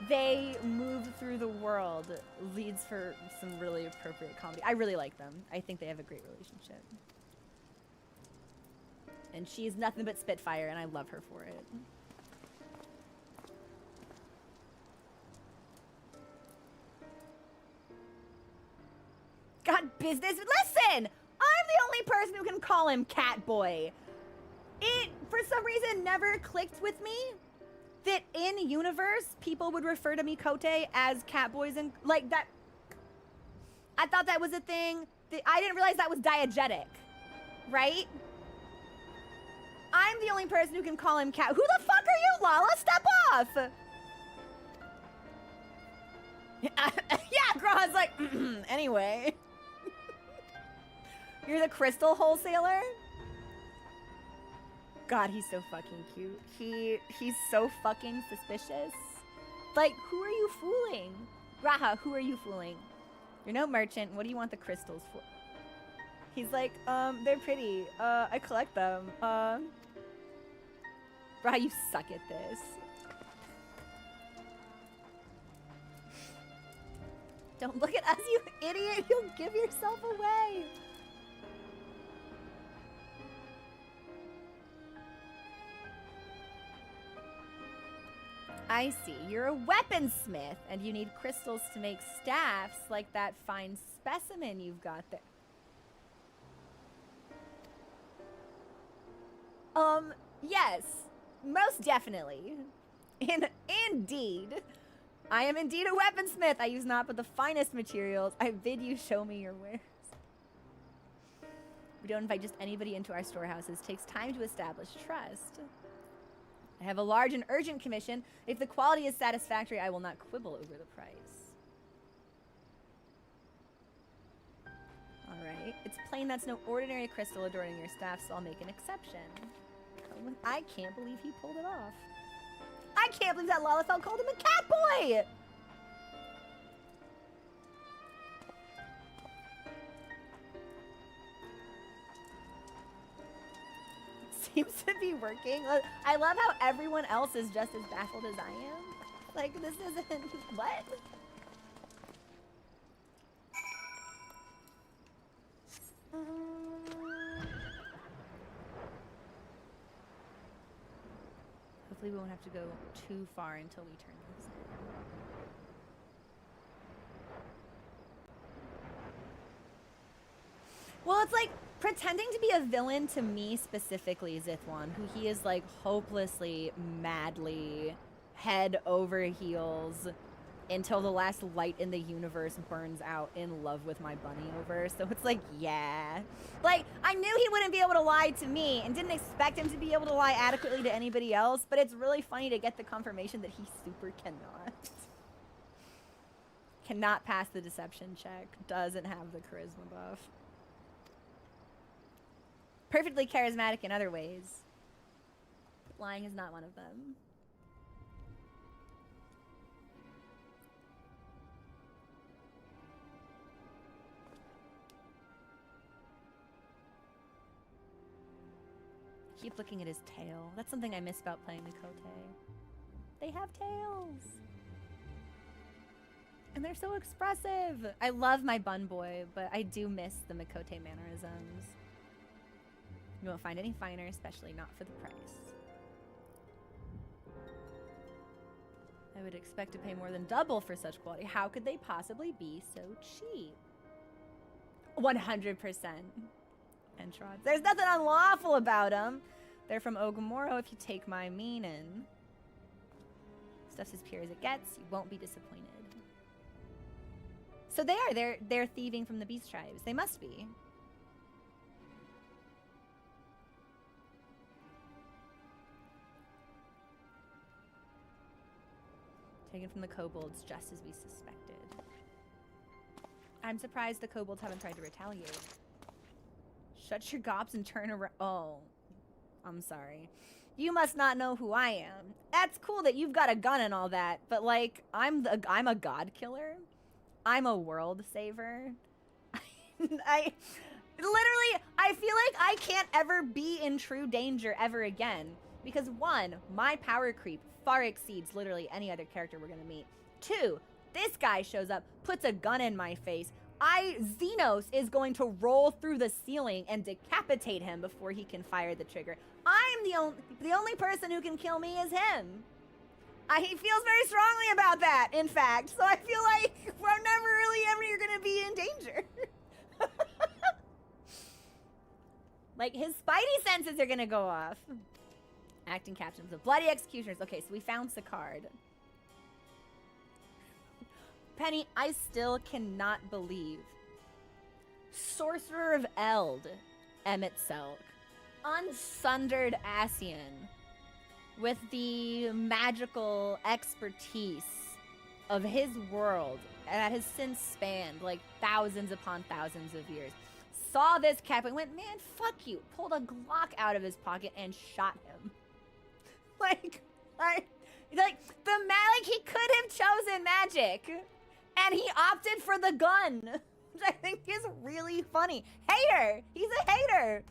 they move through the world leads for some really appropriate comedy. I really like them. I think they have a great relationship. And she's nothing but Spitfire, and I love her for it. Got business? Listen! I'm the only person who can call him Catboy. It, for some reason, never clicked with me that in universe people would refer to Mikote as Catboys and like that. I thought that was a thing. I didn't realize that was diegetic, right? I'm the only person who can call him Cat. Who the fuck are you, Lala? Step off! Yeah, Graha's like, anyway. You're the crystal wholesaler? God, he's so fucking cute. He's so fucking suspicious. Like, who are you fooling? Raha, who are you fooling? You're no merchant. What do you want the crystals for? He's like, they're pretty. I collect them. Raha, you suck at this. Don't look at us, you idiot. You'll give yourself away. I see. You're a weaponsmith, and you need crystals to make staffs like that fine specimen you've got there. Yes. Most definitely. Indeed. I am indeed a weaponsmith. I use naught but the finest materials. I bid you show me your wares. We don't invite just anybody into our storehouses. It takes time to establish trust. I have a large and urgent commission. If the quality is satisfactory, I will not quibble over the price. Alright. It's plain that's no ordinary crystal adorning your staff, so I'll make an exception. I can't believe he pulled it off. I can't believe that Lalafell called him a cat boy! seems to be working. I love how everyone else is just as baffled as I am. Like, this isn't... What? Hopefully we won't have to go too far until we turn this in. Well, it's like pretending to be a villain to me specifically, Zithwan, who he is like hopelessly, madly, head over heels until the last light in the universe burns out, in love with my bunny over. So it's like, yeah. Like, I knew he wouldn't be able to lie to me and didn't expect him to be able to lie adequately to anybody else, but it's really funny to get the confirmation that he super cannot. Cannot pass the deception check. Doesn't have the charisma buff. Perfectly charismatic in other ways. But lying is not one of them. Keep looking at his tail. That's something I miss about playing Mikote. They have tails. And they're so expressive. I love my bun boy, but I do miss the Mikote mannerisms. You won't find any finer, especially not for the price. I would expect to pay more than double for such quality. How could they possibly be so cheap? 100%. Entrods. There's nothing unlawful about them. They're from Ogumoro if you take my meaning. Stuff's as pure as it gets. You won't be disappointed. So they are. They're thieving from the beast tribes. They must be. Taken from the kobolds, just as we suspected. I'm surprised the kobolds haven't tried to retaliate. Shut your gops and turn around. Oh, I'm sorry. You must not know who I am. That's cool that you've got a gun and all that, but like, I'm a god killer. I'm a world saver. I feel like I can't ever be in true danger ever again. Because one, my power creep far exceeds literally any other character we're gonna meet. Two, this guy shows up, puts a gun in my face. Xenos is going to roll through the ceiling and decapitate him before he can fire the trigger. I'm the only person who can kill me is him. He feels very strongly about that, in fact. So I feel like we're never really ever gonna be in danger. Like, his spidey senses are gonna go off. Acting captains of bloody executioners. Okay, so we found Sicard. Penny, I still cannot believe. Sorcerer of Eld, Emmett Selk. Unsundered Ascian. With the magical expertise of his world that has since spanned like thousands upon thousands of years. Saw this cap and went, man, fuck you. Pulled a Glock out of his pocket and shot him. Like he could have chosen magic, and he opted for the gun, which I think is really funny. Hater, he's a hater.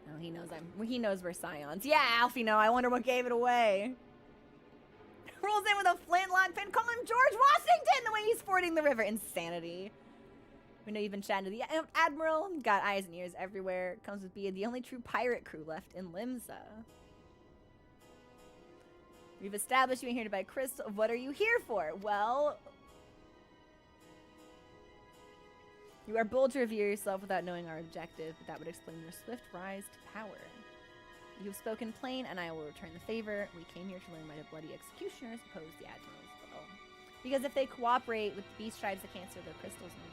Oh, he knows we're scions. Yeah, Alfie, no, I wonder what gave it away. Rolls in with a flintlock pin. Call him George Washington the way he's fording the river. Insanity. We know you've been chatting to the Admiral. Got eyes and ears everywhere. Comes with being the only true pirate crew left in Limsa. We've established you in here to buy crystal. What are you here for? Well, you are bold to reveal yourself without knowing our objective, but that would explain your swift rise to power. You have spoken plain, and I will return the favor. We came here to learn why the bloody executioners oppose the Admiral's will. Because if they cooperate with the beast tribes, they can't steal their crystals anymore.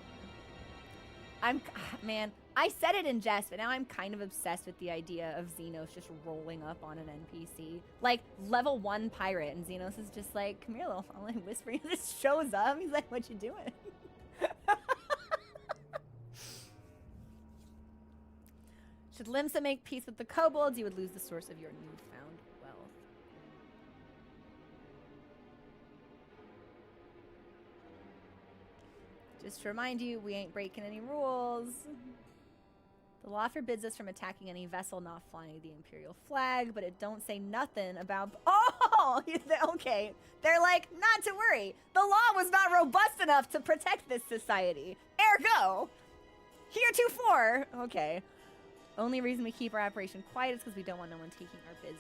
Man, I said it in jest, but now I'm kind of obsessed with the idea of Xenos just rolling up on an NPC. Like, level 1 pirate, and Xenos is just like, come here, little fella, and whispering, just shows up. He's like, what you doing? Should Limsa make peace with the kobolds, you would lose the source of your newfound wealth. Just to remind you, we ain't breaking any rules. The law forbids us from attacking any vessel not flying the Imperial flag, but it don't say nothing about... Oh! Okay. They're like, not to worry. The law was not robust enough to protect this society. Ergo! Heretofore! Okay. Only reason we keep our operation quiet is because we don't want no one taking our business.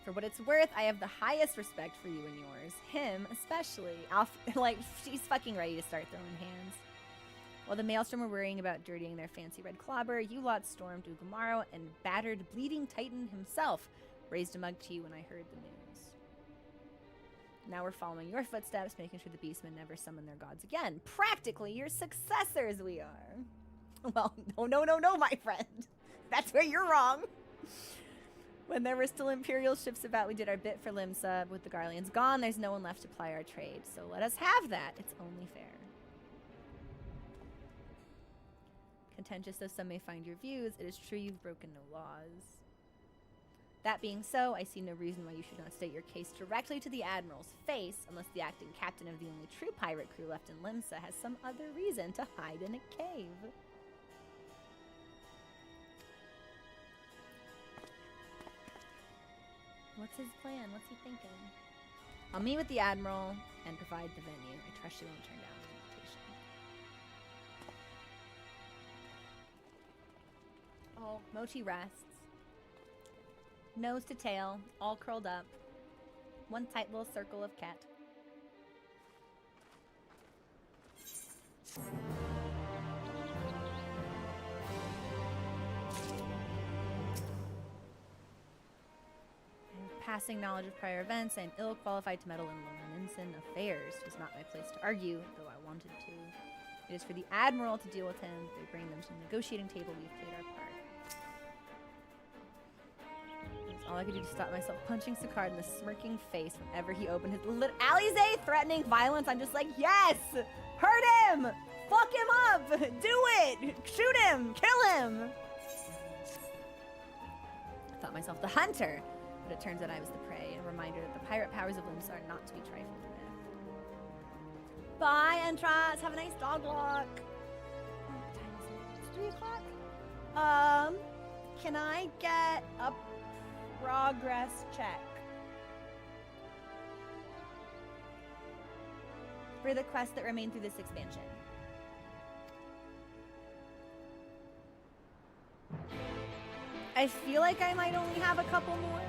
For what it's worth, I have the highest respect for you and yours. Him, especially. Like, she's fucking ready to start throwing hands. While the Maelstrom were worrying about dirtying their fancy red clobber, you lot stormed Ugamaro and battered Bleeding Titan himself. Raised a mug to you when I heard the news. Now we're following your footsteps, making sure the beastmen never summon their gods again. Practically your successors we are. Well, no, my friend. That's where you're wrong. When there were still Imperial ships about, we did our bit for Limsa. With the Garleans gone, there's no one left to ply our trade. So let us have that. It's only fair. Contentious though some may find your views, it is true you've broken no laws. That being so, I see no reason why you should not state your case directly to the Admiral's face, unless the acting captain of the only true pirate crew left in Limsa has some other reason to hide in a cave. What's his plan? What's he thinking? I'll meet with the Admiral and provide the venue. I trust you won't turn down the invitation. Oh, Mochi rests. Nose to tail, all curled up. One tight little circle of cat. Passing knowledge of prior events, I am ill-qualified to meddle in Lorenzen affairs. It was not my place to argue, though I wanted to. It is for the Admiral to deal with him. They bring them to the negotiating table. We've played our part. That's all I could do to stop myself punching Sicard in the smirking face whenever he opened his Alize threatening violence. I'm just like, yes! Hurt him! Fuck him up! Do it! Shoot him! Kill him! I thought myself the hunter. But it turns out I was the prey, a reminder that the pirate powers of Limsa are not to be trifled with. Bye, Entras. Have a nice dog walk. Oh, what time is it? It's 3 o'clock? Can I get a progress check? For the quests that remain through this expansion. I feel like I might only have a couple more.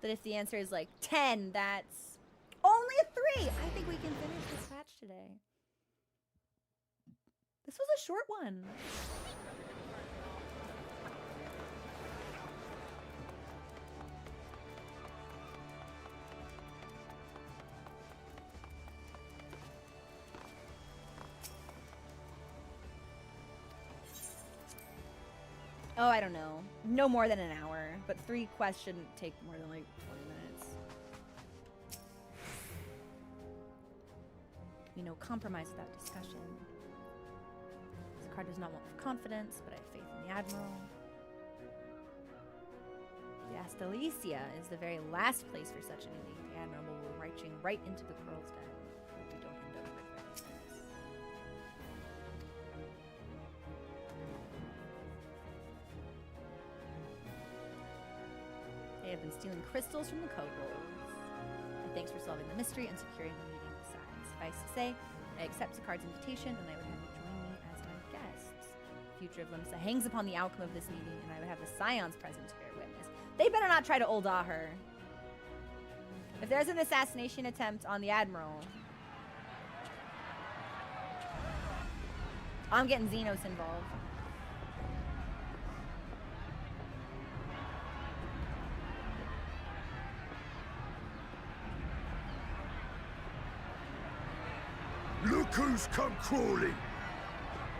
But if the answer is like 10, that's only a 3. I think we can finish this patch today. This was a short one. Oh, I don't know. No more than an hour, but 3 quests shouldn't take more than like 20 minutes. We know compromise without discussion. This card does not want for confidence, but I have faith in the Admiral. The Astalicia is the very last place for such an elite. The Admiral will be marching right into the Pearl's Den. Hope we don't end up regretting this. They have been stealing crystals from the kobolds. Thanks for solving the mystery and securing the meeting besides. Suffice to say, I accept Sicard's invitation and I would have you join me as my guests. The future of Limsa hangs upon the outcome of this meeting, and I would have the Scions present to bear witness. They better not try to Uldah her. If there's an assassination attempt on the Admiral, I'm getting Xenos involved. Look who's come crawling!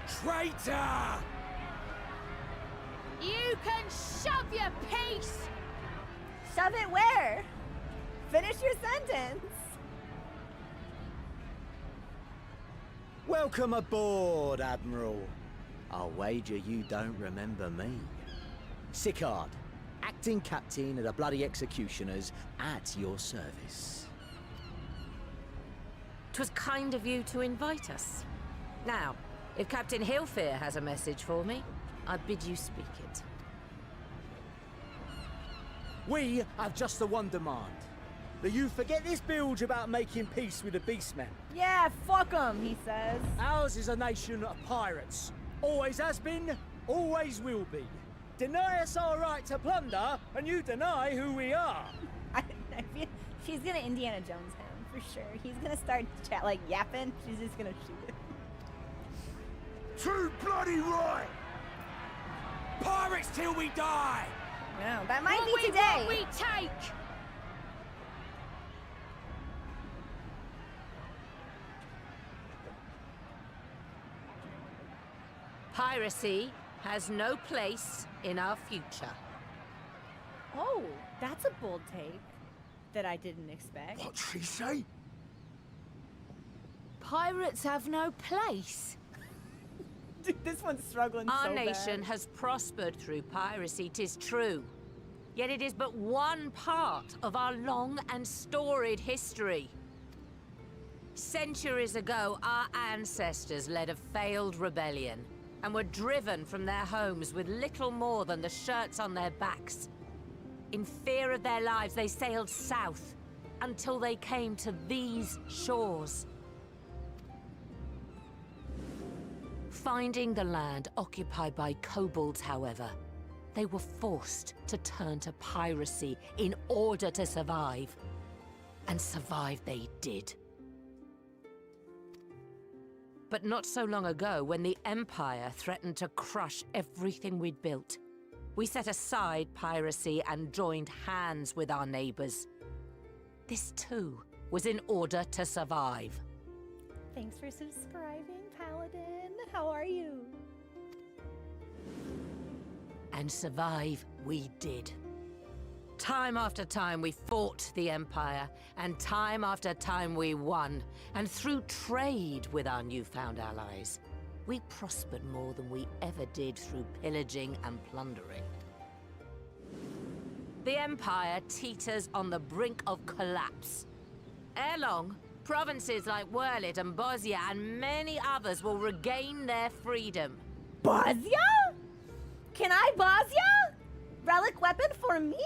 Traitor! You can shove your piece! Shove it where? Finish your sentence. Welcome aboard, Admiral. I'll wager you don't remember me. Sicard, acting captain of the bloody executioners, at your service. 'Twas kind of you to invite us. Now, if Captain Hillfear has a message for me, I bid you speak it. We have just the one demand. That you forget this bilge about making peace with the beastmen. Yeah, fuck 'em, he says. Ours is a nation of pirates. Always has been, always will be. Deny us our right to plunder, and you deny who we are. She's gonna Indiana Jones him, for sure. He's gonna start like yapping. She's just gonna shoot him. Too bloody right! Pirates till we die! No, that might What be today. What we take! Piracy has no place in our future. Oh, that's a bold take that I didn't expect. What'd she say? Pirates have no place. Dude, this one's struggling Our so nation bad. has prospered through piracy, 'tis true. Yet it is but one part of our long and storied history. Centuries ago, our ancestors led a failed rebellion and were driven from their homes with little more than the shirts on their backs. In fear of their lives, they sailed south until they came to these shores. Finding the land occupied by kobolds, however, they were forced to turn to piracy in order to survive. And survive they did. But not so long ago, when the Empire threatened to crush everything we'd built, we set aside piracy and joined hands with our neighbors. This too was in order to survive. Thanks for subscribing, Paladin. How are you? And survive we did. Time after time we fought the Empire, and time after time we won. And through trade with our newfound allies, we prospered more than we ever did through pillaging and plundering. The Empire teeters on the brink of collapse. Ere long, provinces like Wurlit and Bosnia and many others will regain their freedom. Bosnia? Can I Bosnia? Relic weapon for me?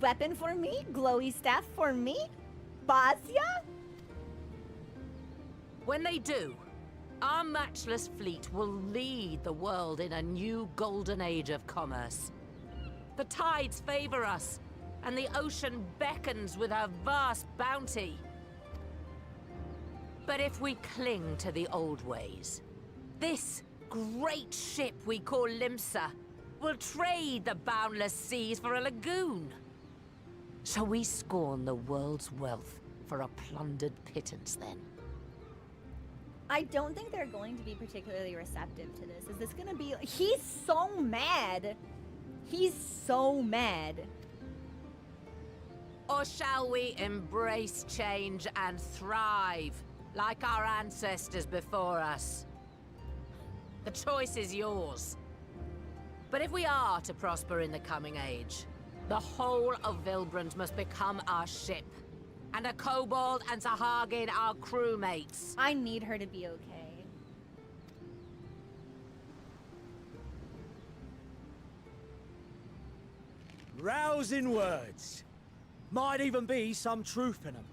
Weapon for me? Glowy staff for me? Bosnia? When they do, our matchless fleet will lead the world in a new golden age of commerce. The tides favor us, and the ocean beckons with her vast bounty. But if we cling to the old ways, this great ship we call Limsa will trade the boundless seas for a lagoon. Shall we scorn the world's wealth for a plundered pittance then? I don't think they're going to be particularly receptive to this. Is this gonna be... He's so mad. He's so mad. Or shall we embrace change and thrive, like our ancestors before us? The choice is yours. But if we are to prosper in the coming age, the whole of Vilbrand must become our ship, and a kobold and Sahagin our crewmates. I need her to be okay. Rousing words. Might even be some truth in them.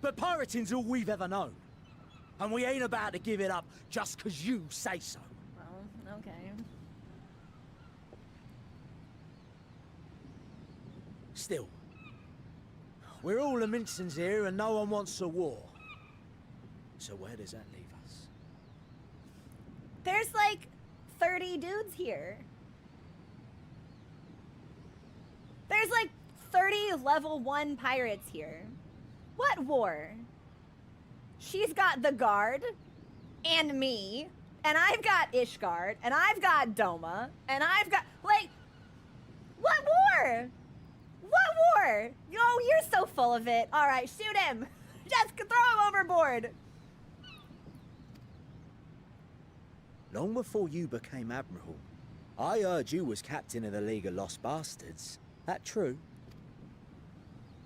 But pirating's all we've ever known. And we ain't about to give it up just 'cause you say so. Well, okay. Still, we're all the Mincins here and no one wants a war. So where does that leave us? There's like 30 dudes here. There's like 30 level 1 pirates here. What war? She's got the guard and me, and I've got Ishgard, and I've got Doma, and I've got, like, what war? What war? Oh, you're so full of it. All right, shoot him. Just throw him overboard. Long before you became Admiral, I heard you was captain of the League of Lost Bastards. That true?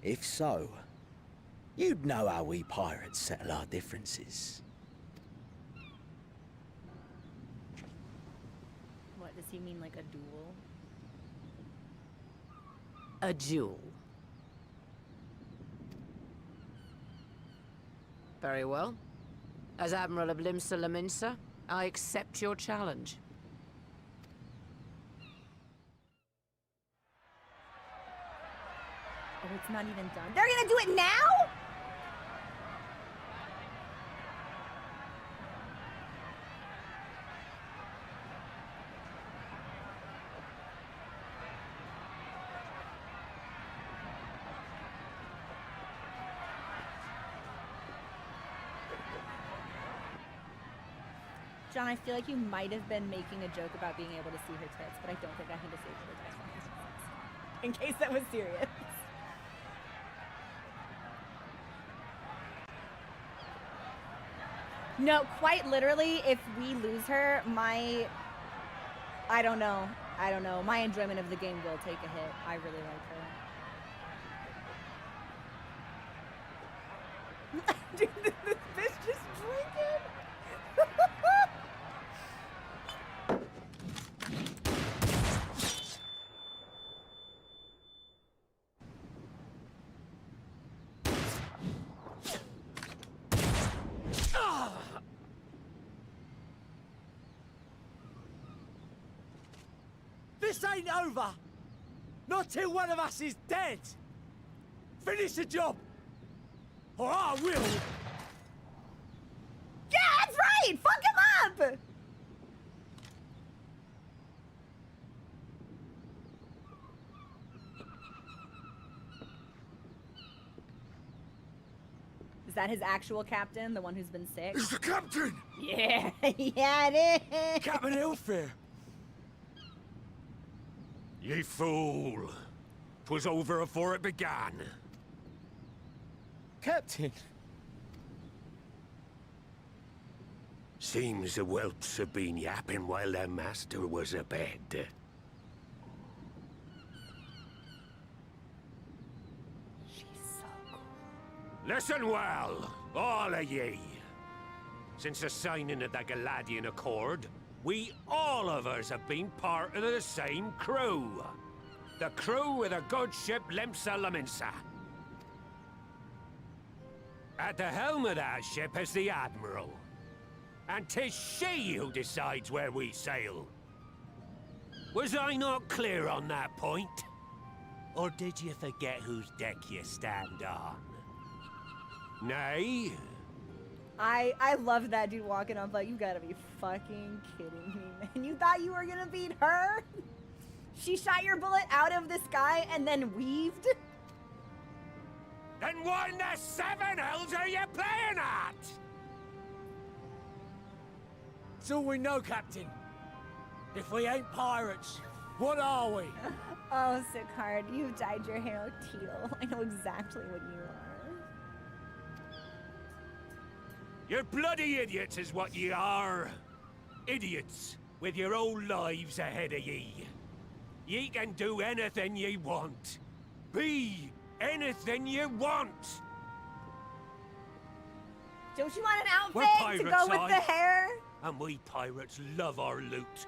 If so, You'd know how we pirates settle our differences. What, does he mean like a duel? A duel. Very well. As Admiral of Limsa Laminsa, I accept your challenge. Oh, it's not even done. They're gonna do it now? John, I feel like you might have been making a joke about being able to see her tits, but I don't think I can disable the dice from this. In case that was serious. No, quite literally, if we lose her, I don't know, my enjoyment of the game will take a hit. I really like her. Dude, this bitch just drinking. This ain't over! Not till one of us is dead! Finish the job! Or I will! Yeah, that's right! Fuck him up! Is that his actual captain, the one who's been sick? It's the captain! Yeah, yeah it is! Captain Ilfir! Ye fool! 'Twas over afore it began. Captain! Seems the whelps have been yapping while their master was abed. She's so cool. Listen well, all of ye. Since the signing of the Galadian Accord, we all of us have been part of the same crew. The crew of the good ship Limsa Laminsa. At the helm of that ship is the Admiral. And 'tis she who decides where we sail. Was I not clear on that point? Or did you forget whose deck you stand on? Nay? I love that dude walking up like, you gotta be fucking kidding me, man. You thought you were gonna beat her? She shot your bullet out of the sky and then weaved? Then what in the seven hells are you playing at? It's all we know, Captain. If we ain't pirates, what are we? Oh, Sicard, you've dyed your hair teal. I know exactly what you are. You're bloody idiots is what ye are. Idiots with your own lives ahead of ye. Ye can do anything ye want. Be anything you want. Don't you want an We're outfit to go pirates, with the hair? And we pirates love our loot.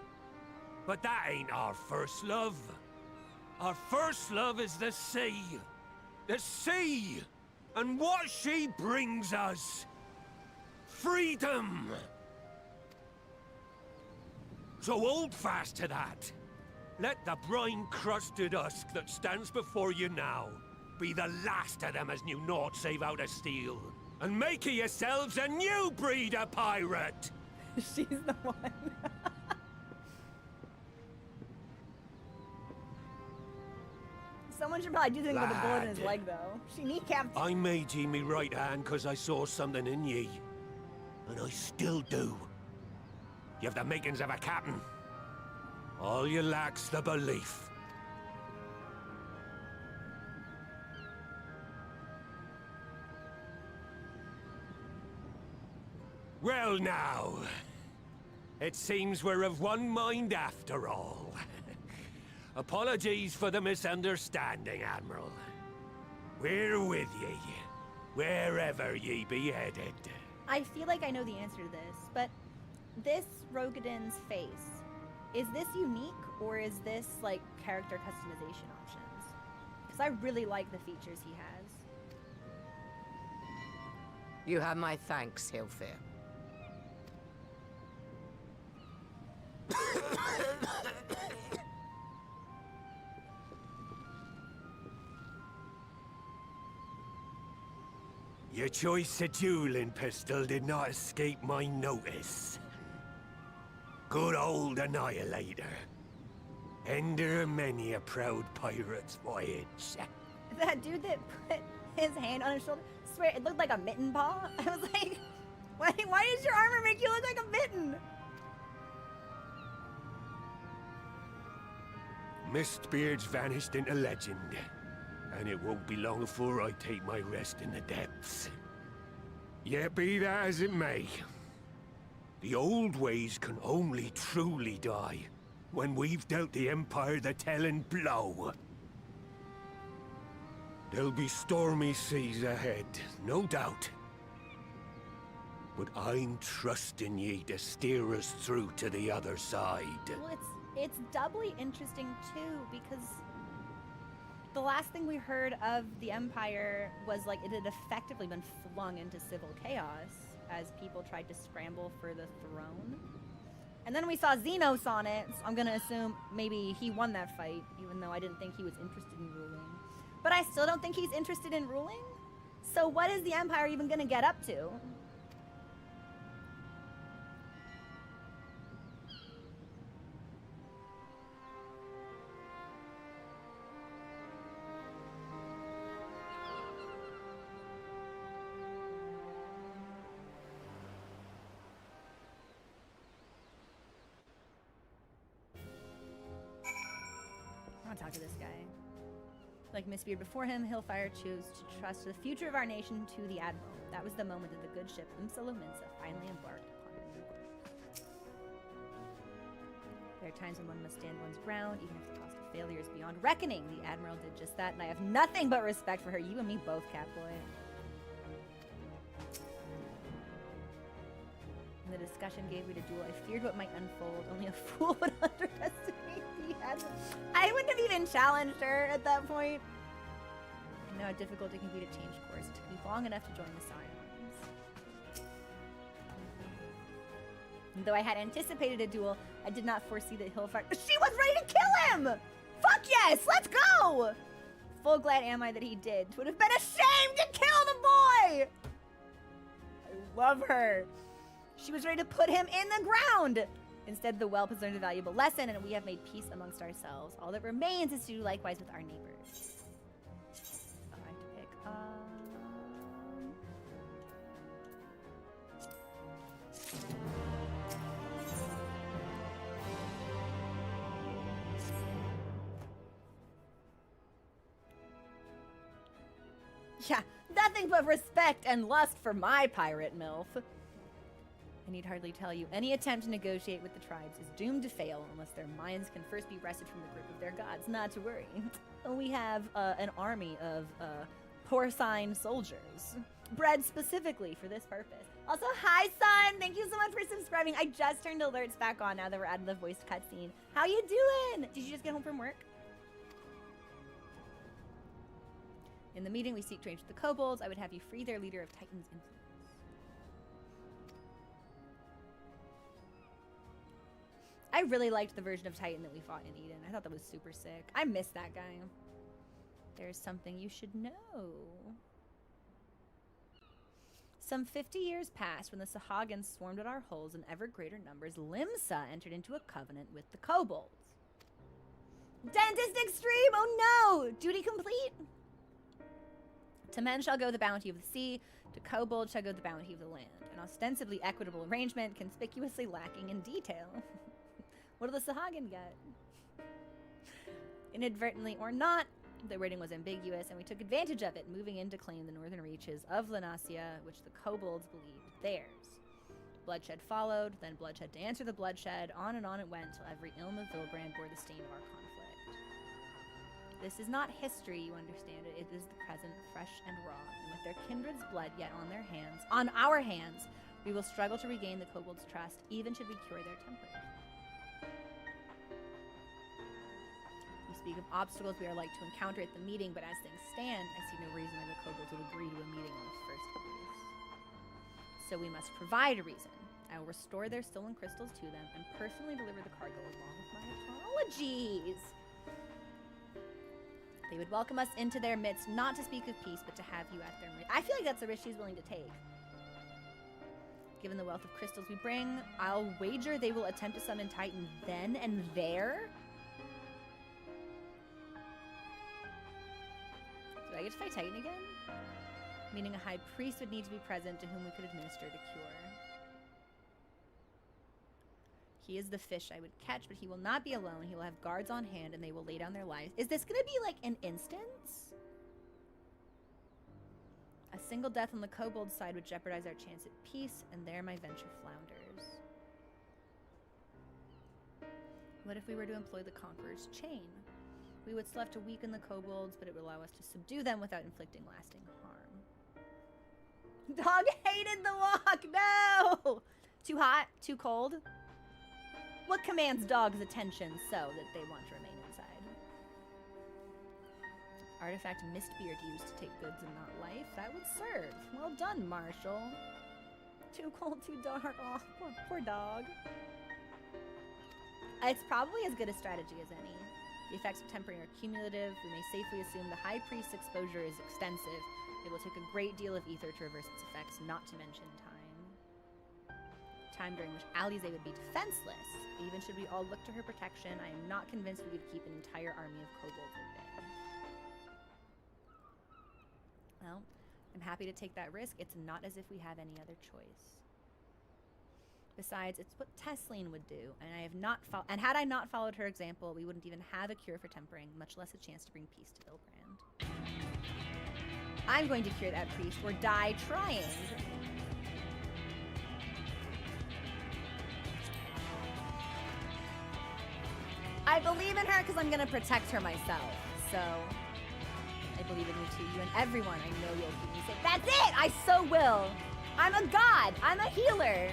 But that ain't our first love. Our first love is the sea. The sea! And what she brings us. Freedom! So hold fast to that. Let the brine-crusted husk that stands before you now be the last of them as knew naught save out of steel. And make of yourselves a new breed of pirate! She's the one. Someone should probably do something with the bullet in his Lad. leg, though. She kneecapped. I made ye me right hand because I saw something in ye. And I still do. You have the makings of a captain. All you lack's the belief. Well now, it seems we're of one mind after all. Apologies for the misunderstanding, Admiral. We're with ye. wherever ye be headed. I feel like I know the answer to this, but this Rogadin's face, is this unique or is this like character customization options? Because I really like the features he has. You have my thanks, Hilfir. Your choice of dueling pistol did not escape my notice. Good old Annihilator. Ender of many a proud pirate's voyage. That dude that put his hand on his shoulder, I swear, it looked like a mitten paw. I was like, why does your armor make you look like a mitten? Mistbeard's vanished into legend, and it won't be long before I take my rest in the depths. Yet be that as it may, the old ways can only truly die when we've dealt the Empire the telling blow. There'll be stormy seas ahead, no doubt. But I'm trusting ye to steer us through to the other side. Well, it's doubly interesting too because the last thing we heard of the Empire was like it had effectively been flung into civil chaos as people tried to scramble for the throne. And then we saw Xenos on it, so I'm gonna assume maybe he won that fight, even though I didn't think he was interested in ruling. But I still don't think he's interested in ruling? So what is the Empire even gonna get up to? I want to talk to this guy. Like Mistbeard before him, Hillfire chose to trust the future of our nation to the Admiral. That was the moment that the good ship Umsalominsa finally embarked upon a new course. There are times when one must stand one's ground, even if the cost of failure is beyond reckoning. The Admiral did just that, and I have nothing but respect for her. You and me both, Catboy. And the discussion gave me to duel. I feared what might unfold. Only a fool would underestimate the Admiral. I wouldn't have even challenged her at that point. I know how difficult it can be to change course. It took me long enough to join the Scions. And though I had anticipated a duel, I did not foresee that Hillfire— She was ready to kill him! Fuck yes! Let's go! Full glad am I that he did. It would have been a shame to kill the boy! I love her. She was ready to put him in the ground! Instead, the whelp has learned a valuable lesson, and we have made peace amongst ourselves. All that remains is to do likewise with our neighbors. Oh, I have to pick. Yeah, nothing but respect and lust for my pirate MILF. I need hardly tell you, any attempt to negotiate with the tribes is doomed to fail unless their minds can first be wrested from the grip of their gods. Not to worry. We have an army of porcine soldiers, bred specifically for this purpose. Also, hi, son! Thank you so much for subscribing. I just turned alerts back on now that we're out of the voiced cutscene. How you doing? Did you just get home from work? In the meeting, we seek to arrange with the kobolds. I would have you free their leader of Titan's influence. I really liked the version of Titan that we fought in Eden. I thought that was super sick. I miss that guy. There's something you should know. Some 50 years passed when the Sahagins swarmed at our holes in ever greater numbers. Limsa entered into a covenant with the kobolds. Dentist extreme! Oh no! Duty complete? To men shall go the bounty of the sea, to kobolds shall go the bounty of the land. An ostensibly equitable arrangement, conspicuously lacking in detail. What did the Sahagin get? Inadvertently or not, the rating was ambiguous, and we took advantage of it, moving in to claim the northern reaches of Lanasia, which the kobolds believed theirs. Bloodshed followed, then bloodshed to answer the bloodshed. On and on it went, till every ilm of Vilbrand bore the stain of our conflict. This is not history, you understand it. It is the present, fresh and raw. And with their kindred's blood yet on their hands, on our hands, we will struggle to regain the kobolds' trust, even should we cure their temper. We speak of obstacles we are like to encounter at the meeting, but as things stand, I see no reason why the kobolds would agree to a meeting in the first place. So we must provide a reason. I will restore their stolen crystals to them and personally deliver the cargo along with my apologies. They would welcome us into their midst, not to speak of peace, but to have you at their mercy. I feel like that's a risk she's willing to take. Given the wealth of crystals we bring, I'll wager they will attempt to summon Titan then and there. Do I get to fight Titan again? Meaning a high priest would need to be present to whom we could administer the cure. He is the fish I would catch, but he will not be alone. He will have guards on hand, and they will lay down their lives. Is this going to be like an instance? A single death on the kobold side would jeopardize our chance at peace, and there my venture flounders. What if we were to employ the Conqueror's Chain? We would still have to weaken the kobolds, but it would allow us to subdue them without inflicting lasting harm. Dog hated the walk! No! Too hot? Too cold? What commands dogs' attention so that they want to remain inside? Artifact Mistbeard used to take goods and not life. That would serve. Well done, Marshall. Too cold, too dark. Oh, poor dog. It's probably as good a strategy as any. The effects of tempering are cumulative. We may safely assume the High Priest's exposure is extensive. It will take a great deal of ether to reverse its effects, not to mention time. Time during which Alize would be defenseless. Even should we all look to her protection, I am not convinced we could keep an entire army of kobolds at bay. Well, I'm happy to take that risk. It's not as if we have any other choice. Besides, it's what Tesleen would do, and had I not followed her example, we wouldn't even have a cure for tempering, much less a chance to bring peace to Vilbrand. I'm going to cure that priest or die trying. I believe in her because I'm going to protect her myself. So, I believe in you too. You and everyone I know you'll keep me safe. That's it! I so will! I'm a god! I'm a healer!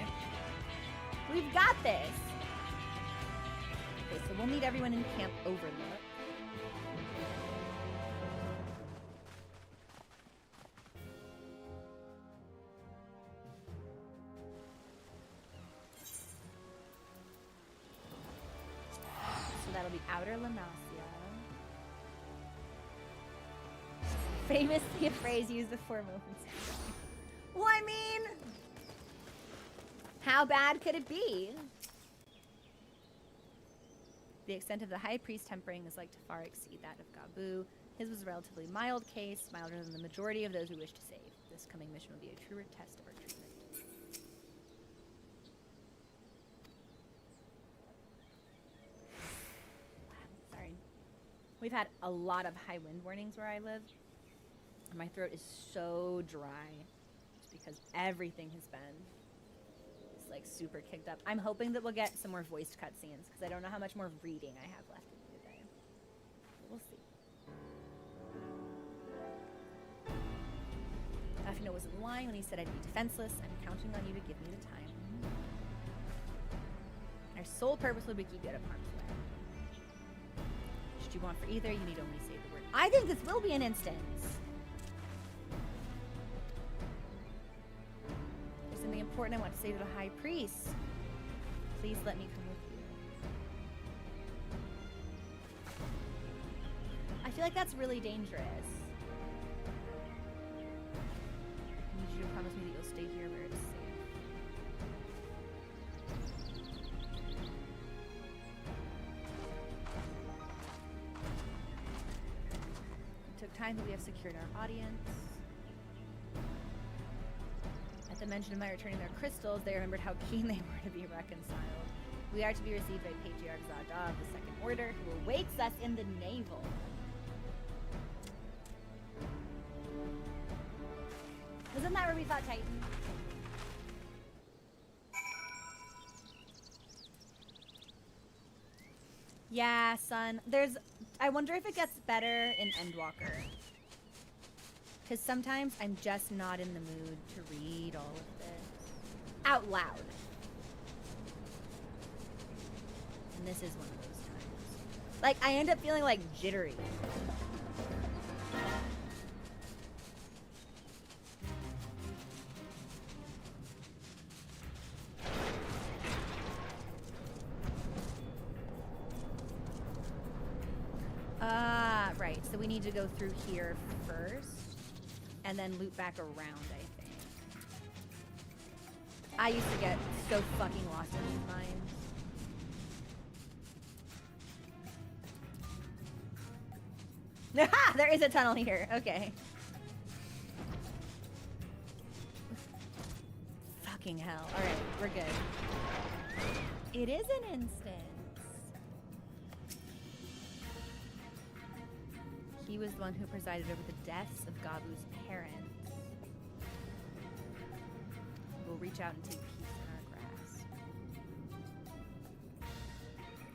We've got this! Okay, so we'll meet everyone in Camp Overlook. That'll be Outer Lanasia. Famously a phrase used before moments. Well, I mean, how bad could it be? The extent of the High Priest tempering is like to far exceed that of Gabu. His was a relatively mild case, milder than the majority of those we wish to save. This coming mission will be a truer test of our treatment. We've had a lot of high wind warnings where I live, and my throat is so dry just because everything has been just like super kicked up. I'm hoping that we'll get some more voiced cutscenes because I don't know how much more reading I have left to do today. We'll see. Afino wasn't lying when he said I'd be defenseless. I'm counting on you to give me the time. Our sole purpose will be to keep you out of harm's way. You want for either, you need only say the word. I think this will be an instance. There's something important I want to say to the High Priest. Please let me come with you. I feel like that's really dangerous. I need you to promise me that you'll stay here where it's safe. Time that we have secured our audience. At the mention of my returning their crystals, they remembered how keen they were to be reconciled. We are to be received by Patriarch Zada of the Second Order, who awaits us in the navel. Isn't that where we fought Titan? Yeah, son. I wonder if it gets better in Endwalker. Because sometimes I'm just not in the mood to read all of this out loud. And this is one of those times. Like, I end up feeling like jittery. Right, so we need to go through here first, and then loop back around, I think. I used to get so fucking lost in these mines. Aha! There is a tunnel here, okay. Fucking hell. Alright, we're good. It is an instance. He was the one who presided over the deaths of Gabu's parents. We'll reach out and take peace in our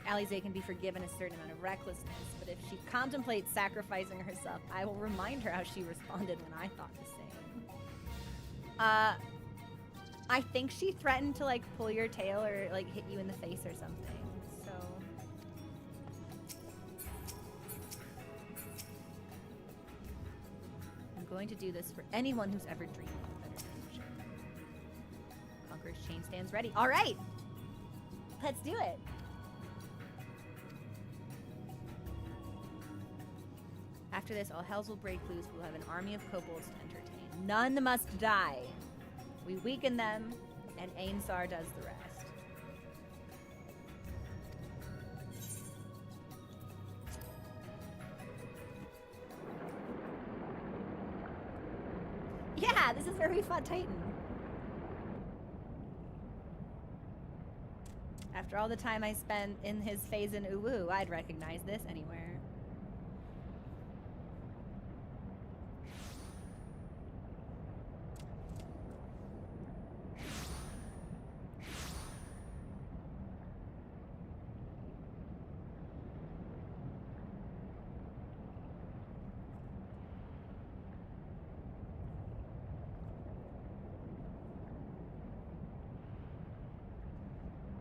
grasp. Alize can be forgiven a certain amount of recklessness, but if she contemplates sacrificing herself, I will remind her how she responded when I thought the same. I think she threatened to, like, pull your tail or, like, hit you in the face or something. Going to do this for anyone who's ever dreamed of a better future. Conqueror's chain stands ready. All right, let's do it. After this, all hells will break loose. We'll have an army of kobolds to entertain. None must die. We weaken them, and Ainsar does the rest. Yeah, this is where we fought Titan. After all the time I spent in his phase in Uwu, I'd recognize this anywhere.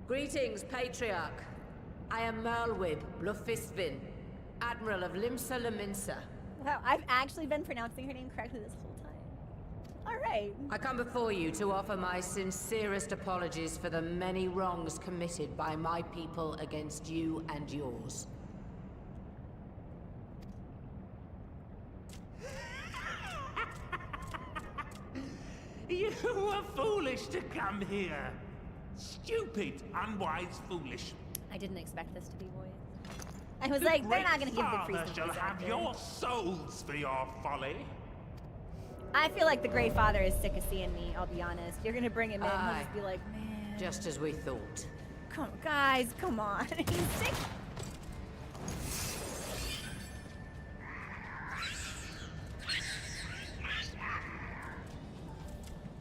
Greetings, Patriarch. I am Merlwib Blufistvin, Admiral of Limsa Laminsa. Wow, I've actually been pronouncing her name correctly this whole time. All right. I come before you to offer my sincerest apologies for the many wrongs committed by my people against you and yours. You were foolish to come here. Stupid, unwise, foolish. I didn't expect this to be voiced. I was like, they're not going to give the priest shall have your souls for your folly. I feel like the Great Father is sick of seeing me, I'll be honest. You're going to bring him in, he'll just be like, man. Just as we thought. Come, guys, come on. He's sick.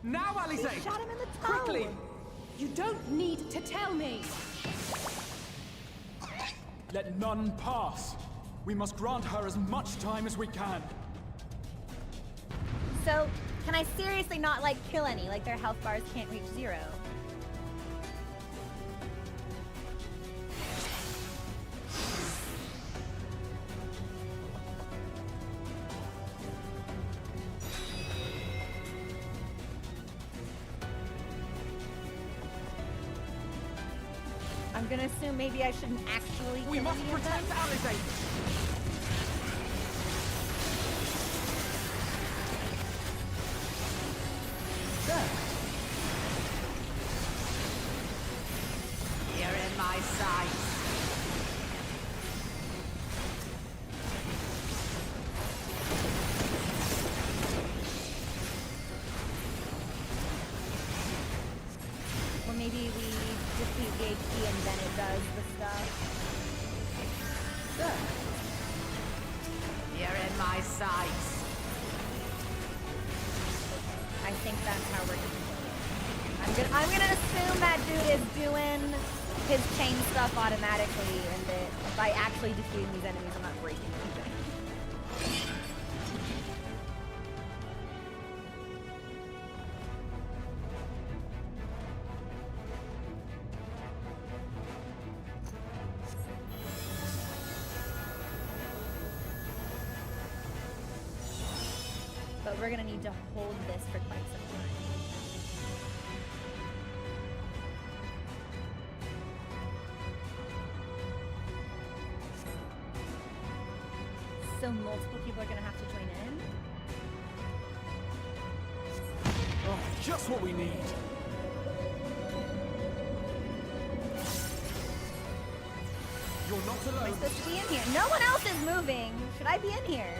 Now, Alize! Shot him in the toe. Quickly! You don't need to tell me! Let none pass. We must grant her as much time as we can. So, can I seriously not, like, kill any? Like, their health bars can't reach 0. I'm gonna assume maybe I shouldn't actually kill We must any of them. protect Alize! You're in my sights. Or maybe we defeat the HP and then it does the stuff. You're in my sights. I think that's how we're gonna do it. I'm gonna assume that dude is doing his chain stuff automatically, and that by actually defeating these enemies, I'm not breaking anything. But we're gonna need to hold this for quite some time. So multiple people are gonna have to join in? Oh, just what we need. You're not Am I alone. supposed to be in here? No one else is moving. Should I be in here?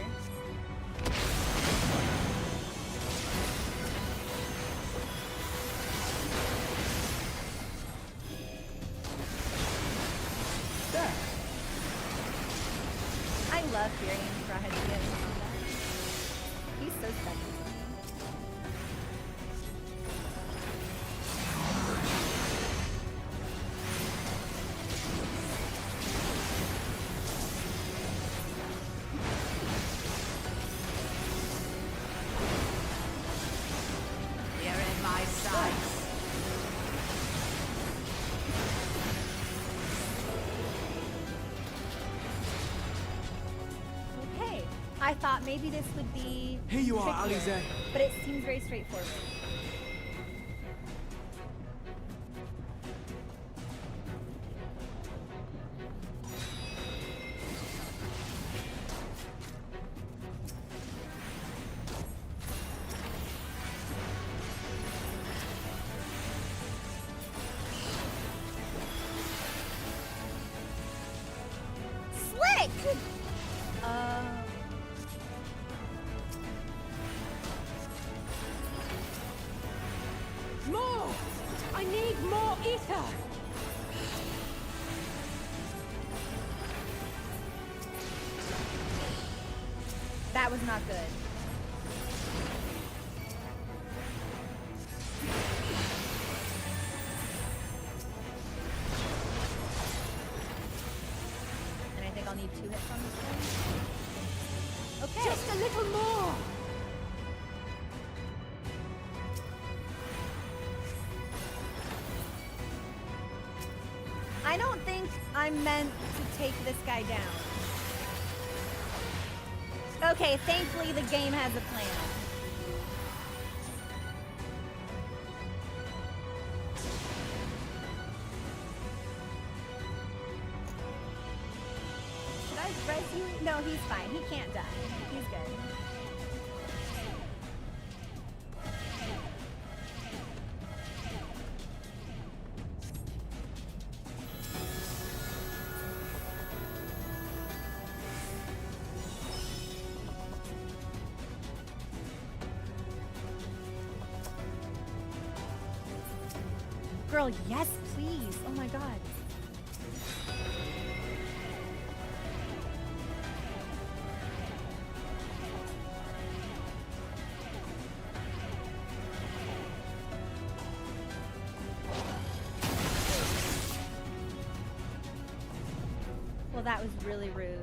I love hearing Rawhead get in combat. He's so special. You're in my sights. Okay, I thought maybe this would be Here you are, trickier, Alize. but it seems very straightforward. Slick! More! I need more ether! That was not good. And I think I'll need 2 hits on this one. Okay. Just a little more! I don't think I'm meant to take this guy down. Okay, thankfully the game has a plan. Should I res you? No, he's fine. He can't die. He's good. Girl, yes, please. Oh my god. Well, that was really rude.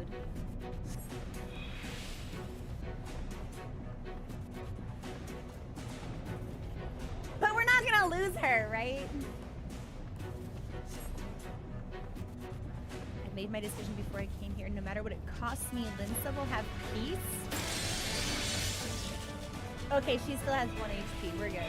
But we're not gonna lose her, right? I made my decision before I came here. No matter what it costs me, Linsa will have peace. Okay, she still has 1 HP. We're good.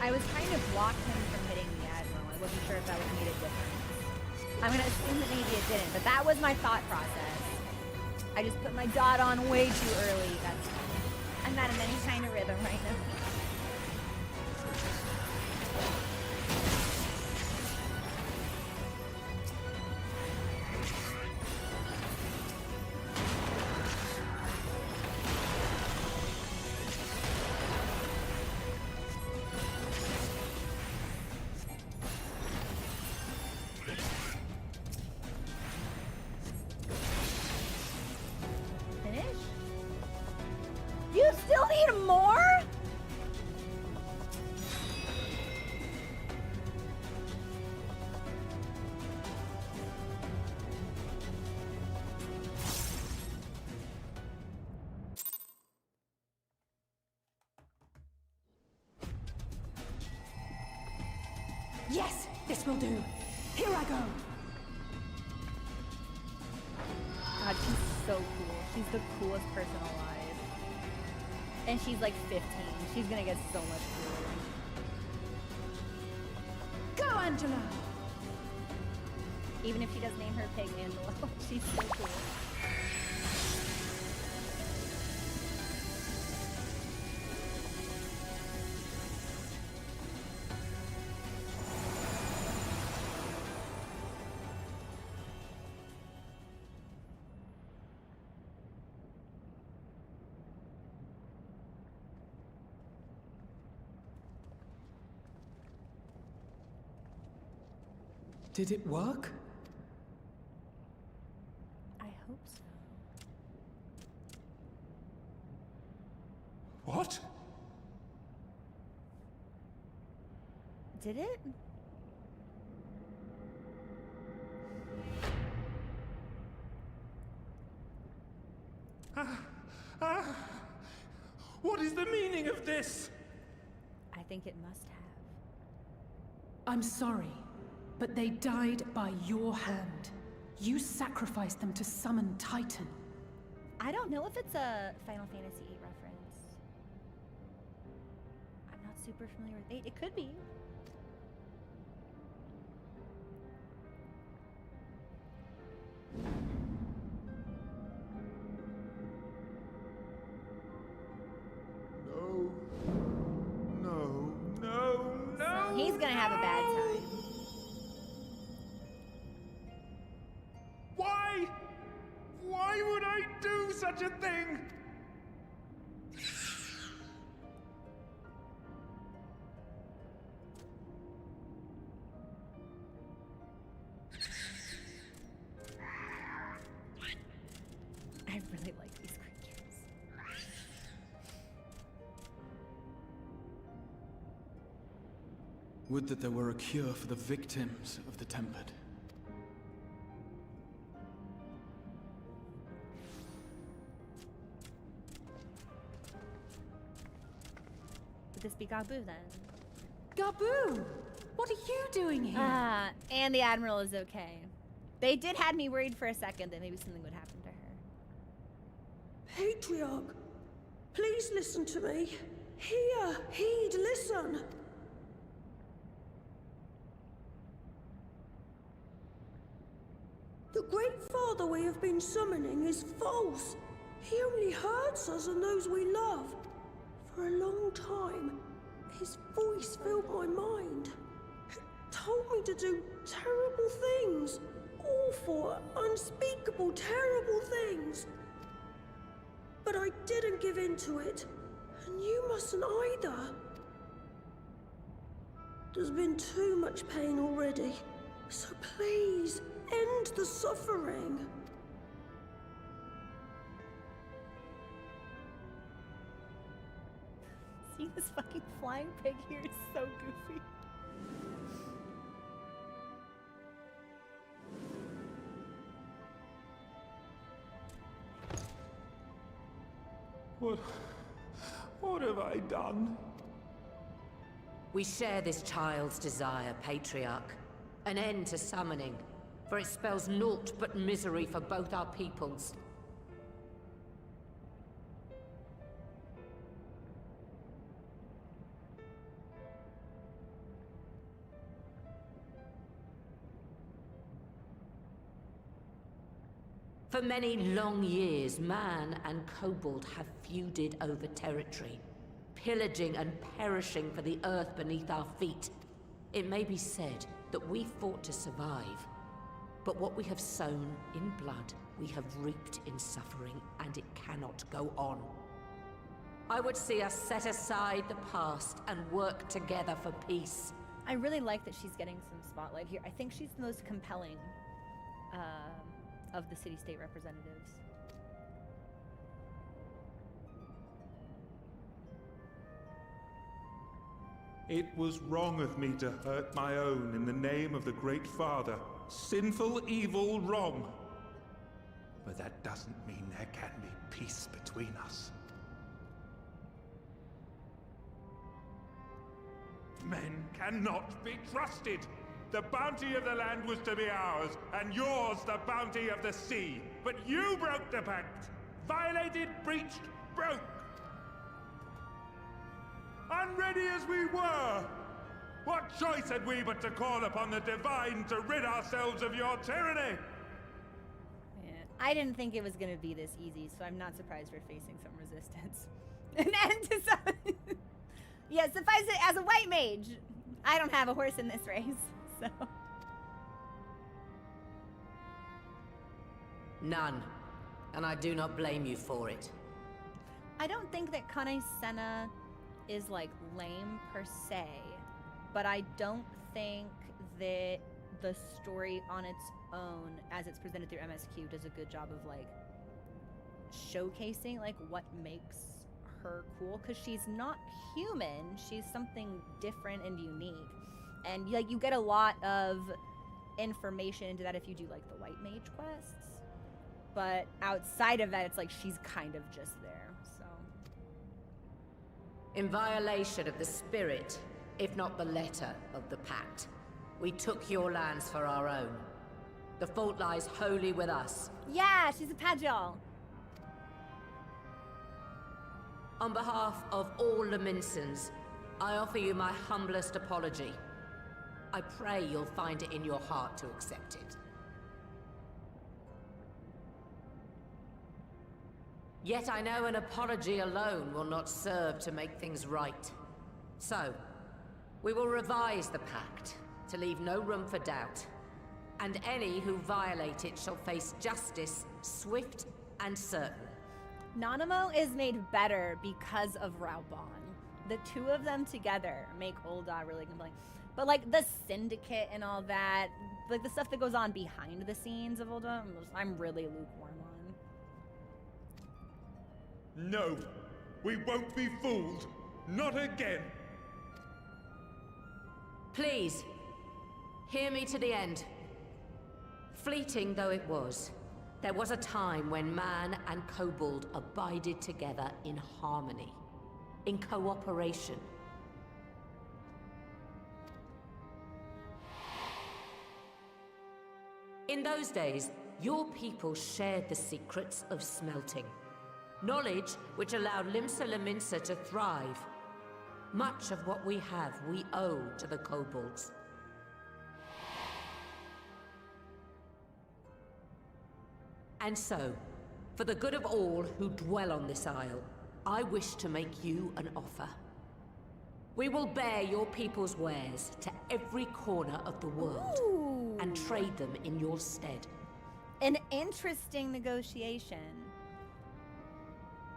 I was trying to block him from hitting the Admiral. I wasn't sure if that would make a difference. I'm gonna assume that maybe it didn't, but that was my thought process. I just put my dot on way too early. I'm not in any kind of rhythm right now. more? Yes, this will do. Here I go. God, she's so cool. She's the coolest person alive. And she's like 15. She's gonna get so much cooler. Go, Angela! Even if she does name her pig Angela, she's so cool. Did it work? I hope so. What? Did it? What is the meaning of this? I think it must have. I'm sorry, but they died by your hand. You sacrificed them to summon Titan. I don't know if it's a Final Fantasy VIII reference. I'm not super familiar with 8. It could be. No. So he's gonna have a bad time. Why? Why would I do such a thing? I really like these creatures. Would that there were a cure for the victims of the Tempered. Would this be Gabu then? Gabu! What are you doing here? Ah, and the Admiral is okay. They did have me worried for a second that maybe something would happen to her. Patriarch, please listen to me. Hear, heed, listen. The Great Father we have been summoning is false. He only hurts us and those we love. For a long time, his voice filled my mind. It told me to do terrible things. Awful, unspeakable, terrible things. But I didn't give in to it. And you mustn't either. There's been too much pain already. So please, end the suffering. See, this fucking flying pig here is so goofy. What have I done? We share this child's desire, Patriarch. An end to summoning, for it spells naught but misery for both our peoples. For many long years, man and kobold have feuded over territory, pillaging and perishing for the earth beneath our feet. It may be said that we fought to survive, but what we have sown in blood, we have reaped in suffering, and it cannot go on. I would see us set aside the past and work together for peace. I really like that she's getting some spotlight here. I think she's the most compelling of the city-state representatives. It was wrong of me to hurt my own in the name of the Great Father. Sinful, evil, wrong. But that doesn't mean there can be peace between us. Men cannot be trusted. The bounty of the land was to be ours, and yours the bounty of the sea. But you broke the pact. Violated, breached, broke. Unready as we were, what choice had we but to call upon the divine to rid ourselves of your tyranny? Yeah, I didn't think it was going to be this easy, so I'm not surprised we're facing some resistance. An end to some... Yeah, suffice it, as a white mage, I don't have a horse in this race, so... None. And I do not blame you for it. I don't think that Kane Senna is, like, lame per se, but I don't think that the story on its own, as it's presented through MSQ, does a good job of, like, showcasing, like, what makes her cool, because she's not human. She's something different and unique, and like you get a lot of information into that if you do like the white mage quests, but outside of that it's like she's kind of just there. So in violation of the spirit, if not the letter of the pact, we took your lands for our own. The fault lies wholly with us. Yeah, she's a Pajal. On behalf of all Laminsons, I offer you my humblest apology. I pray you'll find it in your heart to accept it. Yet I know an apology alone will not serve to make things right. So, we will revise the pact to leave no room for doubt. And any who violate it shall face justice, swift and certain. Nanamo is made better because of Raubon. The two of them together make Ul'dah really compelling. But like the Syndicate and all that, like the stuff that goes on behind the scenes of Ul'dah, I'm really lukewarm on. No, we won't be fooled. Not again. Please, hear me to the end. Fleeting though it was, there was a time when man and kobold abided together in harmony, in cooperation. In those days, your people shared the secrets of smelting. Knowledge which allowed Limsa Lominsa to thrive. Much of what we have, we owe to the kobolds. And so, for the good of all who dwell on this isle, I wish to make you an offer. We will bear your people's wares to every corner of the world. Ooh. And trade them in your stead. An interesting negotiation.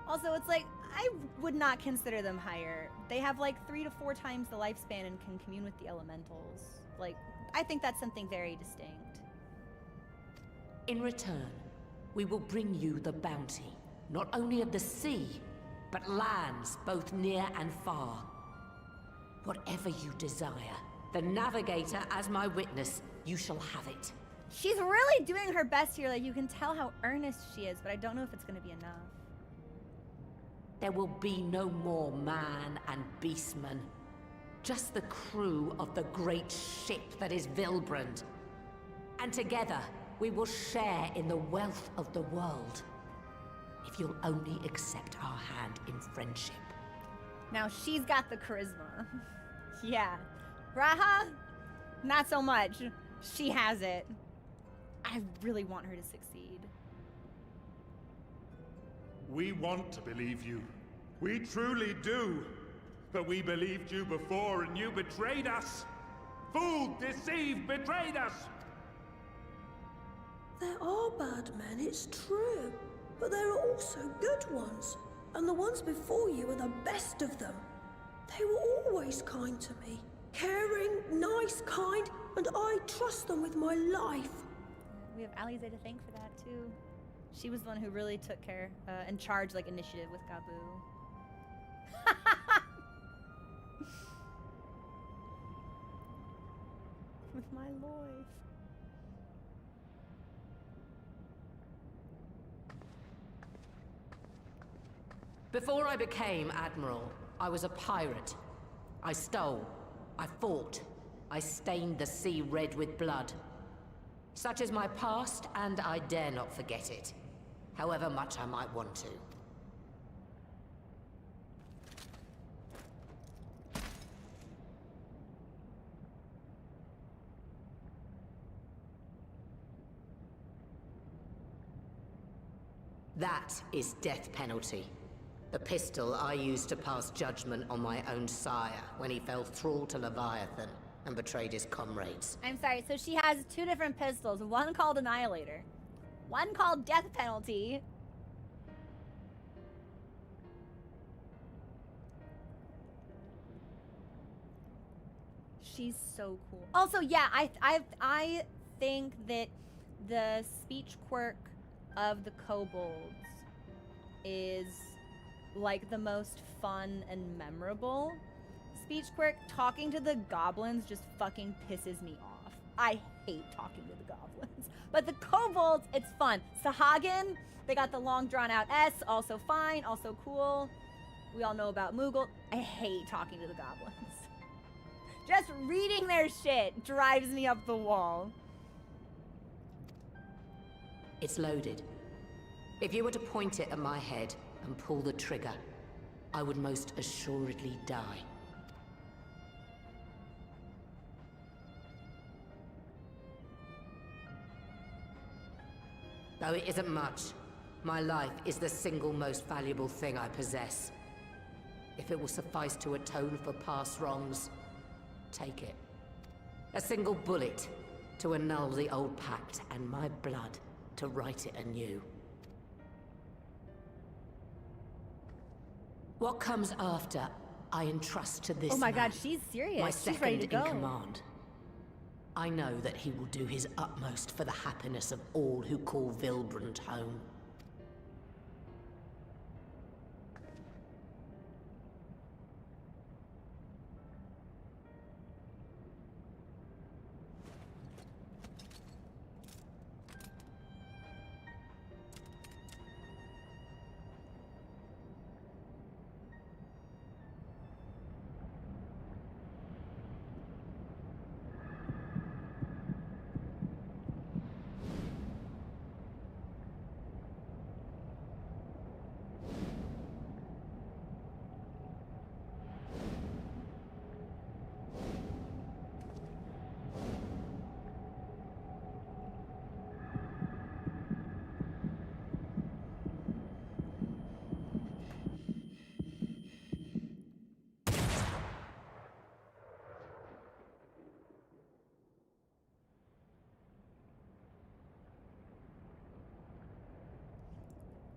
Also, it's like, I would not consider them higher. They have like 3 to 4 times the lifespan and can commune with the elementals. Like, I think that's something very distinct. In return, we will bring you the bounty, not only of the sea, but lands both near and far. Whatever you desire, the Navigator as my witness, you shall have it. She's really doing her best here. Like, you can tell how earnest she is, but I don't know if it's going to be enough. There will be no more man and beastman. Just the crew of the great ship that is Vilbrand. And together, we will share in the wealth of the world. If you'll only accept our hand in friendship. Now, she's got the charisma. Yeah. Raha? Not so much. She has it. I really want her to succeed. We want to believe you. We truly do. But we believed you before and you betrayed us. Fooled, deceived, betrayed us. There are bad men, it's true. But there are also good ones. And the ones before you are the best of them. They were always kind to me. Caring, nice, kind, and I trust them with my life. We have Alize to thank for that, too. She was the one who really took care and charged, like, initiative with Gabu. with my life. Before I became Admiral, I was a pirate. I stole. I fought. I stained the sea red with blood. Such is my past, and I dare not forget it, however much I might want to. That is death penalty. The pistol I used to pass judgment on my own sire when he fell thrall to Leviathan and betrayed his comrades. I'm sorry, so she has two different pistols. One called Annihilator. One called Death Penalty. She's so cool. Also, yeah, I think that the speech quirk of the kobolds is like the most fun and memorable speech quirk. Talking to the goblins just fucking pisses me off. I hate talking to the goblins. But the kobolds, it's fun. Sahagin, they got the long drawn out S, also fine, also cool. We all know about Moogle. I hate talking to the goblins. Just reading their shit drives me up the wall. It's loaded. If you were to point it at my head and pull the trigger, I would most assuredly die. Though it isn't much, my life is the single most valuable thing I possess. If it will suffice to atone for past wrongs, take it. A single bullet to annul the old pact, and my blood to write it anew. What comes after, I entrust to this Oh my man, god, she's serious. my She's ready to second in go. command. I know that he will do his utmost for the happiness of all who call Vilbrand home.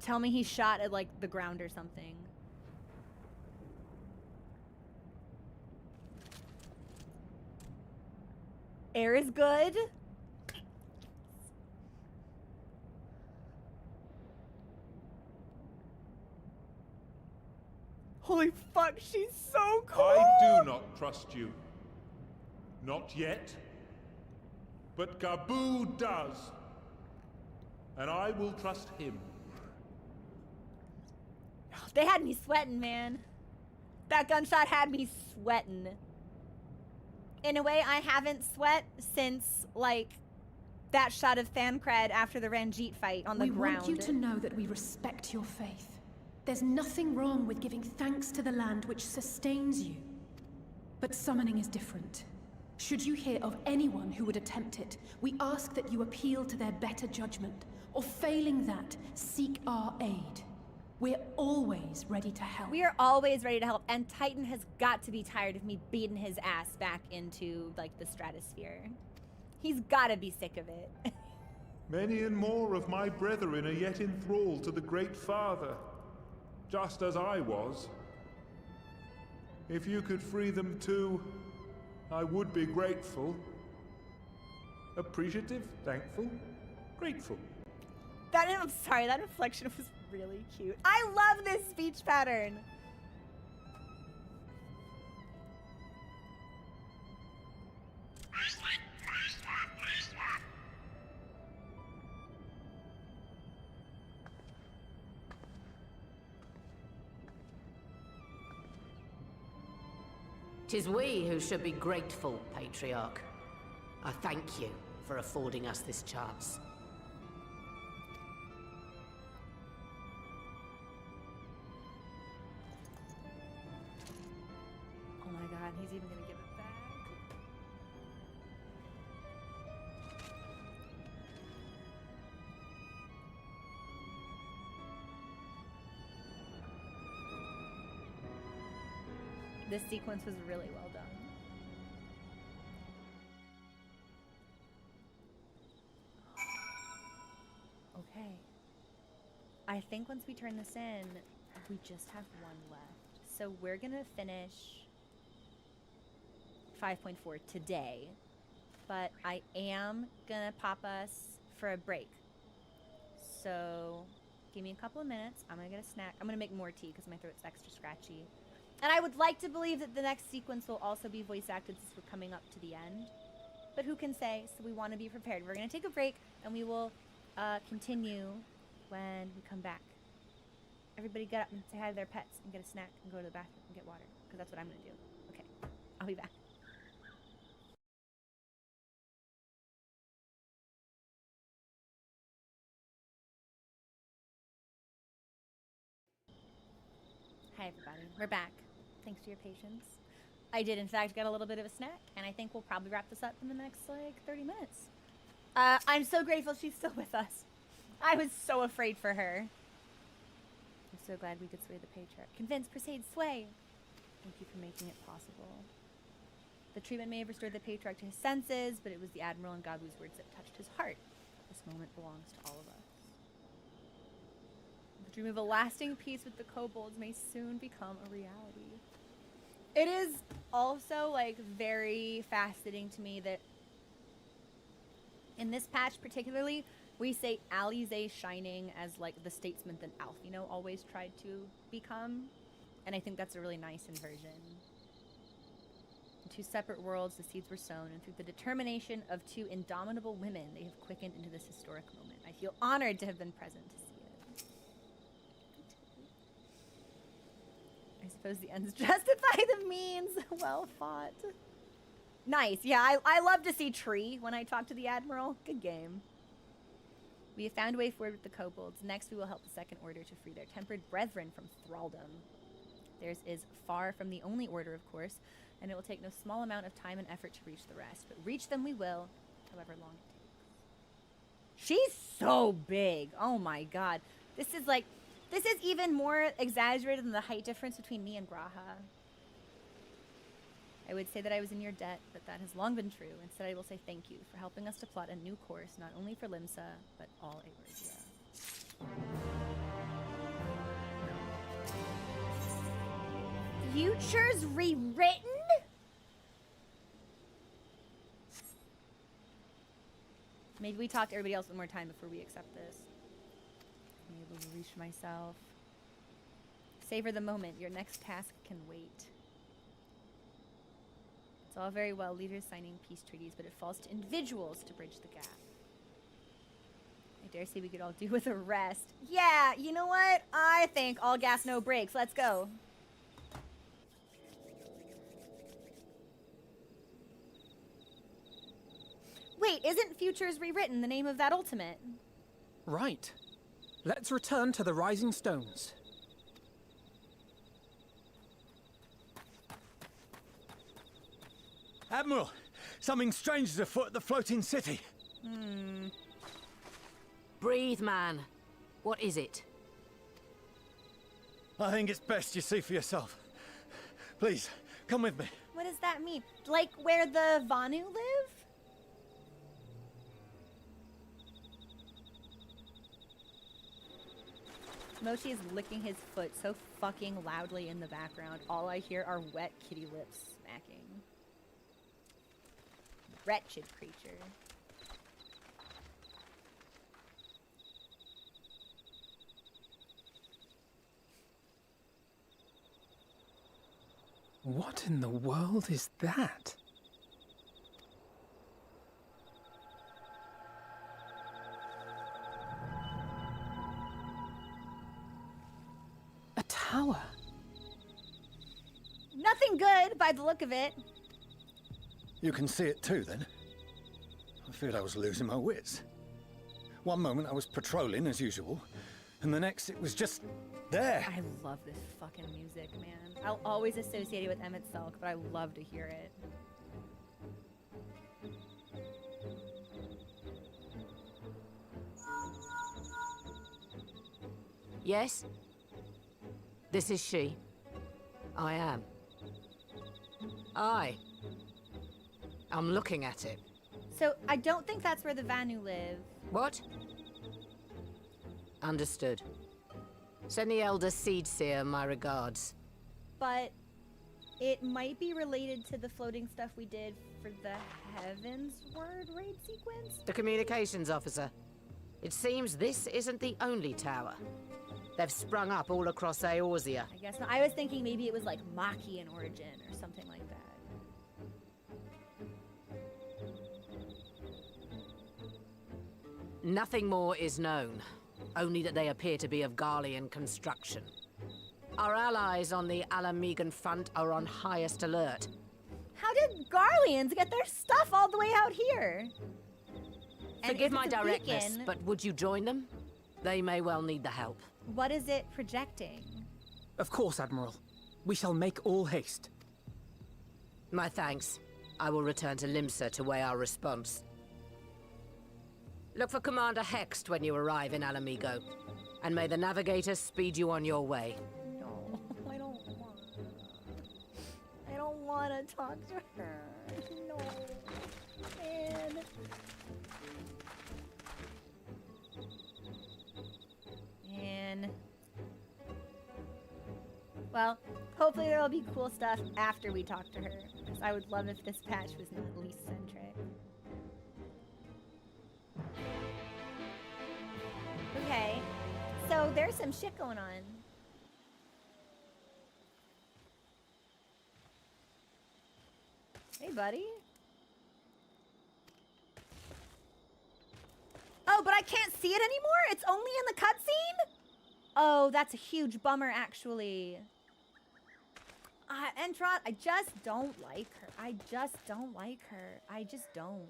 Tell me he shot at like the ground or something. Air is good. Holy fuck, she's so cool. I do not trust you. Not yet. But Gaboo does. And I will trust him. They had me sweating, man. That gunshot had me sweating. In a way, I haven't sweat since, like, that shot of Thancred after the Ranjit fight on the ground. We want you to know that we respect your faith. There's nothing wrong with giving thanks to the land which sustains you. But summoning is different. Should you hear of anyone who would attempt it, we ask that you appeal to their better judgment, or failing that, seek our aid. We're always ready to help. We are always ready to help, and Titan has got to be tired of me beating his ass back into, like, the stratosphere. He's gotta be sick of it. Many and more of my brethren are yet enthralled to the Great Father, just as I was. If you could free them too, I would be grateful. Appreciative, thankful, grateful. I'm sorry, that inflection was really cute. I love this speech pattern. 'Tis we who should be grateful, Patriarch. I thank you for affording us this chance. Oh my god, he's even gonna give it back. This sequence was really well done. Okay. I think once we turn this in, we just have one left. So we're gonna finish 5.4 today, but I am gonna pop us for a break. So give me a couple of minutes. I'm gonna get a snack. I'm gonna make more tea because my throat's extra scratchy. And I would like to believe that the next sequence will also be voice acted since we're coming up to the end. But who can say? So we want to be prepared. We're going to take a break and we will continue when we come back. Everybody get up and say hi to their pets and get a snack and go to the bathroom and get water. Because that's what I'm going to do. Okay. I'll be back. Hi everybody. We're back. Thanks for your patience. I did in fact get a little bit of a snack, and I think we'll probably wrap this up in the next like 30 minutes. I'm so grateful she's still with us. I was so afraid for her. I'm so glad we could sway the patriarch. Convince, persuade, sway. Thank you for making it possible. The treatment may have restored the patriarch to his senses, but it was the Admiral and Godlu's words that touched his heart. This moment belongs to all of us. The dream of a lasting peace with the kobolds may soon become a reality. It is also like very fascinating to me that in this patch particularly, we say Alize Shining as like the statesman that Alfino always tried to become. And I think that's a really nice inversion. In two separate worlds, the seeds were sown, and through the determination of two indomitable women, they have quickened into this historic moment. I feel honored to have been present to see it. I suppose the ends justify the means. Well fought. Nice. Yeah, I love to see Tree when I talk to the Admiral. Good game. We have found a way forward with the kobolds. Next, we will help the Second Order to free their tempered brethren from thraldom. Theirs is far from the only order, of course, and it will take no small amount of time and effort to reach the rest. But reach them we will, however long it takes. She's so big. Oh my god. This is even more exaggerated than the height difference between me and Graha. I would say that I was in your debt, but that has long been true. Instead, I will say thank you for helping us to plot a new course, not only for Limsa, but all Eorzea. Futures rewritten? Maybe we talk to everybody else one more time before we accept this. I'm able to reach myself. Savor the moment. Your next task can wait. It's all very well leaders signing peace treaties, but it falls to individuals to bridge the gap. I dare say we could all do with a rest. Yeah, you know what? I think all gas, no brakes. Let's go. Wait, isn't Futures Rewritten the name of that ultimate? Right. Let's return to the Rising Stones. Admiral, something strange is afoot at the floating city. Breathe, man. What is it? I think it's best you see for yourself. Please, come with me. What does that mean? Like where the Vanu live? Mochi is licking his foot so fucking loudly in the background. All I hear are wet kitty lips smacking. Wretched creature. What in the world is that? A tower. Nothing looking good by the look of it. You can see it too, then? I feared I was losing my wits. One moment I was patrolling as usual, and the next it was just there. I love this fucking music, man. I'll always associate it with Emmett Selk, but I love to hear it. Yes? This is she. I am. Aye. I'm looking at it. So, I don't think that's where the Vanu live. What? Understood. Send the Elder Seed Seer my regards. But it might be related to the floating stuff we did for the Heaven's Word raid sequence? The communications officer. It seems this isn't the only tower. They've sprung up all across Eorzea. I guess not. I was thinking maybe it was like Maki in origin or something like that. Nothing more is known. Only that they appear to be of Garlean construction. Our allies on the Alamegan front are on highest alert. How did Garleans get their stuff all the way out here? Forgive my directness, but would you join them? They may well need the help. What is it projecting? Of course, Admiral. We shall make all haste. My thanks. I will return to Limsa to weigh our response. Look for Commander Hext when you arrive in Alamigo. And may the Navigator speed you on your way. No, I don't want. I don't want to talk to her. No, man. And well, hopefully there will be cool stuff after we talk to her. Because I would love if this patch was at least centric. Okay, so there's some shit going on. Hey, buddy. Oh, but I can't see it anymore? It's only in the cutscene? Oh, that's a huge bummer, actually. Entrot, I just don't like her. I just don't like her. I just don't.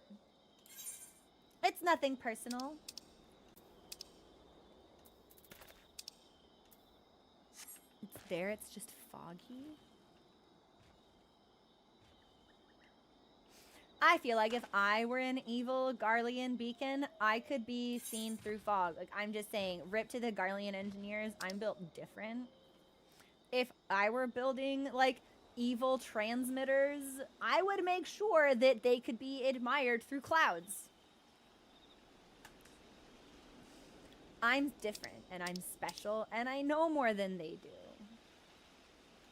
It's nothing personal. It's there, it's just foggy. I feel like if I were an evil Garlean beacon, I could be seen through fog. Like, I'm just saying, rip to the Garlean engineers, I'm built different. If I were building, like, evil transmitters, I would make sure that they could be admired through clouds. I'm different, and I'm special, and I know more than they do.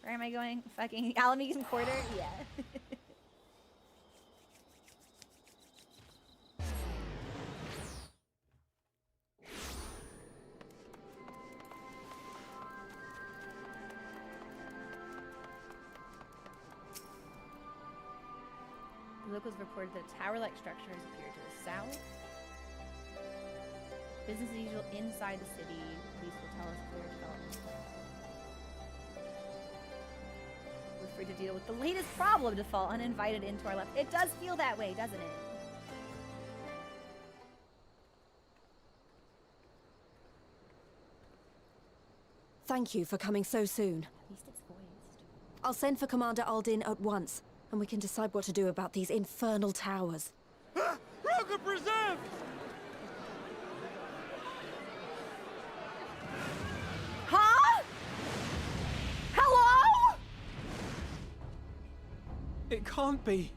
Where am I going? Fucking Alamegan Quarter? Yeah. Locals reported that tower-like structures appear to the south. Business as usual inside the city. Police will tell us clear developments. We're free to deal with the latest problem to fall uninvited into our life. It does feel that way, doesn't it? Thank you for coming so soon. At least it's voiced. I'll send for Commander Aldin at once, and we can decide what to do about these infernal towers. Roger preserved! Huh? Hello? It can't be.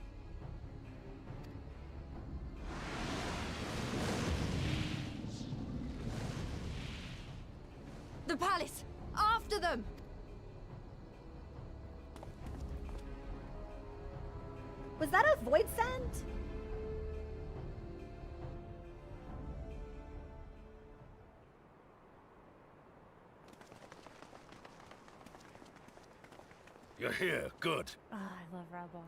The palace! After them! Was that a void send? You're here. Good. Oh, I love Rabon.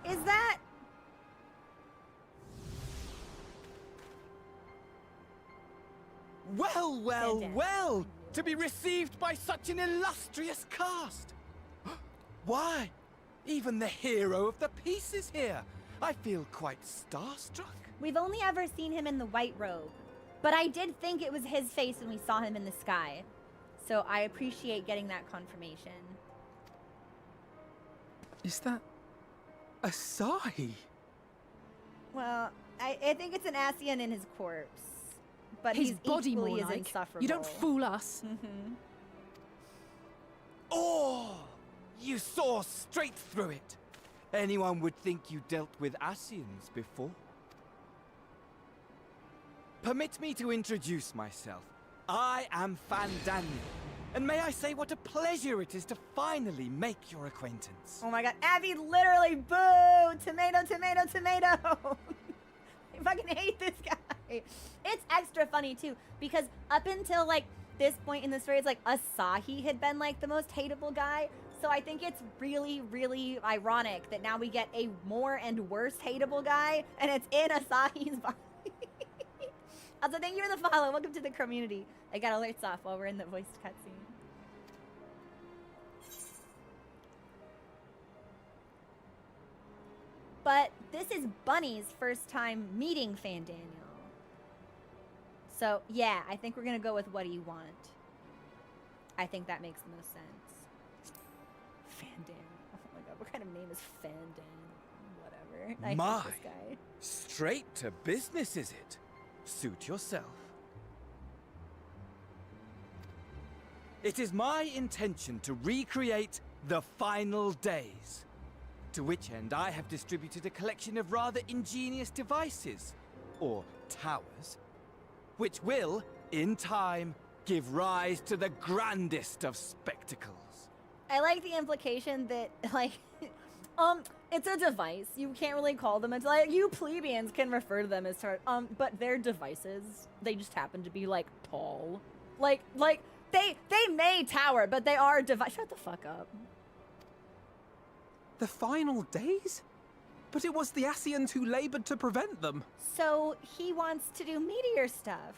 Is that... Well, well, Fantastic. well! To be received by such an illustrious cast! Why? Even the hero of the piece is here! I feel quite starstruck. We've only ever seen him in the white robe, but I did think it was his face when we saw him in the sky. So I appreciate getting that confirmation. Is that Asahi? Well, I think it's an Ascian in his corpse, but His he's body equally more as like. insufferable. You don't fool us. Oh! You saw straight through it! Anyone would think you dealt with Ascians before. Permit me to introduce myself. I am Fandaniel, and may I say what a pleasure it is to finally make your acquaintance. Oh my god, Abby literally boo! Tomato, tomato, tomato! I fucking hate this guy. It's extra funny too, because up until like this point in the story, it's like Asahi had been like the most hateable guy. So I think it's really, really ironic that now we get a more and worse hateable guy, and it's in Asahi's body. Also, thank you for the follow. Welcome to the community. I got alerts off while we're in the voiced cutscene. But this is Bunny's first time meeting Fandaniel. So, yeah, I think we're going to go with what do you want. I think that makes the most sense. Fandaniel. Oh my god, what kind of name is Fandaniel? Whatever. I hate this guy. Straight to business, is it? Suit yourself. It is my intention to recreate the final days. To which end I have distributed a collection of rather ingenious devices, or towers, which will, in time, give rise to the grandest of spectacles. I like the implication that, like, it's a device. You can't really call them. It's like, you plebeians can refer to them as, but they're devices. They just happen to be, like, tall. Like, they may tower, but they are device. Shut the fuck up. The final days? But it was the Ascians who labored to prevent them. So he wants to do meteor stuff.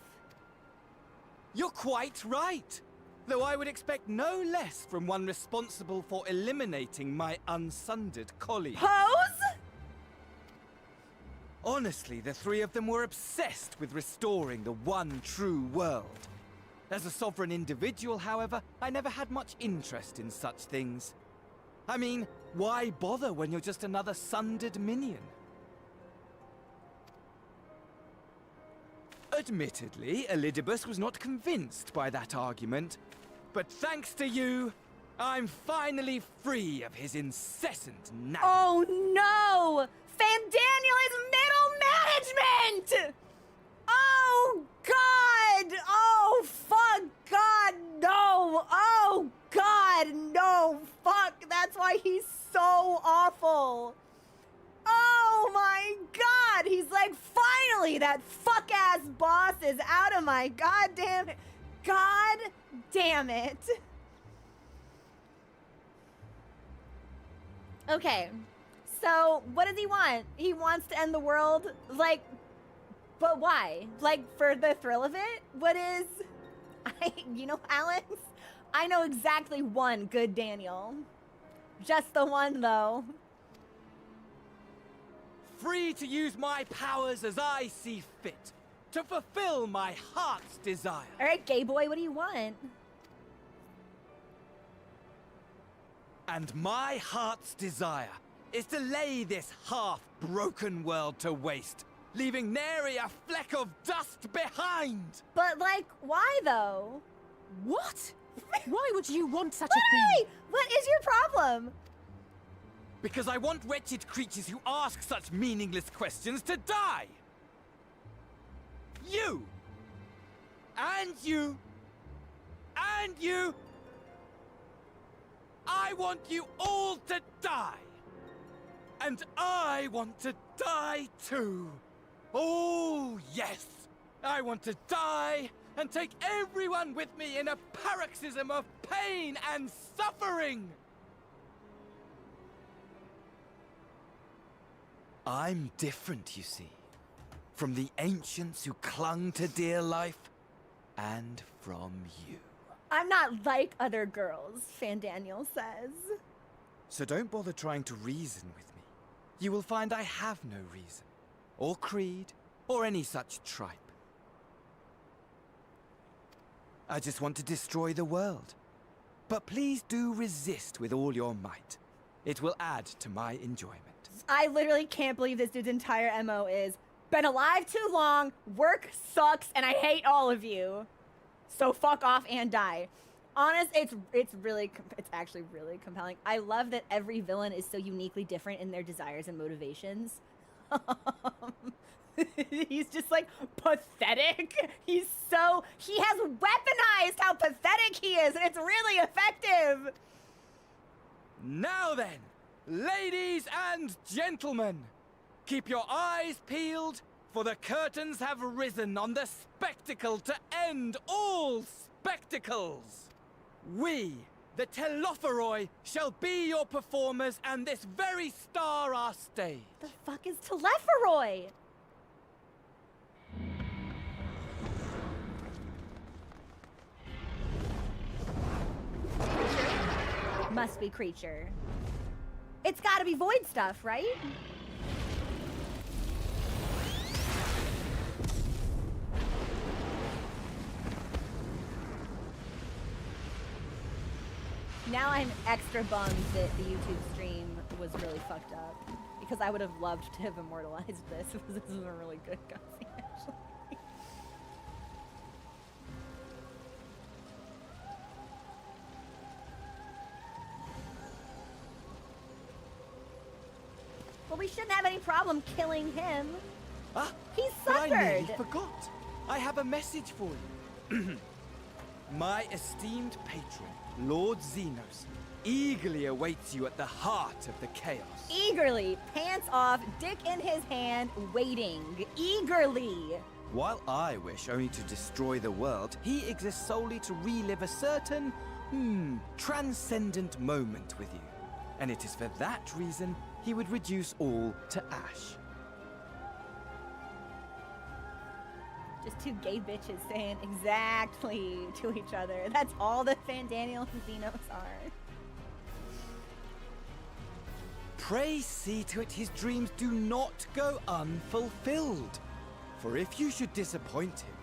You're quite right. Though I would expect no less from one responsible for eliminating my unsundered colleague. Pose? Honestly, the three of them were obsessed with restoring the one true world. As a sovereign individual, however, I never had much interest in such things. I mean, why bother when you're just another sundered minion? Admittedly, Elidibus was not convinced by that argument, but thanks to you, I'm finally free of his incessant nagging. Oh no! Fandaniel is middle management! Oh god! Oh fuck god no! Oh god no! Fuck! That's why he's so awful! Oh my god! He's like, finally that fuck ass boss is out of my goddamn... God damn it. Okay, so what does he want? He wants to end the world, like, but why? Like, for the thrill of it? What is... you know, Alex? I know exactly one good Daniel. Just the one, though. Free to use my powers as I see fit, to fulfill my heart's desire. All right, gay boy, what do you want? And my heart's desire is to lay this half-broken world to waste, leaving nary a fleck of dust behind. But, like, why, though? What? Why would you want such a thing? What is your problem? Because I want wretched creatures who ask such meaningless questions to die! You! And you! And you! I want you all to die! And I want to die too! Oh, yes! I want to die and take everyone with me in a paroxysm of pain and suffering! I'm different, you see, from the ancients who clung to dear life, and from you. I'm not like other girls, Fandaniel says. So don't bother trying to reason with me. You will find I have no reason, or creed, or any such tripe. I just want to destroy the world. But please do resist with all your might. It will add to my enjoyment. I literally can't believe this dude's entire MO is, been alive too long, work sucks, and I hate all of you. So fuck off and die. Honest, it's actually really compelling. I love that every villain is so uniquely different in their desires and motivations. He's just like pathetic. He has weaponized how pathetic he is, and it's really effective. Now then, ladies and gentlemen, keep your eyes peeled, for the curtains have risen on the spectacle to end all spectacles. We, the Telophoroi, shall be your performers, and this very star our stage. The fuck is Telophoroi? Must be creature. It's gotta be void stuff, right? Now I'm extra bummed that the YouTube stream was really fucked up, because I would have loved to have immortalized this, because this is a really good cutscene, actually. Well, we shouldn't have any problem killing him. Ah, He's but I nearly suffered. forgot. I have a message for you. My esteemed patron, Lord Xenos, eagerly awaits you at the heart of the chaos. Eagerly, pants off, dick in his hand, waiting. Eagerly. While I wish only to destroy the world, he exists solely to relive a certain, transcendent moment with you. And it is for that reason he would reduce all to ash. Just two gay bitches saying exactly to each other. That's all that Fandaniel and Xenos are. Pray see to it his dreams do not go unfulfilled. For if you should disappoint him...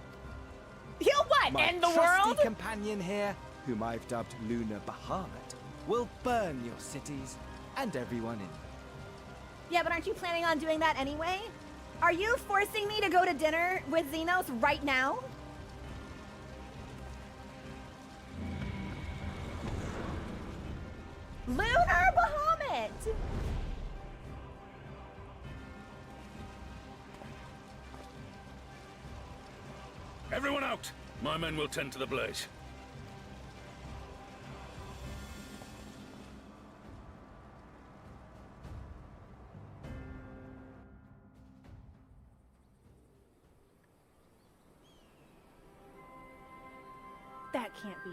He'll what, my end the trusty world? companion here, whom I've dubbed Lunar Bahamut, will burn your cities and everyone in them. Yeah, but aren't you planning on doing that anyway? Are you forcing me to go to dinner with Xenos right now? Lunar Bahamut! Everyone out! My men will tend to the blaze. That can't be.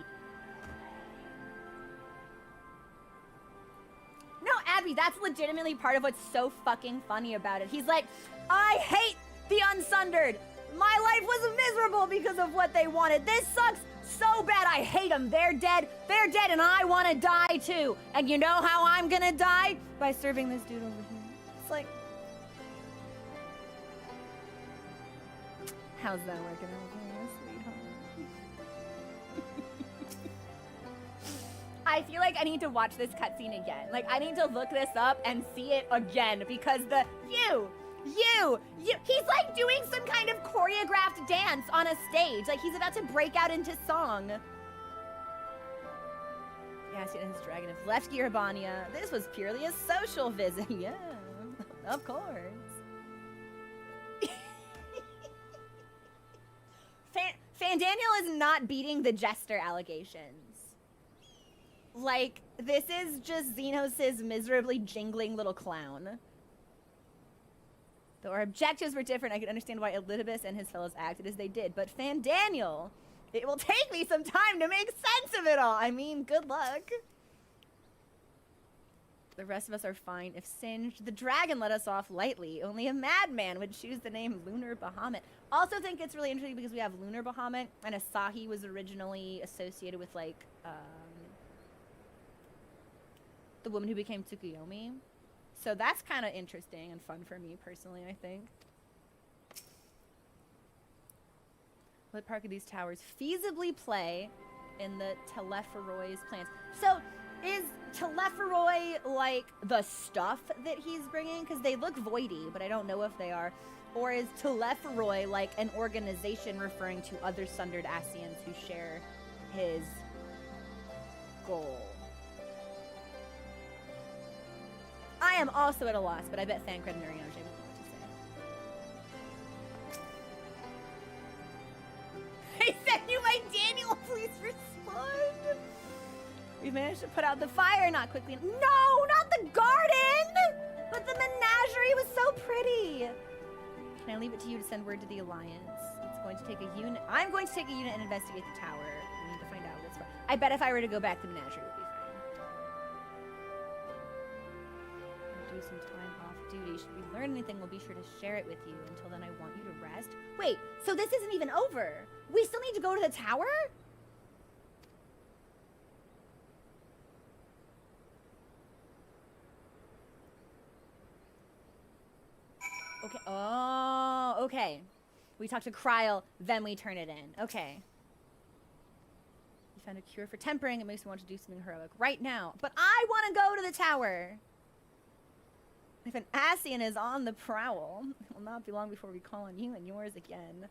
No, Abby, that's legitimately part of what's so fucking funny about it. He's like, I hate the Unsundered. My life was miserable because of what they wanted. This sucks so bad. I hate them. They're dead, and I want to die too. And you know how I'm gonna die? By serving this dude over here. It's like, how's that working out for you, sweetheart? I feel like I need to watch this cutscene again. Like, I need to look this up and see it again, because the you, he's like doing some kind of choreographed dance on a stage. Like, he's about to break out into song. Yes, it is Dragon of left Gearbania. This was purely a social visit. Yeah, of course. Fandaniel is not beating the Jester allegations. Like, this is just Xenos' miserably jingling little clown. Though our objectives were different, I could understand why Elidibus and his fellows acted as they did. But Fandaniel, it will take me some time to make sense of it all. I mean, good luck. The rest of us are fine if singed. The dragon let us off lightly. Only a madman would choose the name Lunar Bahamut. Also think it's really interesting because we have Lunar Bahamut, and Asahi was originally associated with, like, the woman who became Tsukuyomi. So that's kind of interesting and fun for me personally, I think. What part of these towers feasibly play in the Telepharoi's plans? So is Telepharoi like the stuff that he's bringing? Because they look voidy, but I don't know if they are. Or is Telepharoi like an organization referring to other Sundered Asians who share his goal? I am also at a loss, but I bet Thancred and Ariana would know what to say. He said, "You my Daniel, please respond." We managed to put out the fire, not quickly. No, not the garden! But the menagerie was so pretty. Can I leave it to you to send word to the Alliance? It's going to take a unit. I'm going to take a unit and investigate the tower. We need to find out what's for. I bet if I were to go back, the menagerie would be fine. Do some time off duty. Should we learn anything, we'll be sure to share it with you. Until then, I want you to rest. Wait, so this isn't even over. We still need to go to the tower? Okay. Oh, okay. We talk to Kryl, then we turn it in. Okay. You found a cure for tempering. It makes me want to do something heroic right now. But I want to go to the tower. If an Asian is on the prowl, it will not be long before we call on you and yours again.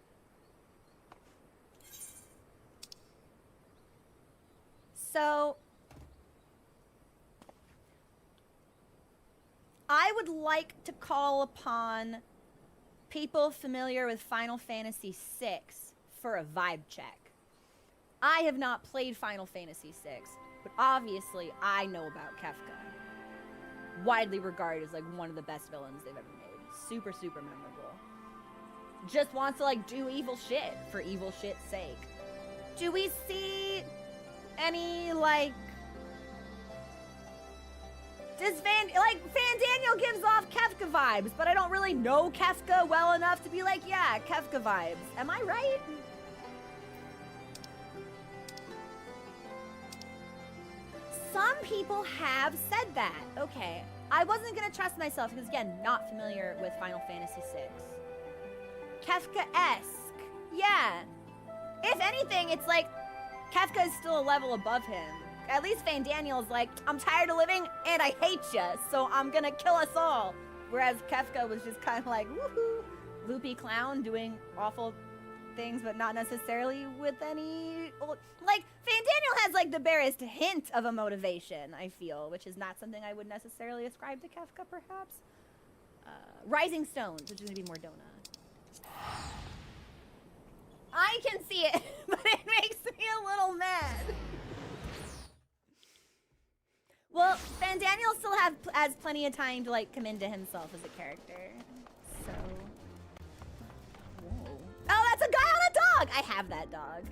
So, I would like to call upon people familiar with Final Fantasy VI for a vibe check. I have not played Final Fantasy VI, but obviously I know about Kefka. Widely regarded as like one of the best villains they've ever made. Super, super memorable. Just wants to like do evil shit for evil shit's sake. Do we see any like... Does Van Daniel gives off Kefka vibes, but I don't really know Kefka well enough to be like, yeah, Kefka vibes. Am I right? Some people have said that. Okay. I wasn't gonna trust myself because again, not familiar with Final Fantasy VI. Kefka-esque. Yeah. If anything, it's like Kefka is still a level above him. At least Van Daniel's like, I'm tired of living and I hate ya, so I'm gonna kill us all. Whereas Kefka was just kind of like, woohoo, loopy clown doing awful things, but not necessarily with any... Like, Van Daniel has like the barest hint of a motivation, I feel, which is not something I would necessarily ascribe to Kefka, perhaps. Rising Stones, which is gonna be more Dona. I can see it, but it makes me a little mad. Well, Van Daniel still has plenty of time to like come into himself as a character. So, whoa. Oh, that's a guy on a dog. I have that dog.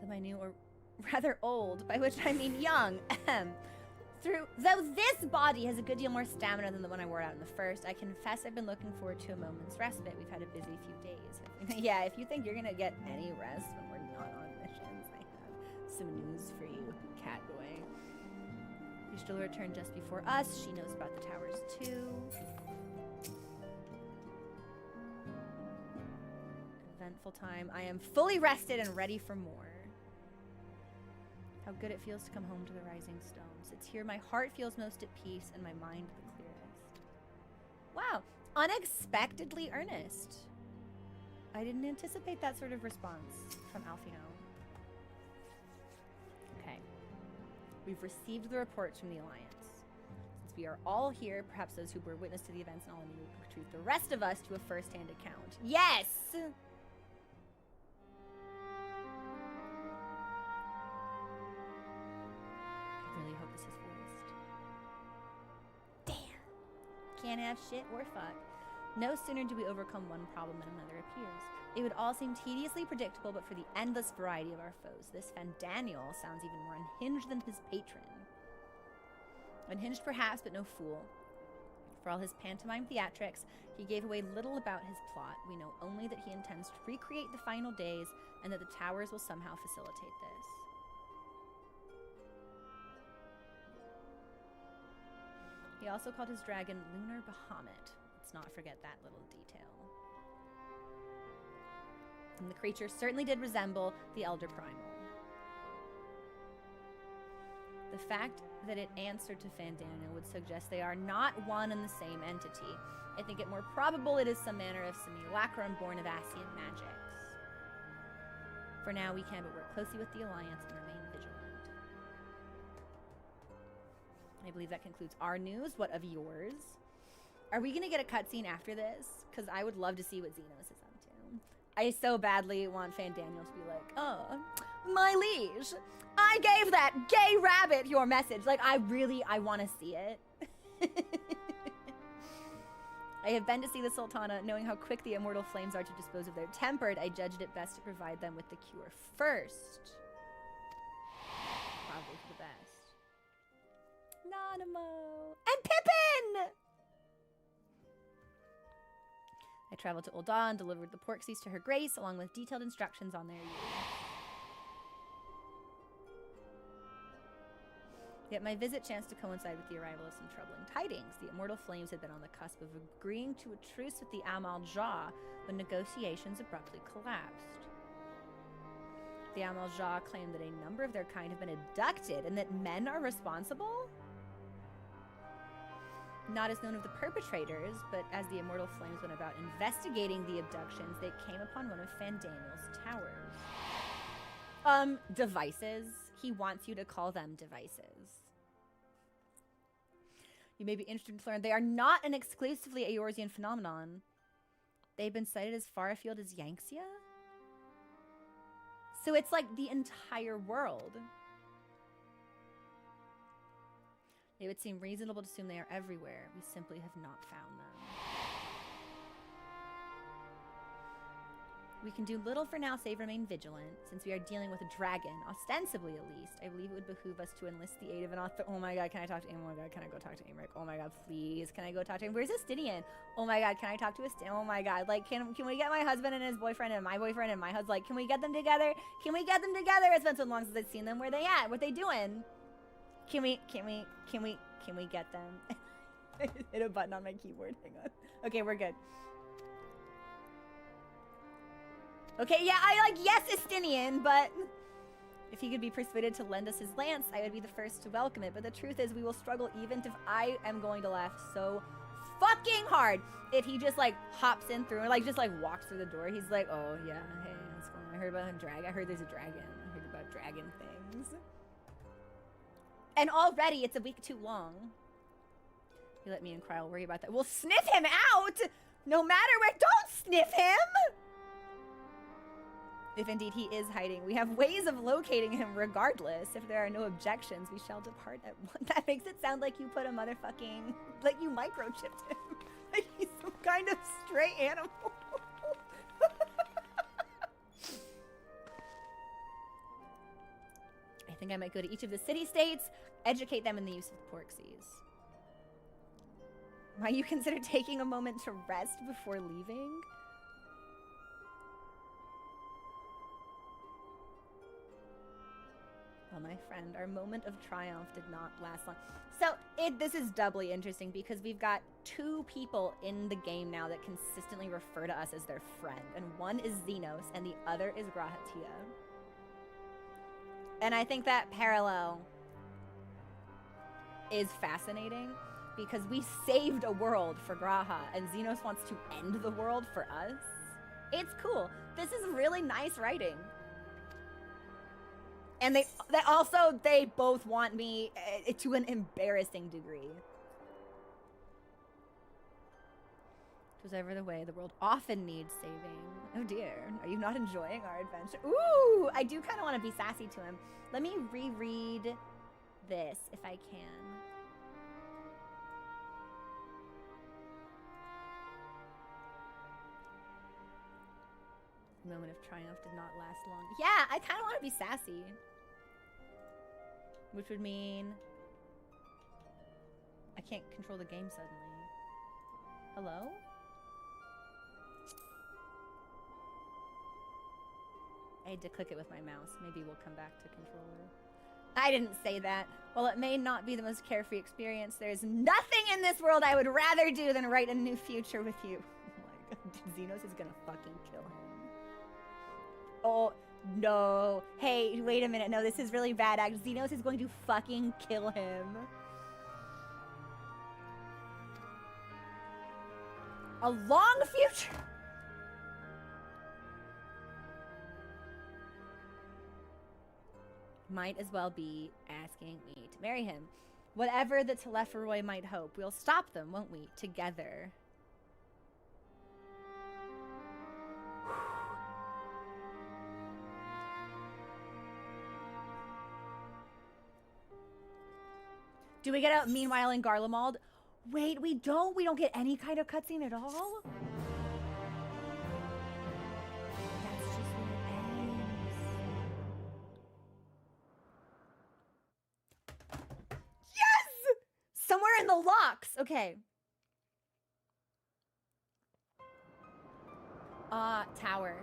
Though I knew, or rather old, by which I mean young. Though this body has a good deal more stamina than the one I wore out in the first, I confess I've been looking forward to a moment's respite. We've had a busy few days. Yeah, if you think you're gonna get any rest when we're not on missions, I have some news for you, Catboy. You still returned just before us. She knows about the towers too. Eventful time. I am fully rested and ready for more. How good it feels to come home to the Rising Stones. It's here my heart feels most at peace and my mind the clearest. Wow, unexpectedly earnest. I didn't anticipate that sort of response from Alfino. Okay, we've received the reports from the Alliance. Since we are all here, perhaps those who bore witness to the events and all immediately treat the rest of us to a first-hand account. Yes! I really hope this is voiced. Damn. Can't have shit or fuck. No sooner do we overcome one problem than another appears. It would all seem tediously predictable, but for the endless variety of our foes, this Fandaniel sounds even more unhinged than his patron. Unhinged perhaps, but no fool. For all his pantomime theatrics, he gave away little about his plot. We know only that he intends to recreate the final days, and that the towers will somehow facilitate this. He also called his dragon Lunar Bahamut. Let's not forget that little detail. And the creature certainly did resemble the Elder Primal. The fact that it answered to Fandaniel would suggest they are not one and the same entity. I think it more probable it is some manner of simulacrum born of Ascian magics. For now, we can but work closely with the Alliance and remain vigilant. I believe that concludes our news. What of yours? Are we going to get a cutscene after this? Because I would love to see what Xenos is up to. I so badly want Fandaniel to be like, oh, my liege, I gave that gay rabbit your message. Like, I want to see it. I have been to see the Sultana, knowing how quick the immortal flames are to dispose of their tempered. I judged it best to provide them with the cure first. Probably for the best. Nanamo. And Pippin! I traveled to Ul'dah and delivered the Porxies to her grace, along with detailed instructions on their use. Yet my visit chanced to coincide with the arrival of some troubling tidings. The immortal flames had been on the cusp of agreeing to a truce with the Amal Jah when negotiations abruptly collapsed. The Amal Jah claimed that a number of their kind have been abducted and that men are responsible? Not as known of the perpetrators, but as the immortal flames went about investigating the abductions, they came upon one of Fandaniel's towers. Devices. He wants you to call them devices. You may be interested to learn they are not an exclusively Eorzean phenomenon. They've been sighted as far afield as Yanxia. So it's like the entire world. It would seem reasonable to assume they are everywhere. We simply have not found them. We can do little for now save remain vigilant, since we are dealing with a dragon, ostensibly at least. I believe it would behoove us to enlist the aid of an author. Oh my god, can I talk to him? Oh my god, can I go talk to Amric? Oh my god, please, can I go talk to him? Where's Estinian? Oh my god, can I talk to Estinian? Oh my god, like, can we get my husband and his boyfriend and my husband? Like, can we get them together? Can we get them together? It's been so long since I've seen them. Where they at? What they doing? Can we get them? I just hit a button on my keyboard. Hang on. Okay, we're good. Okay, yeah, yes, Estinian, but if he could be persuaded to lend us his lance, I would be the first to welcome it. But the truth is, we will struggle even if I am going to laugh so fucking hard if he just, like, hops in through, or, just, walks through the door. He's like, oh, yeah, hey, what's going on? I heard about a dragon. I heard there's a dragon. I heard about dragon things. And already, it's a week too long. You let me and Kryle worry about that. We'll sniff him out! No matter where, don't sniff him! If indeed he is hiding, we have ways of locating him regardless. If there are no objections, we shall depart at once. That makes it sound like you put a motherfucking... like you microchipped him. Like he's some kind of stray animal. I think I might go to each of the city-states, educate them in the use of the Porxies. Might you consider taking a moment to rest before leaving? Well, my friend, our moment of triumph did not last long. So, this is doubly interesting because we've got two people in the game now that consistently refer to us as their friend. And one is Xenos, and the other is Grahatia. And I think that parallel is fascinating because we saved a world for Graha, and Xenos wants to end the world for us. It's cool. This is really nice writing. And they both want me to an embarrassing degree. It was ever the way. The world often needs saving. Oh dear. Are you not enjoying our adventure? Ooh, I do kind of want to be sassy to him. Let me reread this if I can. Moment of triumph did not last long. Yeah, I kind of want to be sassy. Which would mean I can't control the game suddenly. Hello? I had to click it with my mouse. Maybe we'll come back to controller. I didn't say that. While it may not be the most carefree experience, there's nothing in this world I would rather do than write a new future with you. Oh my god, Xenos is gonna fucking kill him. Oh, no. Hey, wait a minute. No, this is really bad. Xenos is going to fucking kill him. A long future. Might as well be asking me to marry him. Whatever the Telepharoi might hope, we'll stop them, won't we? Together. Do we get out meanwhile in Garlemald? Wait, we don't. We don't get any kind of cutscene at all. That's just when it ends. Yes! Somewhere in the locks. Okay. Tower.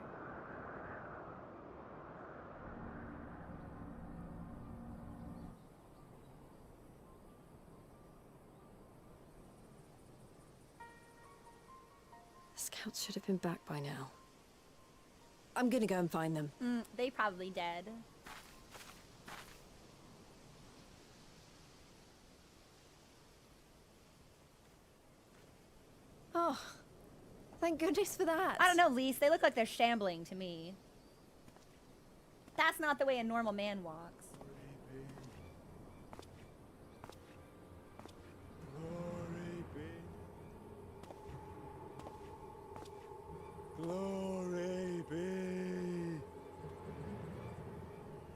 Scouts should have been back by now. I'm gonna go and find them. They probably dead. Oh, thank goodness for that. I don't know, Lise. They look like they're shambling to me. That's not the way a normal man walks. Glory be.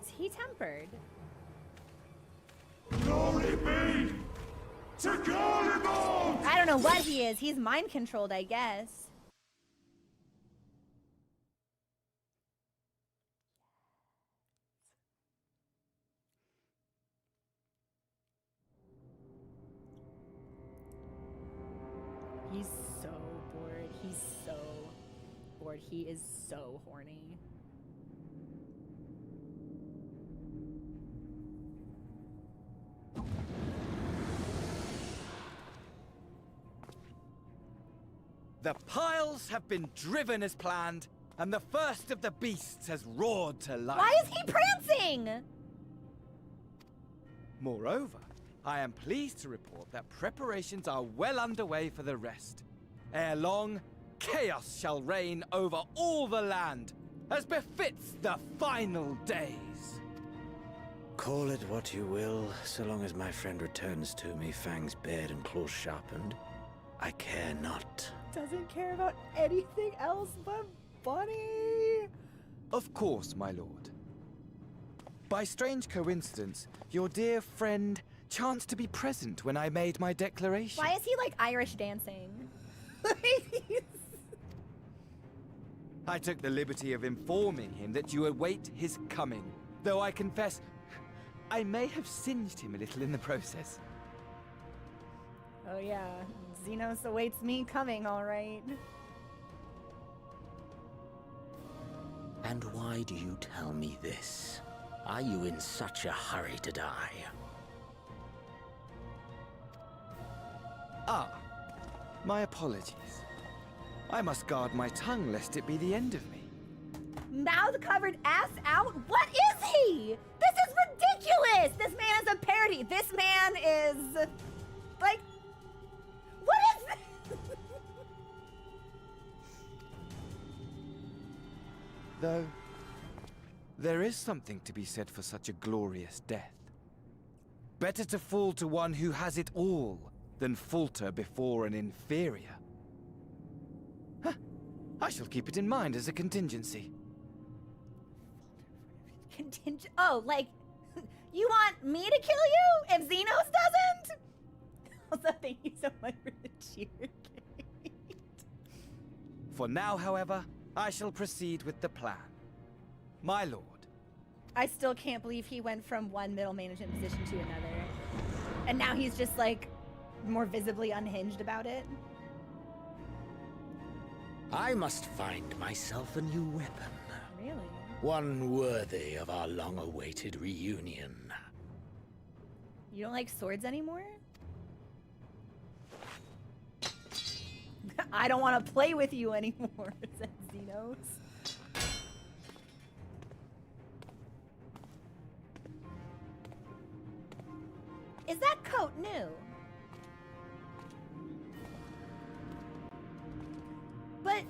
Is he tempered? Glory be to Garlemald! I don't know what he is. He's mind controlled, I guess. He's so bored. He's so bored. He is so horny. The piles have been driven as planned, and the first of the beasts has roared to life. Why is he prancing? Moreover, I am pleased to report that preparations are well underway for the rest. Ere long, chaos shall reign over all the land, as befits the final days. Call it what you will, so long as my friend returns to me, fangs bared and claws sharpened. I care not. Doesn't care about anything else but Bunny. Of course, my lord. By strange coincidence, your dear friend chanced to be present when I made my declaration. Why is he like Irish dancing? I took the liberty of informing him that you await his coming, though I confess I may have singed him a little in the process. Oh yeah, Xenos awaits me coming, all right. And why do you tell me this? Are you in such a hurry to die? Ah, my apologies. I must guard my tongue lest it be the end of me. Mouth covered, ass out? What is he? This is ridiculous! This man is a parody. This man is... like... what is this? Though, there is something to be said for such a glorious death. Better to fall to one who has it all than falter before an inferior. Huh. I shall keep it in mind as a contingency. Oh, like, you want me to kill you if Xenos doesn't? Also, thank you so much for the cheer. For now, however, I shall proceed with the plan. My lord. I still can't believe he went from one middle management position to another. And now he's just like more visibly unhinged about it. I must find myself a new weapon. Really? One worthy of our long-awaited reunion. You don't like swords anymore? I don't want to play with you anymore, said Xenos. Is that coat new? But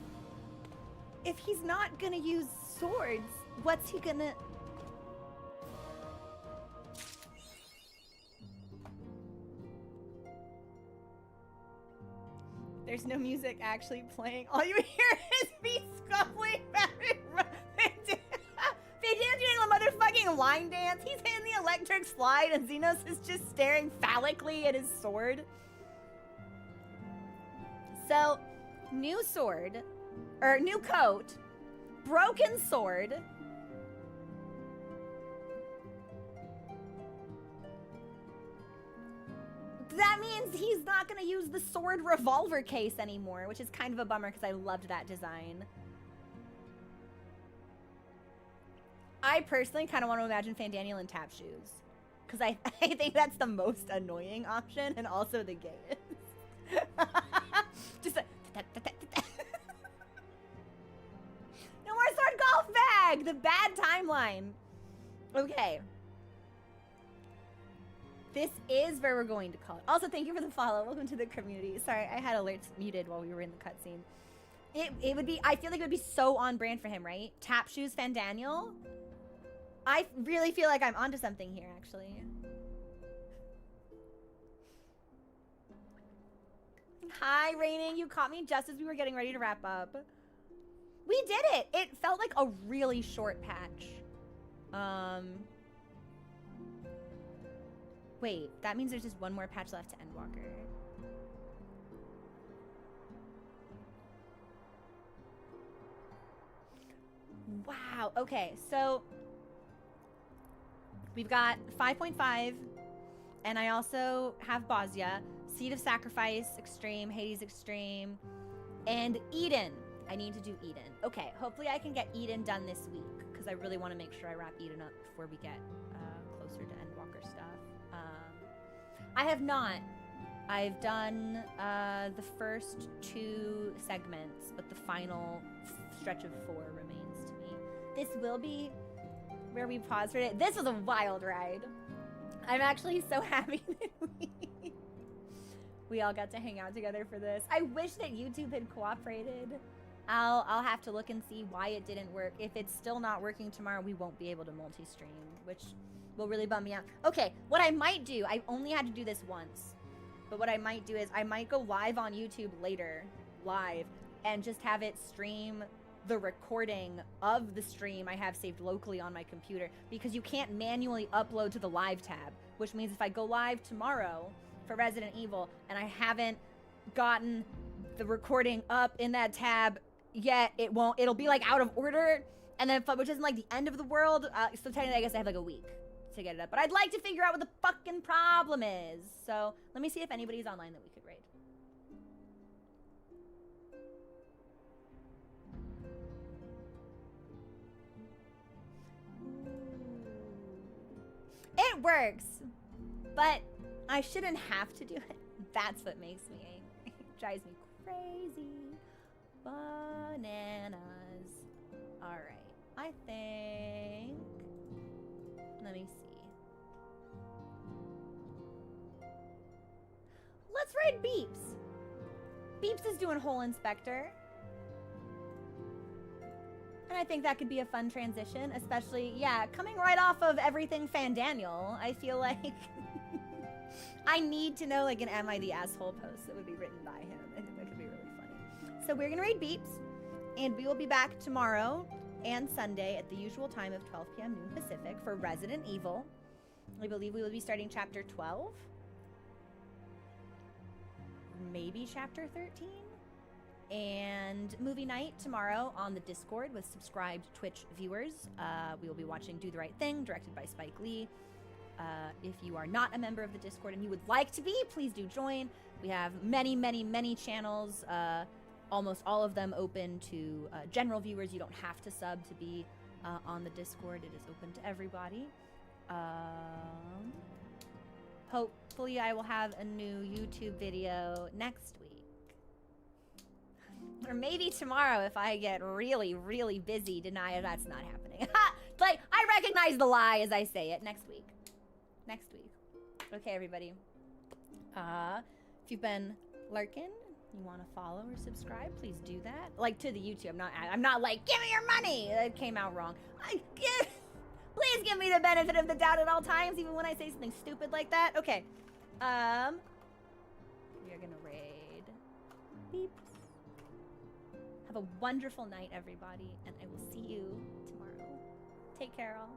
if he's not gonna use swords, what's he gonna... There's no music actually playing. All you hear is me scuffling back and doing a motherfucking line dance. He's hitting the electric slide and Xenos is just staring phallically at his sword. So, new sword, or new coat, broken sword. That means he's not gonna use the sword revolver case anymore, which is kind of a bummer because I loved that design. I personally kind of want to imagine Fandaniel in tap shoes because I think that's the most annoying option and also the gayest. Just like, no more sword golf bag! The bad timeline. Okay. This is where we're going to call it. Also, thank you for the follow. Welcome to the community. Sorry, I had alerts muted while we were in the cutscene. It would be, I feel like it would be so on brand for him, right? Tap shoes Fandaniel. I really feel like I'm onto something here, actually. Hi, Raining. You caught me just as we were getting ready to wrap up. We did it. It felt like a really short patch. Wait, that means there's just one more patch left to Endwalker. Wow, okay, so we've got 5.5, and I also have Bosnia, Seed of Sacrifice, Extreme, Hades Extreme, and Eden. I need to do Eden. Okay, hopefully I can get Eden done this week, because I really want to make sure I wrap Eden up before we get closer to Endwalker stuff. I have not. I've done the first 2 segments, but the final stretch of 4 remains to me. This will be where we pause for it. This was a wild ride. I'm actually so happy that we all got to hang out together for this. I wish that YouTube had cooperated. I'll have to look and see why it didn't work. If it's still not working tomorrow, we won't be able to multi-stream, which will really bum me out. Okay, what I might do, I only had to do this once, but what I might do is I might go live on YouTube later, live, and just have it stream the recording of the stream I have saved locally on my computer, because you can't manually upload to the live tab, which means if I go live tomorrow for Resident Evil and I haven't gotten the recording up in that tab yet, it'll be like out of order, and then, which isn't like the end of the world, so technically I guess I have like a week to get it up, but I'd like to figure out what the fucking problem is. So let me see if anybody's online that we could raid. It works, but I shouldn't have to do it. That's what makes me angry. It drives me crazy. Bananas. All right, I think, let me see. Let's raid Beeps. Beeps is doing Hole Inspector. And I think that could be a fun transition, especially, yeah, coming right off of everything Fandaniel. I feel like I need to know like an Am I the Asshole post that would be written by him. I think that could be really funny. So we're gonna raid Beeps, and we will be back tomorrow and Sunday at the usual time of 12 p.m. noon Pacific for Resident Evil. I believe we will be starting chapter 12. Maybe chapter 13? And movie night tomorrow on the Discord with subscribed Twitch viewers. We will be watching Do the Right Thing, directed by Spike Lee. If you are not a member of the Discord and you would like to be, please do join. We have many, many, many channels, almost all of them open to general viewers. You don't have to sub to be on the Discord. It is open to everybody. Hopefully I will have a new YouTube video next week. Or maybe tomorrow if I get really, really busy. Deny it, that's not happening. Like, I recognize the lie as I say it. Next week. Next week. Okay, everybody. If you've been lurking, you want to follow or subscribe, please do that. Like, to the YouTube. I'm not like, give me your money! That came out wrong. Please give me the benefit of the doubt at all times, even when I say something stupid like that. Okay. We are gonna raid. Beep. Have a wonderful night, everybody, and I will see you tomorrow. Take care, all.